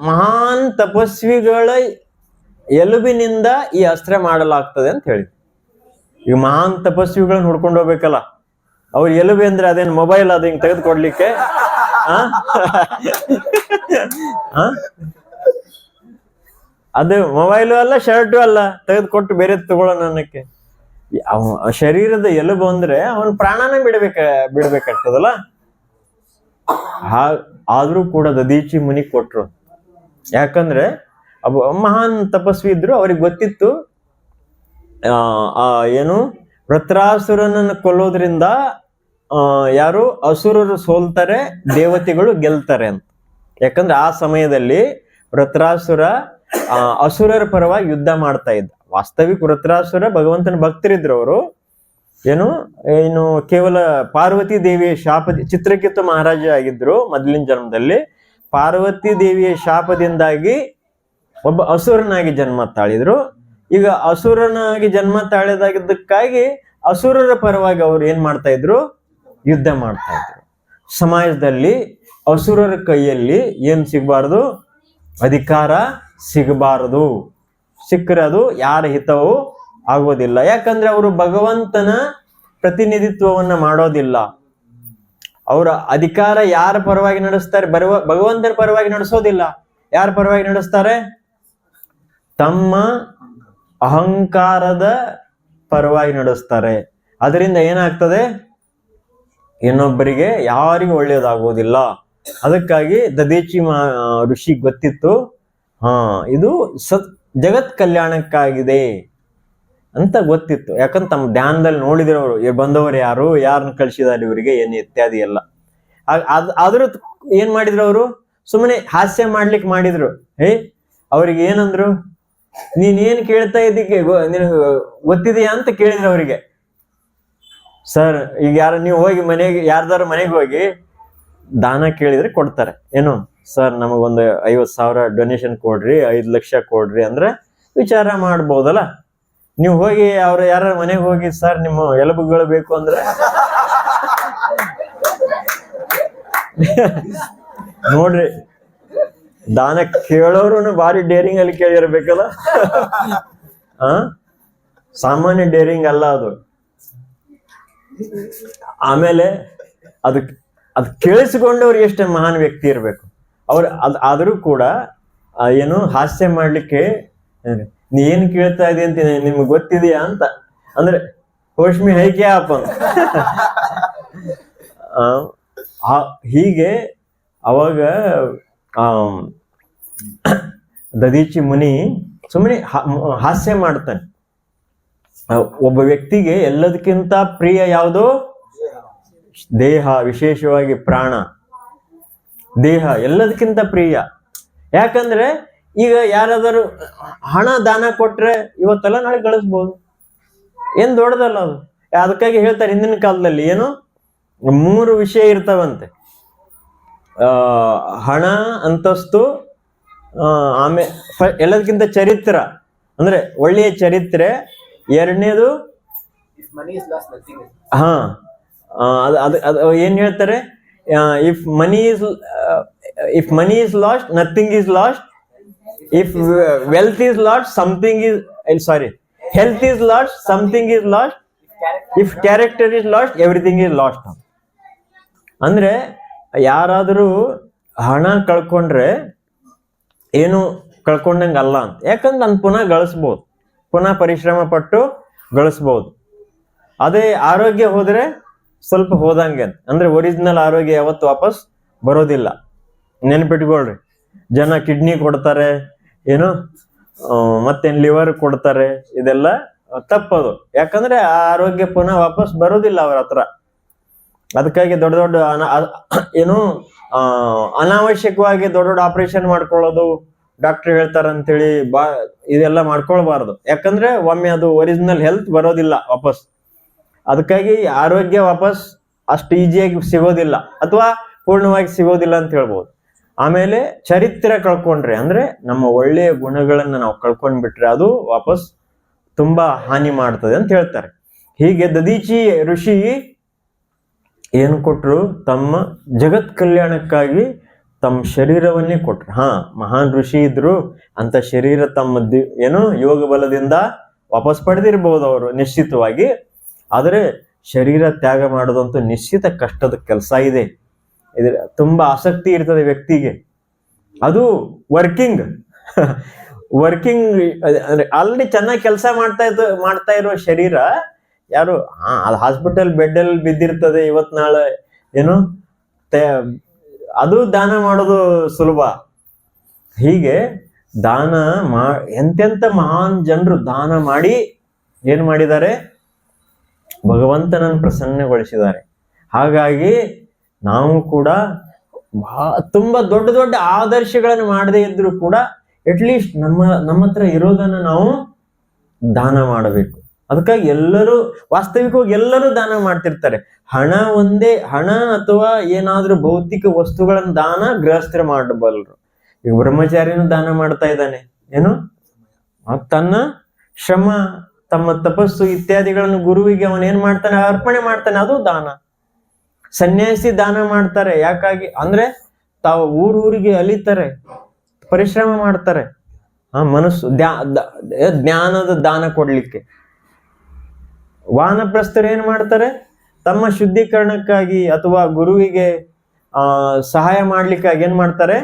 ಮಹಾನ್ ತಪಸ್ವಿಗಳ ಎಲುಬಿನಿಂದ ಈ ಅಸ್ತ್ರ ಮಾಡಲಾಗ್ತದೆ ಅಂತ ಹೇಳಿ. ಈಗ ಮಹಾನ್ ತಪಸ್ವಿಗಳನ್ನ ಹುಡ್ಕೊಂಡು ಹೋಗ್ಬೇಕಲ್ಲ. ಅವ್ರ ಎಲುಬಿ ಅಂದ್ರೆ ಅದೇನು ಮೊಬೈಲ್ ಅದು ಹಿಂಗ್ ತೆಗೆದುಕೊಡ್ಲಿಕ್ಕೆ? ಅದು ಮೊಬೈಲು ಅಲ್ಲ, ಶರ್ಟು ಅಲ್ಲ, ತೆಗೆದುಕೊಟ್ಟು ಬೇರೆ ತಗೊಳ್ಳೋಣ ಅನ್ನಕ್ಕೆ. ಶರೀರದ ಎಲುಬು ಅಂದ್ರೆ ಅವನ ಪ್ರಾಣನೇ ಬಿಡ್ಬೇಕಾಗ್ತದಲ್ಲ. ಆದ್ರೂ ಕೂಡ ದದೀಚಿ ಮುನಿ ಕೊಟ್ರು. ಯಾಕಂದ್ರೆ ಮಹಾನ್ ತಪಸ್ವಿ ಇದ್ರು. ಅವ್ರಿಗೆ ಗೊತ್ತಿತ್ತು ಏನು ವೃತ್ರಾಸುರನನ್ನು ಕೊಲ್ಲೋದ್ರಿಂದ ಯಾರು ಅಸುರರು ಸೋಲ್ತಾರೆ, ದೇವತೆಗಳು ಗೆಲ್ತಾರೆ ಅಂತ. ಯಾಕಂದ್ರೆ ಆ ಸಮಯದಲ್ಲಿ ವೃತ್ರಾಸುರ ಅಸುರರ ಪರವಾಗಿ ಯುದ್ಧ ಮಾಡ್ತಾ ಇದ್ದ. ವಾಸ್ತವಿಕ ವೃತ್ರಾಸುರ ಭಗವಂತನ ಭಕ್ತರಿದ್ರು. ಅವರು ಏನು ಕೇವಲ ಪಾರ್ವತಿ ದೇವಿಯ ಚಿತ್ರಕೇತು ಮಹಾರಾಜ ಆಗಿದ್ರು ಮೊದಲಿನ ಜನ್ಮದಲ್ಲಿ. ಪಾರ್ವತಿ ದೇವಿಯ ಶಾಪದಿಂದಾಗಿ ಒಬ್ಬ ಅಸುರನಾಗಿ ಜನ್ಮ ತಾಳಿದ್ರು. ಈಗ ಅಸುರನಾಗಿ ಜನ್ಮ ತಾಳಿದಾಗಿದ್ದಕ್ಕಾಗಿ ಅಸುರರ ಪರವಾಗಿ ಅವರು ಏನ್ ಮಾಡ್ತಾ ಇದ್ರು? ಯುದ್ಧ ಮಾಡ್ತಾ ಇದ್ರು. ಸಮಾಜದಲ್ಲಿ ಅಸುರರ ಕೈಯಲ್ಲಿ ಏನ್ ಸಿಗಬಾರ್ದು? ಅಧಿಕಾರ ಸಿಗಬಾರದು. ಸಿಕ್ಕರೆ ಅದು ಯಾರ ಹಿತವೂ ಆಗೋದಿಲ್ಲ. ಯಾಕಂದ್ರೆ ಅವರು ಭಗವಂತನ ಪ್ರತಿನಿಧಿತ್ವವನ್ನ ಮಾಡೋದಿಲ್ಲ. ಅವರ ಅಧಿಕಾರ ಯಾರ ಪರವಾಗಿ ನಡೆಸ್ತಾರೆ? ಭಗವಂತನ ಪರವಾಗಿ ನಡೆಸೋದಿಲ್ಲ. ಯಾರ ಪರವಾಗಿ ನಡೆಸ್ತಾರೆ? ತಮ್ಮ ಅಹಂಕಾರದ ಪರವಾಗಿ ನಡೆಸ್ತಾರೆ. ಅದರಿಂದ ಏನಾಗ್ತದೆ? ಇನ್ನೊಬ್ಬರಿಗೆ ಯಾರಿಗೂ ಒಳ್ಳೆಯದಾಗುವುದಿಲ್ಲ. ಅದಕ್ಕಾಗಿ ದದೀಚಿ ಋಷಿ ಗೊತ್ತಿತ್ತು, ಇದು ಜಗತ್ ಕಲ್ಯಾಣಕ್ಕಾಗಿದೆ ಅಂತ ಗೊತ್ತಿತ್ತು. ಯಾಕಂದ್ರೆ ತಮ್ಮ ಧ್ಯಾನದಲ್ಲಿ ನೋಡಿದಿರೋರು, ಬಂದವರು ಯಾರನ್ನ ಕಳಿಸಿದಾರೆ ಇವರಿಗೆ ಏನು ಇತ್ಯಾದಿ ಎಲ್ಲ. ಆದ್ರೂ ಏನ್ ಮಾಡಿದ್ರು? ಅವರು ಸುಮ್ಮನೆ ಹಾಸ್ಯ ಮಾಡ್ಲಿಕ್ಕೆ ಮಾಡಿದ್ರು. ಅವ್ರಿಗೆ ಏನಂದ್ರು? ನೀನ್ ಏನ್ ಕೇಳ್ತಾ ಇದ್ದಕ್ಕೆ ನಿನಗೆ ಗೊತ್ತಿದೆಯಾ ಅಂತ ಕೇಳಿದ್ರು ಅವರಿಗೆ. ಸರ್, ಈಗ ನೀವು ಹೋಗಿ ಯಾರ್ದಾರು ಮನೆಗೆ ಹೋಗಿ ದಾನ ಕೇಳಿದ್ರೆ ಕೊಡ್ತಾರೆ. ಏನು ಸರ್, ನಮಗೊಂದು 50,000 ಡೊನೇಷನ್ ಕೊಡ್ರಿ, 5 ಲಕ್ಷ ಕೊಡ್ರಿ ಅಂದ್ರೆ ವಿಚಾರ ಮಾಡ್ಬೋದಲ್ಲ. ನೀವು ಹೋಗಿ ಯಾರ ಮನೆಗೆ ಹೋಗಿ ಸರ್ ನಿಮ್ಮ ಎಲುಬುಗಳು ಬೇಕು ಅಂದ್ರೆ ನೋಡ್ರಿ, ದಾನ ಕೇಳೋರು ಭಾರಿ ಡೇರಿಂಗ್ ಅಲ್ಲಿ ಕೇಳಿರ್ಬೇಕಲ್ಲ. ಸಾಮಾನ್ಯ ಡೇರಿಂಗ್ ಅಲ್ಲ ಅದು. ಆಮೇಲೆ ಅದು ಕೇಳಿಸಿಕೊಂಡವ್ರು ಎಷ್ಟು ಮಹಾನ್ ವ್ಯಕ್ತಿ ಇರ್ಬೇಕು. ಆದ್ರೂ ಕೂಡ ಏನು ಹಾಸ್ಯ ಮಾಡ್ಲಿಕ್ಕೆ, ನೀ ಏನ್ ಕೇಳ್ತಾ ಇದೀಯ ಅಂತ ನಿಮ್ಗೆ ಗೊತ್ತಿದೆಯಾ ಅಂತ ಅಂದ್ರೆ ಹೋಶ್ಮಿ ಹೈಕೆ ಆಪ ಹೀಗೆ. ಅವಾಗ ದದೀಚಿ ಮುನಿ ಸುಮ್ಮನೆ ಹಾಸ್ಯ ಮಾಡ್ತಾನೆ. ಒಬ್ಬ ವ್ಯಕ್ತಿಗೆ ಎಲ್ಲದಕ್ಕಿಂತ ಪ್ರಿಯ ಯಾವುದು? ದೇಹ, ವಿಶೇಷವಾಗಿ ಪ್ರಾಣ. ದೇಹ ಎಲ್ಲದಕ್ಕಿಂತ ಪ್ರಿಯ. ಯಾಕಂದ್ರೆ ಈಗ ಯಾರಾದರೂ ಹಣ ದಾನ ಕೊಟ್ರೆ ಇವತ್ತೆಲ್ಲ ನಾಳೆ ಗಳಿಸ್ಬೋದು. ಏನ್ ದೊಡ್ಡದಲ್ಲ ಅದು. ಅದಕ್ಕಾಗಿ ಹೇಳ್ತಾರೆ ಹಿಂದಿನ ಕಾಲದಲ್ಲಿ ಏನು 3 ವಿಷಯ ಇರ್ತಾವಂತೆ. ಹಣ ಅಂತಸ್ತು, ಆಮೇಲೆ ಎಲ್ಲದಕ್ಕಿಂತ ಚರಿತ್ರ ಅಂದ್ರೆ ಒಳ್ಳೆಯ ಚರಿತ್ರೆ, ಎರಡನೇದು ಹಾ ಅದು ಏನ್ ಹೇಳ್ತಾರೆ, if money is last nothing is last, if wealth is last something is sorry health is last something is last, if character is last everything is last. ಅಂದ್ರೆ ಯಾರಾದರೂ ಹಣ ಕಳ್ಕೊಂಡ್ರೆ ಏನು ಕಳ್ಕೊಂಡಂಗೆ ಅಲ್ಲ ಅಂತ, ಯಾಕಂದ್ರೆ ನಾನು ಪುನಃ ಗಳಿಸ್ಬೋದು, ಪುನಃ ಪರಿಶ್ರಮ ಪಟ್ಟು ಗಳಿಸ್ಬೋದು. ಅದೇ ಆರೋಗ್ಯ ಹೋದ್ರೆ ಸ್ವಲ್ಪ ಹೋದಂಗೆ ಅಂತ, ಅಂದ್ರೆ ಒರಿಜಿನಲ್ ಆರೋಗ್ಯ ಯಾವತ್ತು ವಾಪಸ್ ಬರೋದಿಲ್ಲ. ನೆನ್ಪಿಟ್ಕೊಳ್ರಿ, ಜನ ಕಿಡ್ನಿ ಕೊಡ್ತಾರೆ, ಏನು ಮತ್ತೇನ್ ಲಿವರ್ ಕೊಡ್ತಾರೆ, ಇದೆಲ್ಲ ತಪ್ಪದು. ಯಾಕಂದ್ರೆ ಆ ಆರೋಗ್ಯ ಪುನಃ ವಾಪಸ್ ಬರೋದಿಲ್ಲ ಅವ್ರ ಹತ್ರ. ಅದಕ್ಕಾಗಿ ದೊಡ್ಡ ದೊಡ್ಡ ಏನು ಅನಾವಶ್ಯಕವಾಗಿ ದೊಡ್ಡ ದೊಡ್ಡ ಆಪರೇಷನ್ ಮಾಡ್ಕೊಳ್ಳೋದು, ಡಾಕ್ಟರ್ ಹೇಳ್ತಾರಂತೇಳಿ ಇದೆಲ್ಲ ಮಾಡ್ಕೊಳ್ಬಾರ್ದು. ಯಾಕಂದ್ರೆ ಒಮ್ಮೆ ಅದು ಒರಿಜಿನಲ್ ಹೆಲ್ತ್ ಬರೋದಿಲ್ಲ ವಾಪಸ್. ಅದಕ್ಕಾಗಿ ಆರೋಗ್ಯ ವಾಪಸ್ ಅಷ್ಟು ಈಸಿಯಾಗಿ ಸಿಗೋದಿಲ್ಲ, ಅಥವಾ ಪೂರ್ಣವಾಗಿ ಸಿಗೋದಿಲ್ಲ ಅಂತ ಹೇಳ್ಬೋದು. ಆಮೇಲೆ ಚರಿತ್ರೆ ಕಳ್ಕೊಂಡ್ರೆ, ಅಂದ್ರೆ ನಮ್ಮ ಒಳ್ಳೆಯ ಗುಣಗಳನ್ನ ನಾವು ಕಳ್ಕೊಂಡ್ಬಿಟ್ರೆ ಅದು ವಾಪಸ್ ತುಂಬಾ ಹಾನಿ ಮಾಡ್ತದೆ ಅಂತ ಹೇಳ್ತಾರೆ. ಹೀಗೆ ದದೀಚಿ ಋಷಿ ಏನು ಕೊಟ್ರು, ತಮ್ಮ ಜಗತ್ ಕಲ್ಯಾಣಕ್ಕಾಗಿ ತಮ್ಮ ಶರೀರವನ್ನೇ ಕೊಟ್ರು. ಮಹಾನ್ ಋಷಿ ಇದ್ರು, ಅಂತ ಶರೀರ ತಮ್ಮ ಏನು ಯೋಗ ಬಲದಿಂದ ವಾಪಸ್ ಪಡೆದಿರ್ಬೋದು ಅವರು ನಿಶ್ಚಿತವಾಗಿ. ಆದರೆ ಶರೀರ ತ್ಯಾಗ ಮಾಡೋದಂತೂ ನಿಶ್ಚಿತ ಕಷ್ಟದ ಕೆಲಸ ಇದೆ. ಇದ್ರ ತುಂಬಾ ಆಸಕ್ತಿ ಇರ್ತದೆ ವ್ಯಕ್ತಿಗೆ. ಅದು ವರ್ಕಿಂಗ್ ಅಂದ್ರೆ ಆಲ್ರೆಡಿ ಚೆನ್ನಾಗಿ ಕೆಲಸ ಮಾಡ್ತಾ ಇರೋ ಶರೀರ ಯಾರು ಅದು ಹಾಸ್ಪಿಟಲ್ ಬೆಡ್ ಅಲ್ಲಿ ಬಿದ್ದಿರ್ತದೆ ಇವತ್ ನಾಳೆ, ಏನು ಅದು ದಾನ ಮಾಡೋದು ಸುಲಭ. ಹೀಗೆ ದಾನ ಎಂತೆಂತ ಮಹಾನ್ ಜನರು ದಾನ ಮಾಡಿ ಏನ್ ಮಾಡಿದ್ದಾರೆ, ಭಗವಂತನನ್ನು ಪ್ರಸನ್ನಗೊಳಿಸಿದ್ದಾರೆ. ಹಾಗಾಗಿ ನಾವು ಕೂಡ ತುಂಬಾ ದೊಡ್ಡ ದೊಡ್ಡ ಆದರ್ಶಗಳನ್ನು ಮಾಡದೇ ಇದ್ರು ಕೂಡ ಅಟ್ಲೀಸ್ಟ್ ನಮ್ಮ ಹತ್ರ ಇರೋದನ್ನ ನಾವು ದಾನ ಮಾಡಬೇಕು. ಅದಕ್ಕಾಗಿ ಎಲ್ಲರೂ ವಾಸ್ತವಿಕವಾಗಿ ಎಲ್ಲರೂ ದಾನ ಮಾಡ್ತಿರ್ತಾರೆ. ಹಣ ಅಥವಾ ಏನಾದ್ರೂ ಭೌತಿಕ ವಸ್ತುಗಳನ್ನ ದಾನ ಗೃಹಸ್ಥರು ಮಾಡಬಲ್ಲರು. ಈಗ ಬ್ರಹ್ಮಚಾರಿನೂ ದಾನ ಮಾಡ್ತಾ ಇದ್ದಾನೆ, ಏನು ತನ್ನ ಶ್ರಮ, ತಮ್ಮ ತಪಸ್ಸು ಇತ್ಯಾದಿಗಳನ್ನು ಗುರುವಿಗೆ ಅವನೇನ್ ಮಾಡ್ತಾನೆ, ಅರ್ಪಣೆ ಮಾಡ್ತಾನೆ, ಅದು ದಾನ. ಸನ್ಯಾಸಿ ದಾನ ಮಾಡ್ತಾರೆ. ಯಾಕಾಗಿ ಅಂದ್ರೆ ತಾವು ಊರಿಗೆ ಅಲಿತಾರೆ, ಪರಿಶ್ರಮ ಮಾಡ್ತಾರೆ, ಮನಸ್ಸು ಜ್ಞಾನದ ದಾನ ಕೊಡ್ಲಿಕ್ಕೆ. ವಾನಪ್ರಸ್ಥರು ಏನ್ ಮಾಡ್ತಾರೆ, ತಮ್ಮ ಶುದ್ಧೀಕರಣಕ್ಕಾಗಿ ಅಥವಾ ಗುರುವಿಗೆ ಸಹಾಯ ಮಾಡ್ಲಿಕ್ಕಾಗಿ ಏನ್ ಮಾಡ್ತಾರೆ,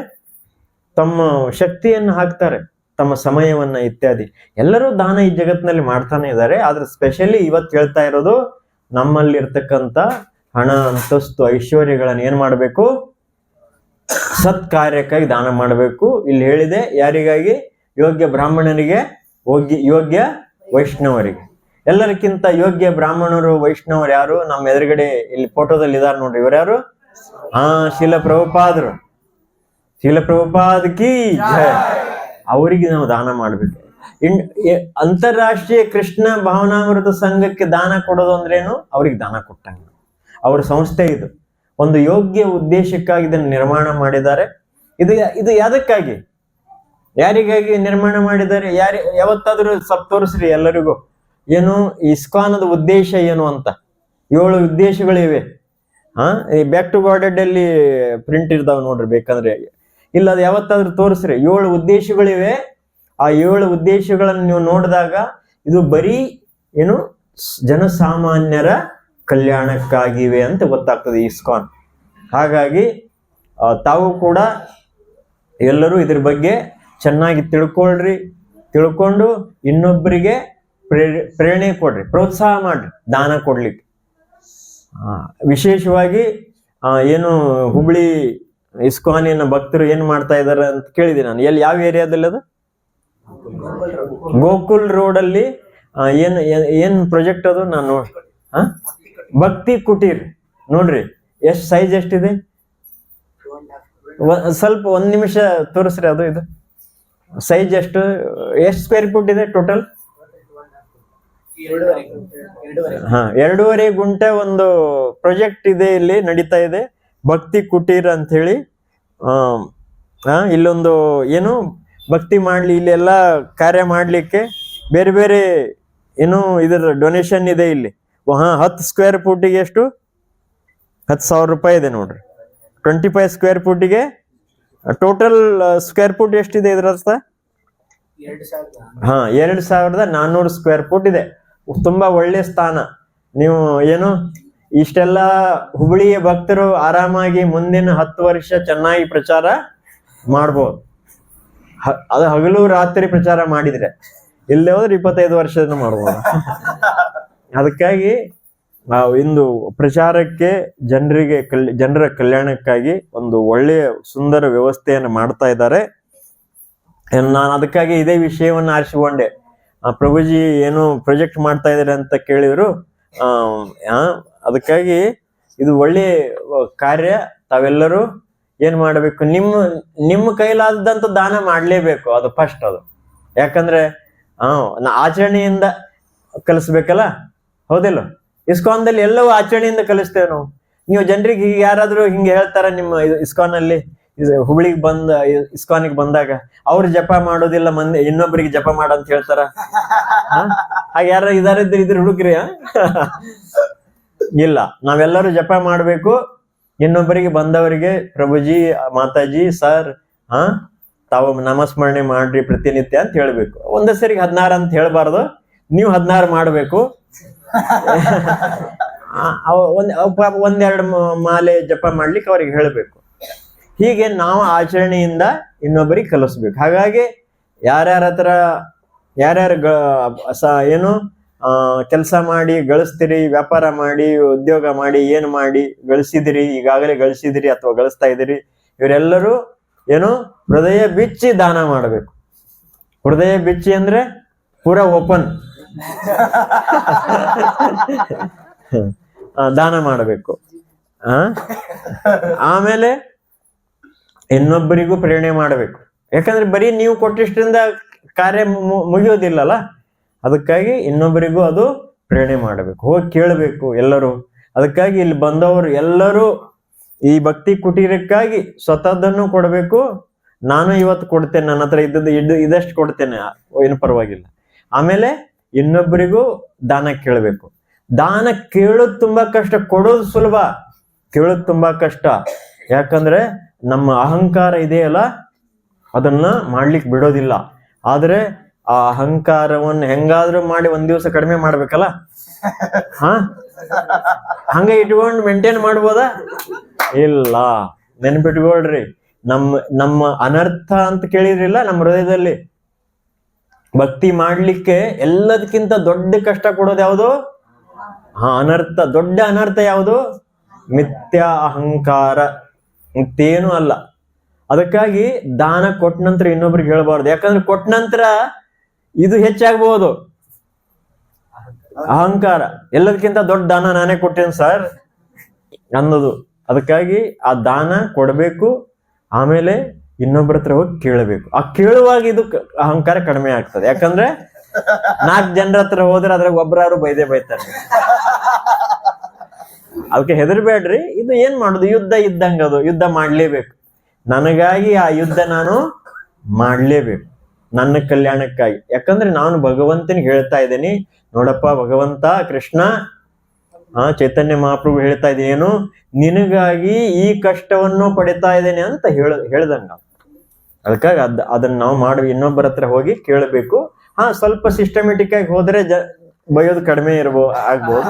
ತಮ್ಮ ಶಕ್ತಿಯನ್ನು ಹಾಕ್ತಾರೆ, ತಮ್ಮ ಸಮಯವನ್ನ ಇತ್ಯಾದಿ. ಎಲ್ಲರೂ ದಾನ ಈ ಜಗತ್ತಿನಲ್ಲಿ ಮಾಡ್ತಾನೆ ಇದ್ದಾರೆ. ಆದ್ರೆ ಸ್ಪೆಷಲಿ ಇವತ್ತು ಹೇಳ್ತಾ ಇರೋದು ನಮ್ಮಲ್ಲಿ ಇರ್ತಕ್ಕಂಥ ಹಣ, ಅಂತಸ್ತು, ಐಶ್ವರ್ಯಗಳನ್ನ ಏನ್ ಮಾಡ್ಬೇಕು, ಸತ್ಕಾರ್ಯಕ್ಕಾಗಿ ದಾನ ಮಾಡಬೇಕು. ಇಲ್ಲಿ ಹೇಳಿದೆ ಯಾರಿಗಾಗಿ, ಯೋಗ್ಯ ಬ್ರಾಹ್ಮಣರಿಗೆ, ಯೋಗ್ಯ ವೈಷ್ಣವರಿಗೆ. ಎಲ್ಲರಿಗಿಂತ ಯೋಗ್ಯ ಬ್ರಾಹ್ಮಣರು ವೈಷ್ಣವರು ಯಾರು, ನಮ್ಮ ಎದುರುಗಡೆ ಇಲ್ಲಿ ಫೋಟೋದಲ್ಲಿ ಇದಾರೆ ನೋಡ್ರಿ, ಇವ್ರು ಯಾರು, ಶೀಲ ಪ್ರಭುಪಾದರು. ಶೀಲ ಪ್ರಭುಪಾದಕಿ ಜಯ. ಅವರಿಗೆ ನಾವು ದಾನ ಮಾಡ್ಬೇಕು. ಅಂತಾರಾಷ್ಟ್ರೀಯ ಕೃಷ್ಣ ಭಾವನಾಮೃತ ಸಂಘಕ್ಕೆ ದಾನ ಕೊಡೋದು ಅಂದ್ರೇನು, ಅವ್ರಿಗೆ ದಾನ ಕೊಟ್ಟಂಗ. ಅವ್ರ ಸಂಸ್ಥೆ ಇದು ಒಂದು ಯೋಗ್ಯ ಉದ್ದೇಶಕ್ಕಾಗಿ ಇದನ್ನು ನಿರ್ಮಾಣ ಮಾಡಿದ್ದಾರೆ. ಇದು ಯಾದಕ್ಕಾಗಿ, ಯಾರಿಗಾಗಿ ನಿರ್ಮಾಣ ಮಾಡಿದ್ದಾರೆ, ಯಾವತ್ತಾದ್ರೂ ತೋರಿಸ್ರಿ ಎಲ್ಲರಿಗೂ, ಏನು ಇಸ್ಕಾನದ ಉದ್ದೇಶ ಏನು ಅಂತ. 7 ಉದ್ದೇಶಗಳಿವೆ. ಈ ಬ್ಯಾಕ್ ಟು ಗಾಡೆಡ್ ಅಲ್ಲಿ ಪ್ರಿಂಟ್ ಇರ್ತಾವ ನೋಡ್ರಿ, ಬೇಕಂದ್ರೆ. ಇಲ್ಲ ಅದು ಯಾವತ್ತಾದ್ರೂ ತೋರಿಸ್ರಿ, 7 ಉದ್ದೇಶಗಳಿವೆ. ಆ 7 ಉದ್ದೇಶಗಳನ್ನು ನೀವು ನೋಡಿದಾಗ ಇದು ಬರೀ ಏನು ಜನಸಾಮಾನ್ಯರ ಕಲ್ಯಾಣಕ್ಕಾಗಿವೆ ಅಂತ ಗೊತ್ತಾಗ್ತದೆ ಇಸ್ಕಾನ್. ಹಾಗಾಗಿ ತಾವು ಕೂಡ ಎಲ್ಲರೂ ಇದ್ರ ಬಗ್ಗೆ ಚೆನ್ನಾಗಿ ತಿಳ್ಕೊಂಡು ಇನ್ನೊಬ್ಬರಿಗೆ ಪ್ರೇರಣೆ ಕೊಡ್ರಿ, ಪ್ರೋತ್ಸಾಹ ಮಾಡ್ರಿ ದಾನ ಕೊಡ್ಲಿಕ್ಕೆ. ವಿಶೇಷವಾಗಿ ಏನು ಹುಬ್ಳಿ ಇಸ್ಕಾನಿನ ಭಕ್ತರು ಏನ್ ಮಾಡ್ತಾ ಇದಾರೆ ಅಂತ ಕೇಳಿದೆ ನಾನು. ಯಾವ ಏರಿಯಾದಲ್ಲಿ ಅದು, ಗೋಕುಲ್ ರೋಡ್ ಅಲ್ಲಿ ಏನ್ ಪ್ರಾಜೆಕ್ಟ್ ಅದು ನಾನು ಭಕ್ತಿ ಕುಟೀರ್ ನೋಡ್ರಿ. ಎಷ್ಟು ಸೈಜ್ ಎಷ್ಟಿದೆ, ಸ್ವಲ್ಪ 1 ನಿಮಿಷ ತೋರಿಸ್ರಿ. ಅದು ಇದು ಸೈಜ್ ಎಷ್ಟು ಸ್ಕ್ವೇರ್ ಫೀಟ್ ಇದೆ ಟೋಟಲ್? 2.5 ಗುಂಟೆ ಒಂದು ಪ್ರಾಜೆಕ್ಟ್ ಇದೆ, ಇಲ್ಲಿ ನಡೀತಾ ಇದೆ ಭಕ್ತಿ ಕುಟೀರ್ ಅಂತ ಹೇಳಿ. ಇಲ್ಲೊಂದು ಏನು ಭಕ್ತಿ ಮಾಡಲಿ, ಇಲ್ಲೆಲ್ಲ ಕಾರ್ಯ ಮಾಡಲಿಕ್ಕೆ ಬೇರೆ ಬೇರೆ ಏನು ಇದರ ಡೊನೇಷನ್ ಇದೆ ಇಲ್ಲಿ. 10 ಸ್ಕ್ವೇರ್ ಫೂಟಿಗೆ ಎಷ್ಟು? 10,000 ರೂಪಾಯಿ ಇದೆ ನೋಡ್ರಿ. 25 ಸ್ಕ್ವೇರ್ ಫೂಟಿಗೆ ಟೋಟಲ್ ಸ್ಕ್ವೇರ್ ಫೂಟ್ ಎಷ್ಟಿದೆ ಇದ್ರ ಅರ್ಥ? 2,400 ಸ್ಕ್ವೇರ್ ಫೂಟ್ ಇದೆ. ತುಂಬಾ ಒಳ್ಳೆ ಸ್ಥಾನ. ನೀವು ಏನು ಇಷ್ಟೆಲ್ಲ ಹುಬ್ಬಳ್ಳಿಯ ಭಕ್ತರು ಆರಾಮಾಗಿ ಮುಂದಿನ 10 ವರ್ಷ ಚೆನ್ನಾಗಿ ಪ್ರಚಾರ ಮಾಡ್ಬೋದು. ಅದು ಹಗಲು ರಾತ್ರಿ ಪ್ರಚಾರ ಮಾಡಿದ್ರೆ, ಇಲ್ಲೇ ಹೋದ್ರೆ 25 ವರ್ಷದ ಮಾಡ್ಬೋದು. ಅದಕ್ಕಾಗಿ ಇಂದು ಪ್ರಚಾರಕ್ಕೆ ಜನರ ಕಲ್ಯಾಣಕ್ಕಾಗಿ ಒಂದು ಒಳ್ಳೆಯ ಸುಂದರ ವ್ಯವಸ್ಥೆಯನ್ನು ಮಾಡ್ತಾ ಇದ್ದಾರೆ. ನಾನು ಅದಕ್ಕಾಗಿ ಇದೇ ವಿಷಯವನ್ನು ಆರಿಸಿಕೊಂಡೆ. ಪ್ರಭುಜಿ ಏನು ಪ್ರಾಜೆಕ್ಟ್ ಮಾಡ್ತಾ ಇದ್ದಾರೆ ಅಂತ ಕೇಳಿದ್ರು. ಅದಕ್ಕಾಗಿ ಇದು ಒಳ್ಳೆ ಕಾರ್ಯ. ತಾವೆಲ್ಲರೂ ಏನ್ ಮಾಡಬೇಕು, ನಿಮ್ಮ ಕೈಲಾದಂತ ದಾನ ಮಾಡ್ಲೇಬೇಕು. ಅದು ಫಸ್ಟ್. ಅದು ಯಾಕಂದ್ರೆ ಆಚರಣೆಯಿಂದ ಕಲಿಸ್ಬೇಕಲ್ಲ, ಹೌದಿಲ್ಲ? ಇಸ್ಕಾನ್ದಲ್ಲಿ ಎಲ್ಲವೂ ಆಚರಣೆಯಿಂದ ಕಲಿಸ್ತೇವೆ ನಾವು. ನೀವು ಜನರಿಗೆ ಯಾರಾದ್ರೂ ಹಿಂಗೆ ಹೇಳ್ತಾರ, ನಿಮ್ಮ ಇಸ್ಕಾನ್ ಅಲ್ಲಿ ಹುಬ್ಳಿಗೆ ಇಸ್ಕಾನಿಗೆ ಬಂದಾಗ ಅವ್ರು ಜಪ ಮಾಡೋದಿಲ್ಲ, ಇನ್ನೊಬ್ಬರಿಗೆ ಜಪ ಮಾಡಂತ ಹೇಳ್ತಾರ. ಹಾಗೆ ಯಾರ ಇದ್ರ ಹುಡುಕ್ರಿ? ಇಲ್ಲ, ನಾವೆಲ್ಲರೂ ಜಪ ಮಾಡ್ಬೇಕು. ಇನ್ನೊಬ್ಬರಿಗೆ ಬಂದವರಿಗೆ ಪ್ರಭುಜಿ, ಮಾತಾಜಿ, ಸರ್ ತಾವು ನಾಮಸ್ಮರಣೆ ಮಾಡ್ರಿ ಪ್ರತಿನಿತ್ಯ ಅಂತ ಹೇಳ್ಬೇಕು. ಒಂದೇ ಸರಿಗೆ 16 ಅಂತ ಹೇಳ್ಬಾರ್ದು, ನೀವು 16 ಮಾಡ್ಬೇಕು. ಒಂದೆರಡು ಮಾಲೆ ಜಪ ಮಾಡ್ಲಿಕ್ಕೆ ಅವ್ರಿಗೆ ಹೇಳ್ಬೇಕು. ಹೀಗೆ ನಾವು ಆಚರಣೆಯಿಂದ ಇನ್ನೊಬ್ಬರಿಗೆ ಕಲಿಸ್ಬೇಕು. ಹಾಗಾಗಿ ಯಾರ್ಯಾರ ಹತ್ರ ಏನು ಕೆಲಸ ಮಾಡಿ ಗಳಿಸ್ತೀರಿ, ವ್ಯಾಪಾರ ಮಾಡಿ, ಉದ್ಯೋಗ ಮಾಡಿ, ಏನು ಮಾಡಿ ಗಳಿಸಿದಿರಿ, ಈಗಾಗಲೇ ಗಳಿಸಿದಿರಿ ಅಥವಾ ಗಳಿಸ್ತಾ ಇದ್ದೀರಿ, ಇವರೆಲ್ಲರೂ ಏನು ಹೃದಯ ಬಿಚ್ಚಿ ದಾನ ಮಾಡಬೇಕು. ಹೃದಯ ಬಿಚ್ಚಿ ಅಂದ್ರೆ ಪೂರಾ ಓಪನ್ ದಾನ ಮಾಡಬೇಕು. ಆಮೇಲೆ ಇನ್ನೊಬ್ಬರಿಗೂ ಪ್ರೇರಣೆ ಮಾಡಬೇಕು. ಯಾಕಂದ್ರೆ ಬರೀ ನೀವು ಕೊಟ್ಟಿಷ್ಟರಿಂದ ಕಾರ್ಯ ಮುಗಿಯೋದಿಲ್ಲಲ್ಲ. ಅದಕ್ಕಾಗಿ ಇನ್ನೊಬ್ಬರಿಗೂ ಅದು ಪ್ರೇರಣೆ ಮಾಡಬೇಕು. ಹೋಗಿ ಕೇಳಬೇಕು ಎಲ್ಲರೂ. ಅದಕ್ಕಾಗಿ ಇಲ್ಲಿ ಬಂದವರು ಎಲ್ಲರೂ ಈ ಭಕ್ತಿ ಕುಟೀರಕ್ಕಾಗಿ ಸ್ವತಃದನ್ನು ಕೊಡಬೇಕು. ನಾನು ಇವತ್ತು ಕೊಡ್ತೇನೆ, ನನ್ನ ಹತ್ರ ಇದಷ್ಟು ಕೊಡ್ತೇನೆ, ಏನು ಪರವಾಗಿಲ್ಲ. ಆಮೇಲೆ ಇನ್ನೊಬ್ಬರಿಗೂ ದಾನ ಕೇಳಬೇಕು. ದಾನ ಕೇಳೋದು ತುಂಬಾ ಕಷ್ಟ, ಕೊಡೋದು ಸುಲಭ. ಕೇಳೋದು ತುಂಬಾ ಕಷ್ಟ. ಯಾಕಂದ್ರೆ ನಮ್ಮ ಅಹಂಕಾರ ಇದೆಯಲ್ಲ, ಅದನ್ನ ಮಾಡ್ಲಿಕ್ಕೆ ಬಿಡೋದಿಲ್ಲ. ಆದ್ರೆ ಆ ಅಹಂಕಾರವನ್ನು ಹೆಂಗಾದ್ರೂ ಮಾಡಿ ಒಂದ್ ದಿವಸ ಕಡಿಮೆ ಮಾಡ್ಬೇಕಲ್ಲ. ಹಂಗ ಇಟ್ಕೊಂಡು ಮೇಂಟೈನ್ ಮಾಡ್ಬೋದಾ? ಇಲ್ಲ, ನೆನ್ಪಿಟ್ಕೊಳ್ರಿ. ನಮ್ಮ ಅನರ್ಥ ಅಂತ ಕೇಳಿದ್ರಿಲ್ಲ, ನಮ್ಮ ಹೃದಯದಲ್ಲಿ ಭಕ್ತಿ ಮಾಡ್ಲಿಕ್ಕೆ ಎಲ್ಲದಕ್ಕಿಂತ ದೊಡ್ಡ ಕಷ್ಟ ಕೊಡೋದು ಯಾವುದು? ಅನರ್ಥ. ದೊಡ್ಡ ಅನರ್ಥ ಯಾವುದು? ಮಿಥ್ಯಾ ಅಹಂಕಾರ, ಮತ್ತೇನು ಅಲ್ಲ. ಅದಕ್ಕಾಗಿ ದಾನ ಕೊಟ್ಟ ನಂತರ ಇನ್ನೊಬ್ರಿಗೆ ಹೇಳ್ಬಾರ್ದು. ಯಾಕಂದ್ರೆ ಕೊಟ್ಟ ನಂತರ ಇದು ಹೆಚ್ಚಾಗಬಹುದು, ಅಹಂಕಾರ. ಎಲ್ಲದಕ್ಕಿಂತ ದೊಡ್ಡ ದಾನ ನಾನೇ ಕೊಟ್ಟೇನೆ ಸರ್ ಅನ್ನೋದು. ಅದಕ್ಕಾಗಿ ಆ ದಾನ ಕೊಡಬೇಕು. ಆಮೇಲೆ ಇನ್ನೊಬ್ಬರ ಹತ್ರ ಹೋಗಿ ಕೇಳಬೇಕು. ಆ ಕೇಳುವಾಗ ಇದು ಅಹಂಕಾರ ಕಡಿಮೆ ಆಗ್ತದೆ. ಯಾಕಂದ್ರೆ 4 ಜನರ ಹತ್ರ ಹೋದ್ರೆ ಅದ್ರಾಗ ಒಬ್ಬರಾರು ಬೈತಾರೆ. ಅದಕ್ಕೆ ಹೆದರ್ಬೇಡ್ರಿ. ಇದು ಏನ್ ಮಾಡುದು, ಯುದ್ಧ ಇದ್ದಂಗ. ಅದು ಯುದ್ಧ ಮಾಡ್ಲೇಬೇಕು. ನನಗಾಗಿ ಆ ಯುದ್ಧ ನಾನು ಮಾಡ್ಲೇಬೇಕು, ನನ್ನ ಕಲ್ಯಾಣಕ್ಕಾಗಿ. ಯಾಕಂದ್ರೆ ನಾನು ಭಗವಂತನಿಗೆ ಹೇಳ್ತಾ ಇದ್ದೇನೆ, ನೋಡಪ್ಪ ಭಗವಂತ ಕೃಷ್ಣ, ಚೈತನ್ಯ ಮಹಾಪ್ರಭು ಹೇಳ್ತಾ ಇದ್ದೀನಿ, ಏನು ನಿನಗಾಗಿ ಈ ಕಷ್ಟವನ್ನು ಪಡಿತಾ ಇದ್ದೇನೆ ಅಂತ ಹೇಳ್ದಂಗ. ಅದಕ್ಕಾಗಿ ಅದನ್ನ ನಾವು ಇನ್ನೊಬ್ಬರ ಹತ್ರ ಹೋಗಿ ಕೇಳಬೇಕು. ಸ್ವಲ್ಪ ಸಿಸ್ಟಮೆಟಿಕ್ ಆಗಿ ಹೋದ್ರೆ ಬೈಯೋದು ಕಡಿಮೆ ಆಗ್ಬೋದು.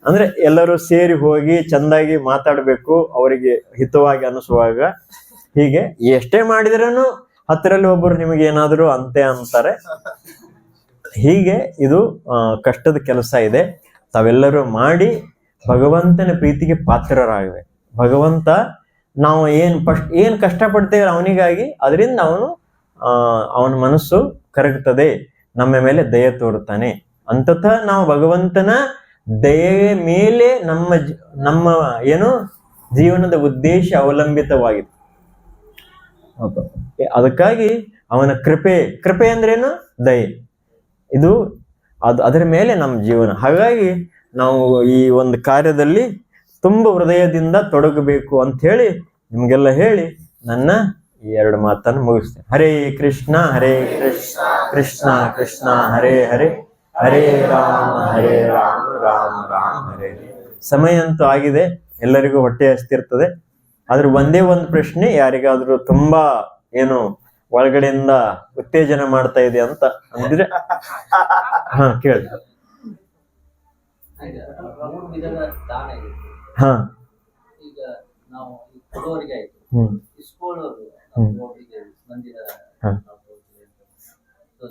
ಅಂದ್ರೆ ಎಲ್ಲರೂ ಸೇರಿ ಹೋಗಿ ಚಂದಾಗಿ ಮಾತಾಡ್ಬೇಕು, ಅವರಿಗೆ ಹಿತವಾಗಿ ಅನಿಸುವಾಗ. ಹೀಗೆ ಎಷ್ಟೇ ಮಾಡಿದ್ರೂ 10ರಲ್ಲಿ ಒಬ್ಬರು ನಿಮಗೆ ಏನಾದ್ರು ಅಂತಾರೆ. ಹೀಗೆ ಇದು ಕಷ್ಟದ ಕೆಲಸ ಇದೆ. ತಾವೆಲ್ಲರೂ ಮಾಡಿ ಭಗವಂತನ ಪ್ರೀತಿಗೆ ಪಾತ್ರರಾಗಬೇಕು. ಭಗವಂತ ನಾವು ಏನ್ ಕಷ್ಟಪಡ್ತೇವೆ ಅವನಿಗಾಗಿ, ಅದರಿಂದ ಅವನ ಮನಸ್ಸು ಕರಗುತ್ತದೆ, ನಮ್ಮ ಮೇಲೆ ದಯೆ ತೋರುತ್ತಾನೆ. ಅಂತತಃ ನಾವು ಭಗವಂತನ ದಯೆಯ ಮೇಲೆ ನಮ್ಮ ಏನು ಜೀವನದ ಉದ್ದೇಶ ಅವಲಂಬಿತವಾಗಿದೆ. ಅದಕ್ಕಾಗಿ ಅವನ ಕೃಪೆ ಅಂದ್ರೇನು? ದಯೆ. ಅದರ ಮೇಲೆ ನಮ್ಮ ಜೀವನ. ಹಾಗಾಗಿ ನಾವು ಈ ಒಂದು ಕಾರ್ಯದಲ್ಲಿ ತುಂಬ ಹೃದಯದಿಂದ ತೊಡಗಬೇಕು ಅಂತ ಹೇಳಿ ನಿಮ್ಗೆಲ್ಲ ಹೇಳಿ ನನ್ನ ಈ 2 ಮಾತನ್ನು ಮುಗಿಸ್ತೇನೆ. ಹರೇ ಕೃಷ್ಣ ಕೃಷ್ಣ ಕೃಷ್ಣ ಹರೇ ಹರೇ, ಹರೇ ರಾಮ ರಾಮ ರಾಮ ಹರೇ. ಸಮಯ ಅಂತೂ ಆಗಿದೆ, ಎಲ್ಲರಿಗೂ ಹೊಟ್ಟೆ ಹಸ್ತಿರ್ತದೆ. ಆದ್ರೆ ಒಂದೇ ಒಂದು ಪ್ರಶ್ನೆ ಯಾರಿಗಾದ್ರೂ ತುಂಬಾ ಏನು ಒಳಗಡೆಯಿಂದ ಉತ್ತೇಜನ ಮಾಡ್ತಾ ಇದೆ ಅಂತ ಅಂದ್ರೆ ಕೇಳಿ. ಹಾ ಈಗ ನಾವು ಕೊಡೋರಿಗೆ ಆಯ್ತು, ಇಸ್ಕೊಳ್ಳೋರು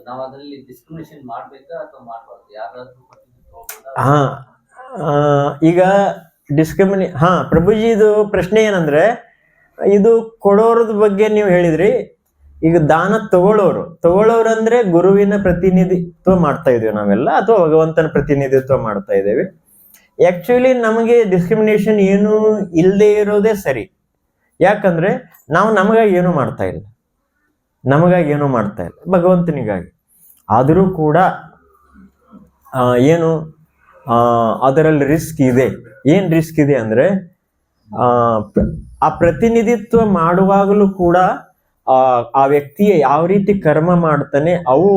ನಾವು ಅದರಲ್ಲಿ ಡಿಸ್ಕ್ರಿಮಿನೇಷನ್ ಮಾಡ್ಬೇಕಾ ಅಥವಾ ಮಾಡಬಾರ್ದು? ಯಾರಾದ್ರೂ ಈಗ ಪ್ರಭುಜಿ ಇದು ಪ್ರಶ್ನೆ ಏನಂದ್ರೆ, ಇದು ಕೊಡೋರದ ಬಗ್ಗೆ ನೀವು ಹೇಳಿದ್ರಿ. ಈಗ ದಾನ ತಗೊಳ್ಳೋರು ಅಂದ್ರೆ ಗುರುವಿನ ಪ್ರತಿನಿಧಿತ್ವ ಮಾಡ್ತಾ ಇದೀವಿ ನಾವೆಲ್ಲ, ಅಥವಾ ಭಗವಂತನ ಪ್ರತಿನಿಧಿತ್ವ ಮಾಡ್ತಾ ಇದ್ದೇವೆ. ಆಕ್ಚುಲಿ ನಮಗೆ ಡಿಸ್ಕ್ರಿಮಿನೇಷನ್ ಏನು ಇಲ್ಲದೆ ಇರೋದೇ ಸರಿ. ಯಾಕಂದ್ರೆ ನಾವು ನಮಗಾಗಿ ಏನು ಮಾಡ್ತಾ ಇಲ್ಲ, ಭಗವಂತನಿಗಾಗಿ. ಆದರೂ ಕೂಡ ಏನು ಅದರಲ್ಲಿ ರಿಸ್ಕ್ ಇದೆ. ಏನ್ ರಿಸ್ಕ್ ಇದೆ ಅಂದ್ರೆ, ಆ ಪ್ರತಿನಿಧಿತ್ವ ಮಾಡುವಾಗಲೂ ಕೂಡ ಆ ವ್ಯಕ್ತಿಯ ಯಾವ ರೀತಿ ಕರ್ಮ ಮಾಡ್ತಾನೆ ಅವು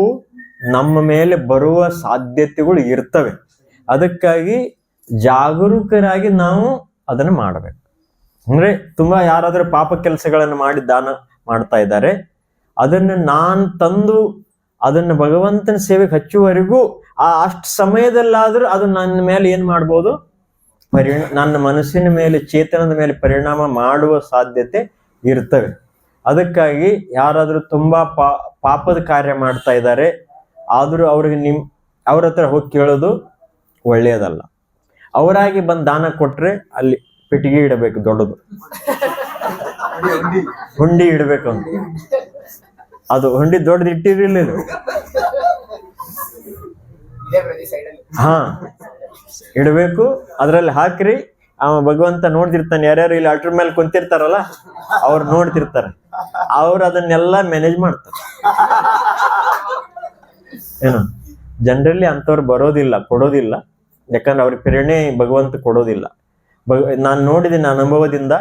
ನಮ್ಮ ಮೇಲೆ ಬರುವ ಸಾಧ್ಯತೆಗಳು ಇರ್ತವೆ. ಅದಕ್ಕಾಗಿ ಜಾಗರೂಕರಾಗಿ ನಾವು ಅದನ್ನು ಮಾಡಬೇಕು. ಅಂದ್ರೆ ತುಂಬಾ ಯಾರಾದ್ರೂ ಪಾಪ ಕೆಲಸಗಳನ್ನು ಮಾಡಿ ದಾನ ಮಾಡ್ತಾ ಇದ್ದಾರೆ, ಅದನ್ನು ನಾನು ತಂದು ಅದನ್ನು ಭಗವಂತನ ಸೇವೆಗೆ ಹಚ್ಚುವವರೆಗೂ ಅಷ್ಟು ಸಮಯದಲ್ಲಾದ್ರೂ ಅದು ನನ್ನ ಮೇಲೆ ಏನ್ ಮಾಡ್ಬೋದು, ನನ್ನ ಮನಸ್ಸಿನ ಮೇಲೆ, ಚೇತನದ ಮೇಲೆ ಪರಿಣಾಮ ಮಾಡುವ ಸಾಧ್ಯತೆ ಇರ್ತವೆ. ಅದಕ್ಕಾಗಿ ಯಾರಾದ್ರೂ ತುಂಬಾ ಪಾಪದ ಕಾರ್ಯ ಮಾಡ್ತಾ ಇದ್ದಾರೆ, ಆದ್ರೂ ಅವ್ರಿಗೆ ಅವ್ರ ಹತ್ರ ಹೋಗಿ ಕೇಳೋದು ಒಳ್ಳೆಯದಲ್ಲ. ಅವರಾಗಿ ಬಂದು ದಾನ ಕೊಟ್ರೆ ಅಲ್ಲಿ ಪೆಟ್ಟಿಗೆ ಇಡಬೇಕು, ದೊಡ್ಡದು ಹುಂಡಿ ಇಡಬೇಕು ಅಂತ. ಅದು ಹುಂಡಿ ದೊಡ್ಡದು ಇಟ್ಟಿರಲಿಲ್ಲ. ಇಡಬೇಕು, ಅದ್ರಲ್ಲಿ ಹಾಕ್ರಿ. ಭಗವಂತ ನೋಡ್ತಿರ್ತಾನೆ. ಯಾರ್ಯಾರು ಇಲ್ಲಿ ಅಲ್ಟರ್ ಮೇಲೆ ಕುಂತಿರ್ತಾರಲ್ಲ ಅವ್ರು ನೋಡ್ತಿರ್ತಾರೆ, ಅವ್ರು ಅದನ್ನೆಲ್ಲ ಮ್ಯಾನೇಜ್ ಮಾಡ್ತಾರೆ. ಏನು ಜನರಲಿ ಅಂತವ್ರು ಬರೋದಿಲ್ಲ, ಕೊಡೋದಿಲ್ಲ. ಯಾಕಂದ್ರೆ ಅವ್ರಿಗೆ ಪ್ರೇರಣೆ ಭಗವಂತ ಕೊಡೋದಿಲ್ಲ. ನಾನು ನೋಡಿದ್ದೀನಿ ಅನುಭವದಿಂದ,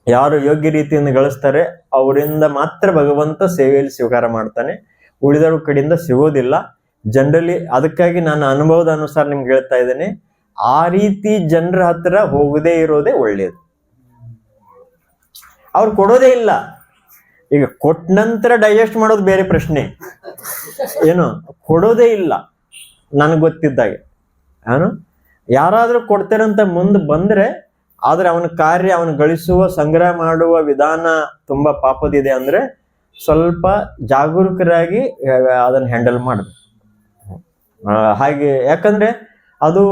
ಯಾರು ಯೋಗ್ಯ ರೀತಿಯಿಂದ ಗಳಿಸ್ತಾರೆ ಅವರಿಂದ ಮಾತ್ರ ಭಗವಂತ ಸೇವೆಯಲ್ಲಿ ಸ್ವೀಕಾರ ಮಾಡ್ತಾನೆ, ಉಳಿದವ್ರ ಕಡೆಯಿಂದ ಸಿಗೋದಿಲ್ಲ ಜನರಲಿ. ಅದಕ್ಕಾಗಿ ನಾನು ಅನುಭವದ ಅನುಸಾರ ನಿಮ್ಗೆ ಹೇಳ್ತಾ ಇದ್ದೇನೆ, ಆ ರೀತಿ ಜನರ ಹತ್ರ ಹೋಗದೇ ಇರೋದೇ ಒಳ್ಳೇದು. ಅವ್ರು ಕೊಡೋದೇ ಇಲ್ಲ. ಈಗ ಕೊಟ್ಟ ನಂತರ ಡೈಜೆಸ್ಟ್ ಮಾಡೋದು ಬೇರೆ ಪ್ರಶ್ನೆ. ಏನು ಕೊಡೋದೇ ಇಲ್ಲ ನನಗೆ ಗೊತ್ತಿದ್ದಾಗೆ. ಯಾರಾದ್ರೂ ಕೊಡ್ತಾರಂತ ಮುಂದೆ ಬಂದ್ರೆ, ಆದ್ರೆ ಅವನ ಕಾರ್ಯ, ಅವನು ಗಳಿಸುವ ಸಂಗ್ರಹ ಮಾಡುವ ವಿಧಾನ ತುಂಬಾ ಪಾಪದಿದೆ ಅಂದ್ರೆ ಸ್ವಲ್ಪ ಜಾಗರೂಕರಾಗಿ ಅದನ್ನ ಹ್ಯಾಂಡಲ್ ಮಾಡಬೇಕು. ಹಾಗೆ, ಯಾಕಂದ್ರೆ ಅದು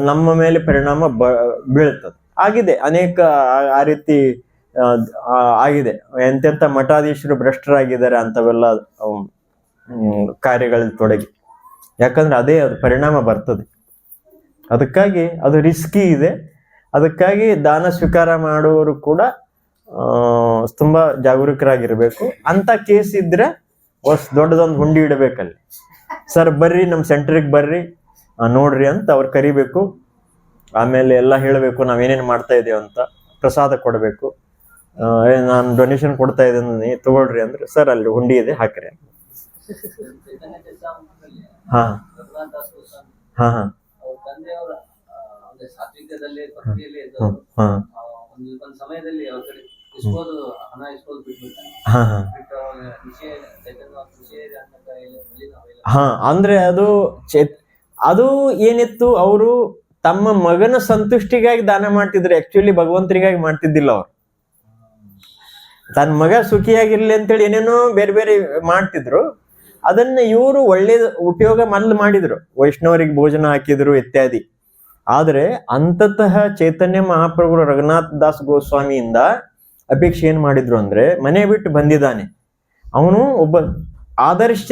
ನಮ್ಮ ಮೇಲೆ ಪರಿಣಾಮ ಬೀಳ್ತದೆ. ಆಗಿದೆ, ಅನೇಕ ಆ ರೀತಿ ಆಗಿದೆ. ಎಂತೆಂಥ ಮಠಾಧೀಶರು ಭ್ರಷ್ಟರಾಗಿದ್ದಾರೆ ಅಂತವೆಲ್ಲ ಕಾರ್ಯಗಳಲ್ಲಿ ತೊಡಗಿ. ಯಾಕಂದ್ರೆ ಅದೇ ಅದು ಪರಿಣಾಮ ಬರ್ತದೆ. ಅದಕ್ಕಾಗಿ ಅದು ರಿಸ್ಕಿ ಇದೆ. ಅದಕ್ಕಾಗಿ ದಾನ ಸ್ವೀಕಾರ ಮಾಡುವವರು ಕೂಡ ತುಂಬಾ ಜಾಗರೂಕರಾಗಿರ್ಬೇಕು. ಅಂತ ಕೇಸ್ ಇದ್ರೆ ದೊಡ್ಡದೊಂದು ಹುಂಡಿ ಇಡಬೇಕಲ್ಲಿ. ಸರ್ ಬರ್ರಿ, ನಮ್ಮ ಸೆಂಟ್ರಿಗೆ ಬರ್ರಿ, ನೋಡ್ರಿ ಅಂತ ಅವ್ರು ಕರಿಬೇಕು. ಆಮೇಲೆ ಎಲ್ಲ ಹೇಳಬೇಕು ನಾವೇನೇನು ಮಾಡ್ತಾ ಇದೀವಿ ಅಂತ. ಪ್ರಸಾದ ಕೊಡಬೇಕು. ನಾನು ಡೊನೇಷನ್ ಕೊಡ್ತಾ ಇದ್ದೀನಿ ತಗೊಳ್ರಿ ಅಂದ್ರೆ, ಸರ್ ಅಲ್ಲಿ ಹುಂಡಿ ಇದೆ ಹಾಕ್ರಿ. ಹಾ ಹಾ ಹಾ ಅಂದ್ರೆ ಅದು ಏನಿತ್ತು, ಅವರು ತಮ್ಮ ಮಗನ ಸಂತುಷ್ಟಿಗಾಗಿ ದಾನ ಮಾಡ್ತಿದ್ರು. ಆಕ್ಚುಲಿ ಭಗವಂತರಿಗಾಗಿ ಮಾಡ್ತಿದ್ದಿಲ್ಲ. ಅವ್ರು ತನ್ನ ಮಗ ಸುಖಿಯಾಗಿರ್ಲಿ ಅಂತೇಳಿ ಏನೇನೋ ಬೇರೆ ಬೇರೆ ಮಾಡ್ತಿದ್ರು. ಅದನ್ನ ಇವರು ಒಳ್ಳೆ ಉಪಯೋಗ ಮಾಡಿದ್ರು. ವೈಷ್ಣವರಿಗೆ ಭೋಜನ ಹಾಕಿದ್ರು ಇತ್ಯಾದಿ. ಆದ್ರೆ ಅಂತತಃ ಚೈತನ್ಯ ಮಹಾಪ್ರಭು ರಘುನಾಥ್ ದಾಸ್ ಗೋಸ್ವಾಮಿಯಿಂದ ಅಪೇಕ್ಷೆ ಏನ್ ಮಾಡಿದ್ರು ಅಂದ್ರೆ, ಮನೆ ಬಿಟ್ಟು ಬಂದಿದ್ದಾನೆ, ಅವನು ಒಬ್ಬ ಆದರ್ಶ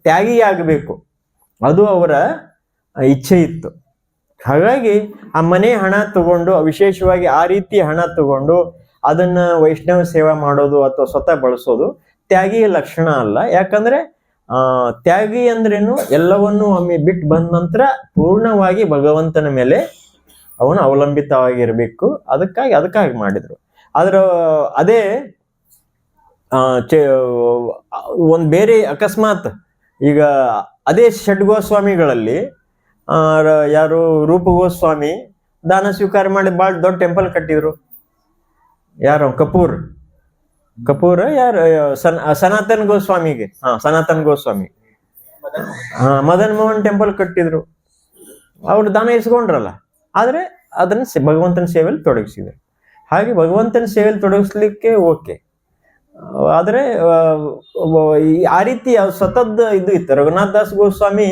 ತ್ಯಾಗಿಯಾಗಬೇಕು, ಅದು ಅವರ ಇಚ್ಛೆ ಇತ್ತು. ಹಾಗಾಗಿ ಆ ಮನೆ ಹಣ ತಗೊಂಡು, ವಿಶೇಷವಾಗಿ ಆ ರೀತಿ ಹಣ ತಗೊಂಡು ಅದನ್ನ ವೈಷ್ಣವ ಸೇವಾ ಮಾಡೋದು ಅಥವಾ ಸ್ವತಃ ಬಳಸೋದು ತ್ಯಾಗಿಯ ಲಕ್ಷಣ ಅಲ್ಲ. ಯಾಕಂದ್ರೆ ತ್ಯಾಗಿ ಅಂದ್ರೇನು, ಎಲ್ಲವನ್ನೂ ಒಮ್ಮೆ ಬಿಟ್ಟು ಬಂದ ನಂತರ ಪೂರ್ಣವಾಗಿ ಭಗವಂತನ ಮೇಲೆ ಅವನು ಅವಲಂಬಿತವಾಗಿರ್ಬೇಕು. ಅದಕ್ಕಾಗಿ ಮಾಡಿದ್ರು. ಆದ್ರ ಅದೇ ಒಂದು ಬೇರೆ ಅಕಸ್ಮಾತ್ ಈಗ ಅದೇ ಷಡ್ಗೋಸ್ವಾಮಿಗಳಲ್ಲಿ ಯಾರು ರೂಪ ಗೋಸ್ವಾಮಿ ದಾನ ಸ್ವೀಕಾರ ಮಾಡಿ ಭಾಳ ದೊಡ್ಡ ಟೆಂಪಲ್ ಕಟ್ಟಿದ್ರು. ಯಾರು ಕಪೂರ್ ಯಾರು ಸನಾತನ್ ಗೋಸ್ವಾಮಿಗೆ ಸನಾತನ್ ಗೋಸ್ವಾಮಿ ಮದನ್ ಮೋಹನ್ ಟೆಂಪಲ್ ಕಟ್ಟಿದ್ರು. ಅವ್ರು ದಾನ ಇಸ್ಕೊಂಡ್ರಲ್ಲ, ಆದ್ರೆ ಅದನ್ನ ಭಗವಂತನ ಸೇವೆಯಲ್ಲಿ ತೊಡಗಿಸಿದ್ರು. ಹಾಗೆ ಭಗವಂತನ ಸೇವೆಯಲ್ಲಿ ತೊಡಗಿಸ್ಲಿಕ್ಕೆ ಓಕೆ, ಆದ್ರೆ ಆ ರೀತಿ ಸತದ್ ಇದು ಇತ್ತು. ರಘುನಾಥ್ ದಾಸ್ ಗೋಸ್ವಾಮಿ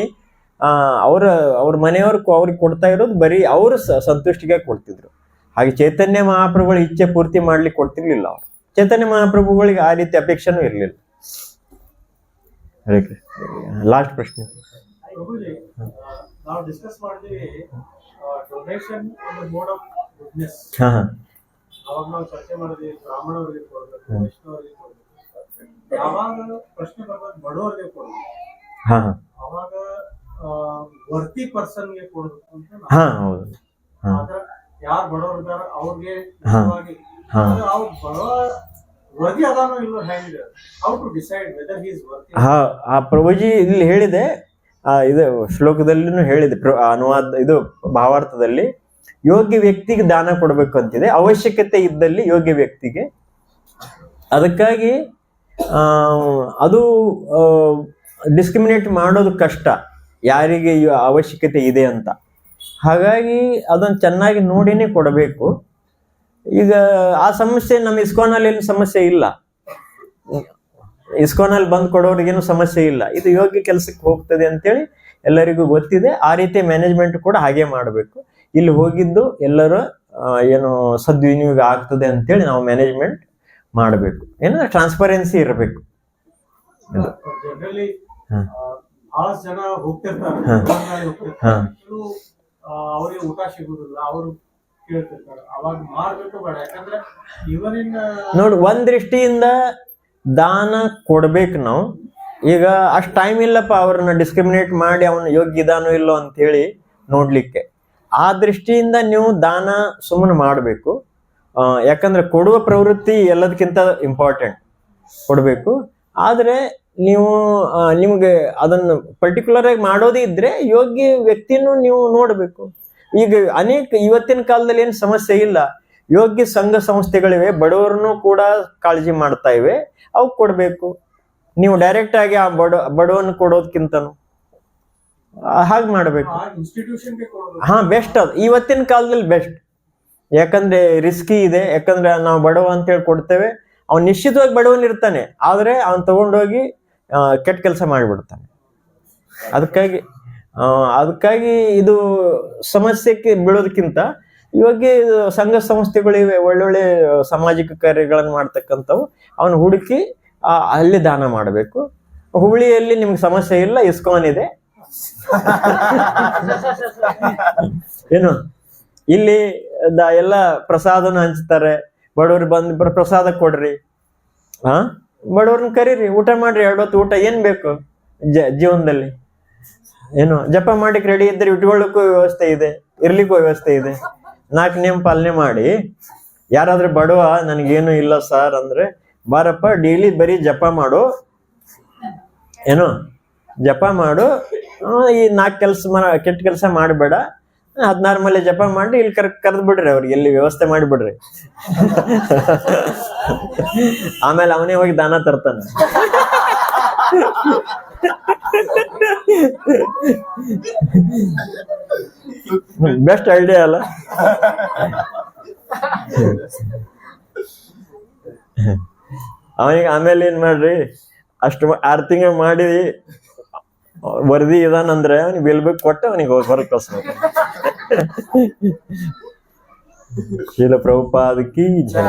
ಅವ್ರ ಮನೆಯವ್ರು ಅವ್ರಿಗೆ ಕೊಡ್ತಾ ಇರೋದು ಬರೀ ಅವರು ಸಂತುಷ್ಟಿಗೆ ಕೊಡ್ತಿದ್ರು. ಹಾಗೆ ಚೈತನ್ಯ ಮಹಾಪ್ರಭುಗಳ ಇಚ್ಛೆ ಪೂರ್ತಿ ಮಾಡ್ಲಿಕ್ಕೆ ಕೊಡ್ತಿರ್ಲಿಲ್ಲ ಅವ್ರು. ಚೈತನ್ಯ ಮಹಾಪ್ರಭುಗಳಿಗೆ ಆ ರೀತಿ ಅಪೇಕ್ಷೆನೂ ಇರಲಿಲ್ಲ. ಅದಕ್ಕೆ ಲಾಸ್ಟ್ ಪ್ರಶ್ನೆ. ನಾವು ಡಿಸ್ಕಸ್ ಮಾಡಿದ್ವಿ ಡೊನೇಷನ್ ಮೋಡ್ ಆಫ್ ಗುಡ್ನೆಸ್. ಅವಾಗ ನಾವು ಚರ್ಚೆ ಮಾಡಿದ್ವಿ ಬ್ರಾಹ್ಮಣರಿಗೆ ಕೊಡ್ಬೇಕು, ವೈಷ್ಣವರಿಗೆ ಕೊಡ್ಬೇಕು. ಯಾವಾಗ ಪ್ರಶ್ನೆ ಬರೋದು ಬಡವರಿಗೆ ಕೊಡ್ಬೇಕು, ಅವಾಗ ವರ್ತಿ ಪರ್ಸನ್ಗೆ ಕೊಡ್ಬೇಕು ಅಂತ. ಹೌದು. ಯಾರು ಬಡವರು ಇದಾರ ಅವ್ರಿಗೆ ಅವ್ರು ಬಡವ ವರ್ದಿ ಅದಾನೋ ಇಲ್ಲೋ ಹೆಂಗ್ how to decide whether he is worthy? ಆ ಪ್ರಭುಜಿ ಇಲ್ಲಿ ಹೇಳಿದೆ, ಇದು ಶ್ಲೋಕದಲ್ಲಿನೂ ಹೇಳಿದೆ, ಅನುವಾದ ಇದು ಭಾವಾರ್ಥದಲ್ಲಿ ಯೋಗ್ಯ ವ್ಯಕ್ತಿಗೆ ದಾನ ಕೊಡಬೇಕು ಅಂತಿದೆ, ಅವಶ್ಯಕತೆ ಇದ್ದಲ್ಲಿ ಯೋಗ್ಯ ವ್ಯಕ್ತಿಗೆ. ಅದಕ್ಕಾಗಿ ಅದು ಡಿಸ್ಕ್ರಿಮಿನೇಟ್ ಮಾಡೋದು ಕಷ್ಟ, ಯಾರಿಗೆ ಅವಶ್ಯಕತೆ ಇದೆ ಅಂತ. ಹಾಗಾಗಿ ಅದನ್ನು ಚೆನ್ನಾಗಿ ನೋಡಿನೇ ಕೊಡಬೇಕು. ಈಗ ಆ ಸಮಸ್ಯೆ ನಮ್ಮ ಇಸ್ಕಾನಲ್ಲಿ ಏನು ಸಮಸ್ಯೆ ಇಲ್ಲ, ಇಸ್ಕಾನಲ್ಲಿ ಬಂದು ಕೊಡೋರಿಗೇನು ಸಮಸ್ಯೆ ಇಲ್ಲ. ಇದು ಯೋಗ್ಯ ಕೆಲಸಕ್ಕೆ ಹೋಗ್ತದೆ ಅಂತೇಳಿ ಎಲ್ಲರಿಗೂ ಗೊತ್ತಿದೆ. ಆ ರೀತಿ ಮ್ಯಾನೇಜ್ಮೆಂಟ್ ಕೂಡ ಹಾಗೆ ಮಾಡಬೇಕು. ಇಲ್ಲಿ ಹೋಗಿದ್ದು ಎಲ್ಲರ ಏನು ಸದ್ವಿನಿಯೋಗ ಆಗ್ತದೆ ಅಂತೇಳಿ ನಾವು ಮ್ಯಾನೇಜ್ಮೆಂಟ್ ಮಾಡಬೇಕು. ಏನಂದ್ರೆ ಟ್ರಾನ್ಸ್ಪರೆನ್ಸಿ ಇರಬೇಕು. ಜನರಲಿ ಬಹಳಷ್ಟು ಜನ ಹೋಗ್ತಿರ್ತಾರೆ, ಅವ್ರಿಗೆ ಊಟ ಸಿಗುದಿಲ್ಲ, ಅವರು ಕೇಳ್ತಿರ್ತಾರೆ. ಅವಾಗ ಮಾಡ್ಬೇಕು ಬೇಡ, ಯಾಕಂದ್ರೆ ಇವನಿನ ನೋಡಿ ಒಂದ್ ದೃಷ್ಟಿಯಿಂದ ದಾನ ಕೊಡ್ಬೇಕು ನಾವು. ಈಗ ಅಷ್ಟು ಟೈಮ್ ಇಲ್ಲಪ್ಪ ಅವ್ರನ್ನ ಡಿಸ್ಕ್ರಿಮಿನೇಟ್ ಮಾಡಿ ಅವನು ಯೋಗ್ಯ ಇದಾನೋ ಇಲ್ಲೋ ಅಂತ ಹೇಳಿ ನೋಡ್ಲಿಕ್ಕೆ. ಆ ದೃಷ್ಟಿಯಿಂದ ನೀವು ದಾನ ಸುಮ್ಮನೆ ಮಾಡಬೇಕು. ಯಾಕಂದ್ರೆ ಕೊಡುವ ಪ್ರವೃತ್ತಿ ಎಲ್ಲದಕ್ಕಿಂತ ಇಂಪಾರ್ಟೆಂಟ್, ಕೊಡಬೇಕು. ಆದರೆ ನೀವು ನಿಮ್ಗೆ ಅದನ್ನು ಪರ್ಟಿಕ್ಯುಲರ್ ಆಗಿ ಮಾಡೋದೇ ಇದ್ರೆ ಯೋಗ್ಯ ವ್ಯಕ್ತಿನೂ ನೀವು ನೋಡಬೇಕು. ಈಗ ಇವತ್ತಿನ ಕಾಲದಲ್ಲಿ ಏನು ಸಮಸ್ಯೆ ಇಲ್ಲ, ಯೋಗ್ಯ ಸಂಘ ಸಂಸ್ಥೆಗಳಿವೆ, ಬಡವರನ್ನು ಕೂಡ ಕಾಳಜಿ ಮಾಡ್ತಾ ಇವೆ, ಅವು ಕೊಡಬೇಕು. ನೀವು ಡೈರೆಕ್ಟ್ ಆಗಿ ಆ ಬಡವನ್ನ ಕೊಡೋದಕ್ಕಿಂತನೂ ಹಾಗೆ ಮಾಡಬೇಕು. ಬೆಸ್ಟ್ ಅದು ಇವತ್ತಿನ ಕಾಲದಲ್ಲಿ ಬೆಸ್ಟ್. ಯಾಕಂದ್ರೆ ರಿಸ್ಕಿ ಇದೆ, ಯಾಕಂದ್ರೆ ನಾವು ಬಡವ ಅಂತೇಳಿ ಕೊಡ್ತೇವೆ, ಅವ್ನು ನಿಶ್ಚಿತವಾಗಿ ಬಡವನಿರ್ತಾನೆ, ಆದ್ರೆ ಅವ್ನು ತಗೊಂಡೋಗಿ ಕೆಟ್ಟ ಕೆಲಸ ಮಾಡಿಬಿಡ್ತಾನೆ. ಅದಕ್ಕಾಗಿ ಇದು ಸಮಸ್ಯೆಗೆ ಬೀಳೋದಕ್ಕಿಂತ ಇವಾಗ ಸಂಘ ಸಂಸ್ಥೆಗಳಿವೆ, ಒಳ್ಳೊಳ್ಳೆ ಸಾಮಾಜಿಕ ಕಾರ್ಯಗಳನ್ನು ಮಾಡ್ತಕ್ಕಂಥವು, ಅವನು ಹುಡುಕಿ ಅಲ್ಲಿ ದಾನ ಮಾಡಬೇಕು. ಹುಬ್ಳಿಯಲ್ಲಿ ನಿಮ್ಗೆ ಸಮಸ್ಯೆ ಇಲ್ಲ, ಇಸ್ಕಾನ್ ಇದೆ. ಏನು ಇಲ್ಲಿ ಎಲ್ಲ ಪ್ರಸಾದನ ಹಂಚ್ತಾರೆ, ಬಡವ್ರು ಬಂದು ಪ್ರಸಾದ ಕೊಡ್ರಿ, ಬಡವ್ರನ್ನ ಕರೀರಿ, ಊಟ ಮಾಡ್ರಿ, 2 ಹೊತ್ತು ಊಟ ಏನ್ ಬೇಕು ಜೀವನದಲ್ಲಿ. ಏನು ಜಪ ಮಾಡಿಕ್ ರೆಡಿ ಇದ್ರೆ ಇಟ್ಕೊಳ್ಳಿಕ್ಕೂ ವ್ಯವಸ್ಥೆ ಇದೆ, ಇರ್ಲಿಕ್ಕೂ ವ್ಯವಸ್ಥೆ ಇದೆ. 4 ನಿಯಮ ಪಾಲನೆ ಮಾಡಿ. ಯಾರಾದ್ರೂ ಬಡವ ನನಗೇನು ಇಲ್ಲ ಸರ್ ಅಂದ್ರೆ, ಬಾರಪ್ಪ ಡೈಲಿ ಬರೀ ಜಪ ಮಾಡು, ಏನು ಜಪ ಮಾಡು, ಈ 4 ಕೆಟ್ಟ ಕೆಲಸ ಮಾಡಬೇಡ, 16 ಮಲೆ ಜಪ ಮಾಡಿ ಇಲ್ಲಿ ಕರೆದು ಬಿಡ್ರಿ, ಅವ್ರಿಗೆ ಎಲ್ಲಿ ವ್ಯವಸ್ಥೆ ಮಾಡಿಬಿಡ್ರಿ. ಆಮೇಲೆ ಅವನೇ ಹೋಗಿ ದಾನ ತರ್ತಾನೆ. ಬೆಸ್ಟ್ ಐಡಿಯಾ ಅಲ್ಲ? ಅವನಿಗೆ ಆಮೇಲೆ ಏನ್ ಮಾಡ್ರಿ, ಅಷ್ಟು 6 ತಿಂಗಳು ಮಾಡಿ ವರದಿ ಇದಾನಂದ್ರೆ ಅವನಿಗೆ ಬಿಲ್ಬೇಕು ಕೊಟ್ಟು ಅವನಿಗೆ ಹೊರಗೆ ಕಳ್ಸ್ಬೇಕು. ಶೀಲ ಪ್ರಭುಪಾದ ಕೀ ಜೈ.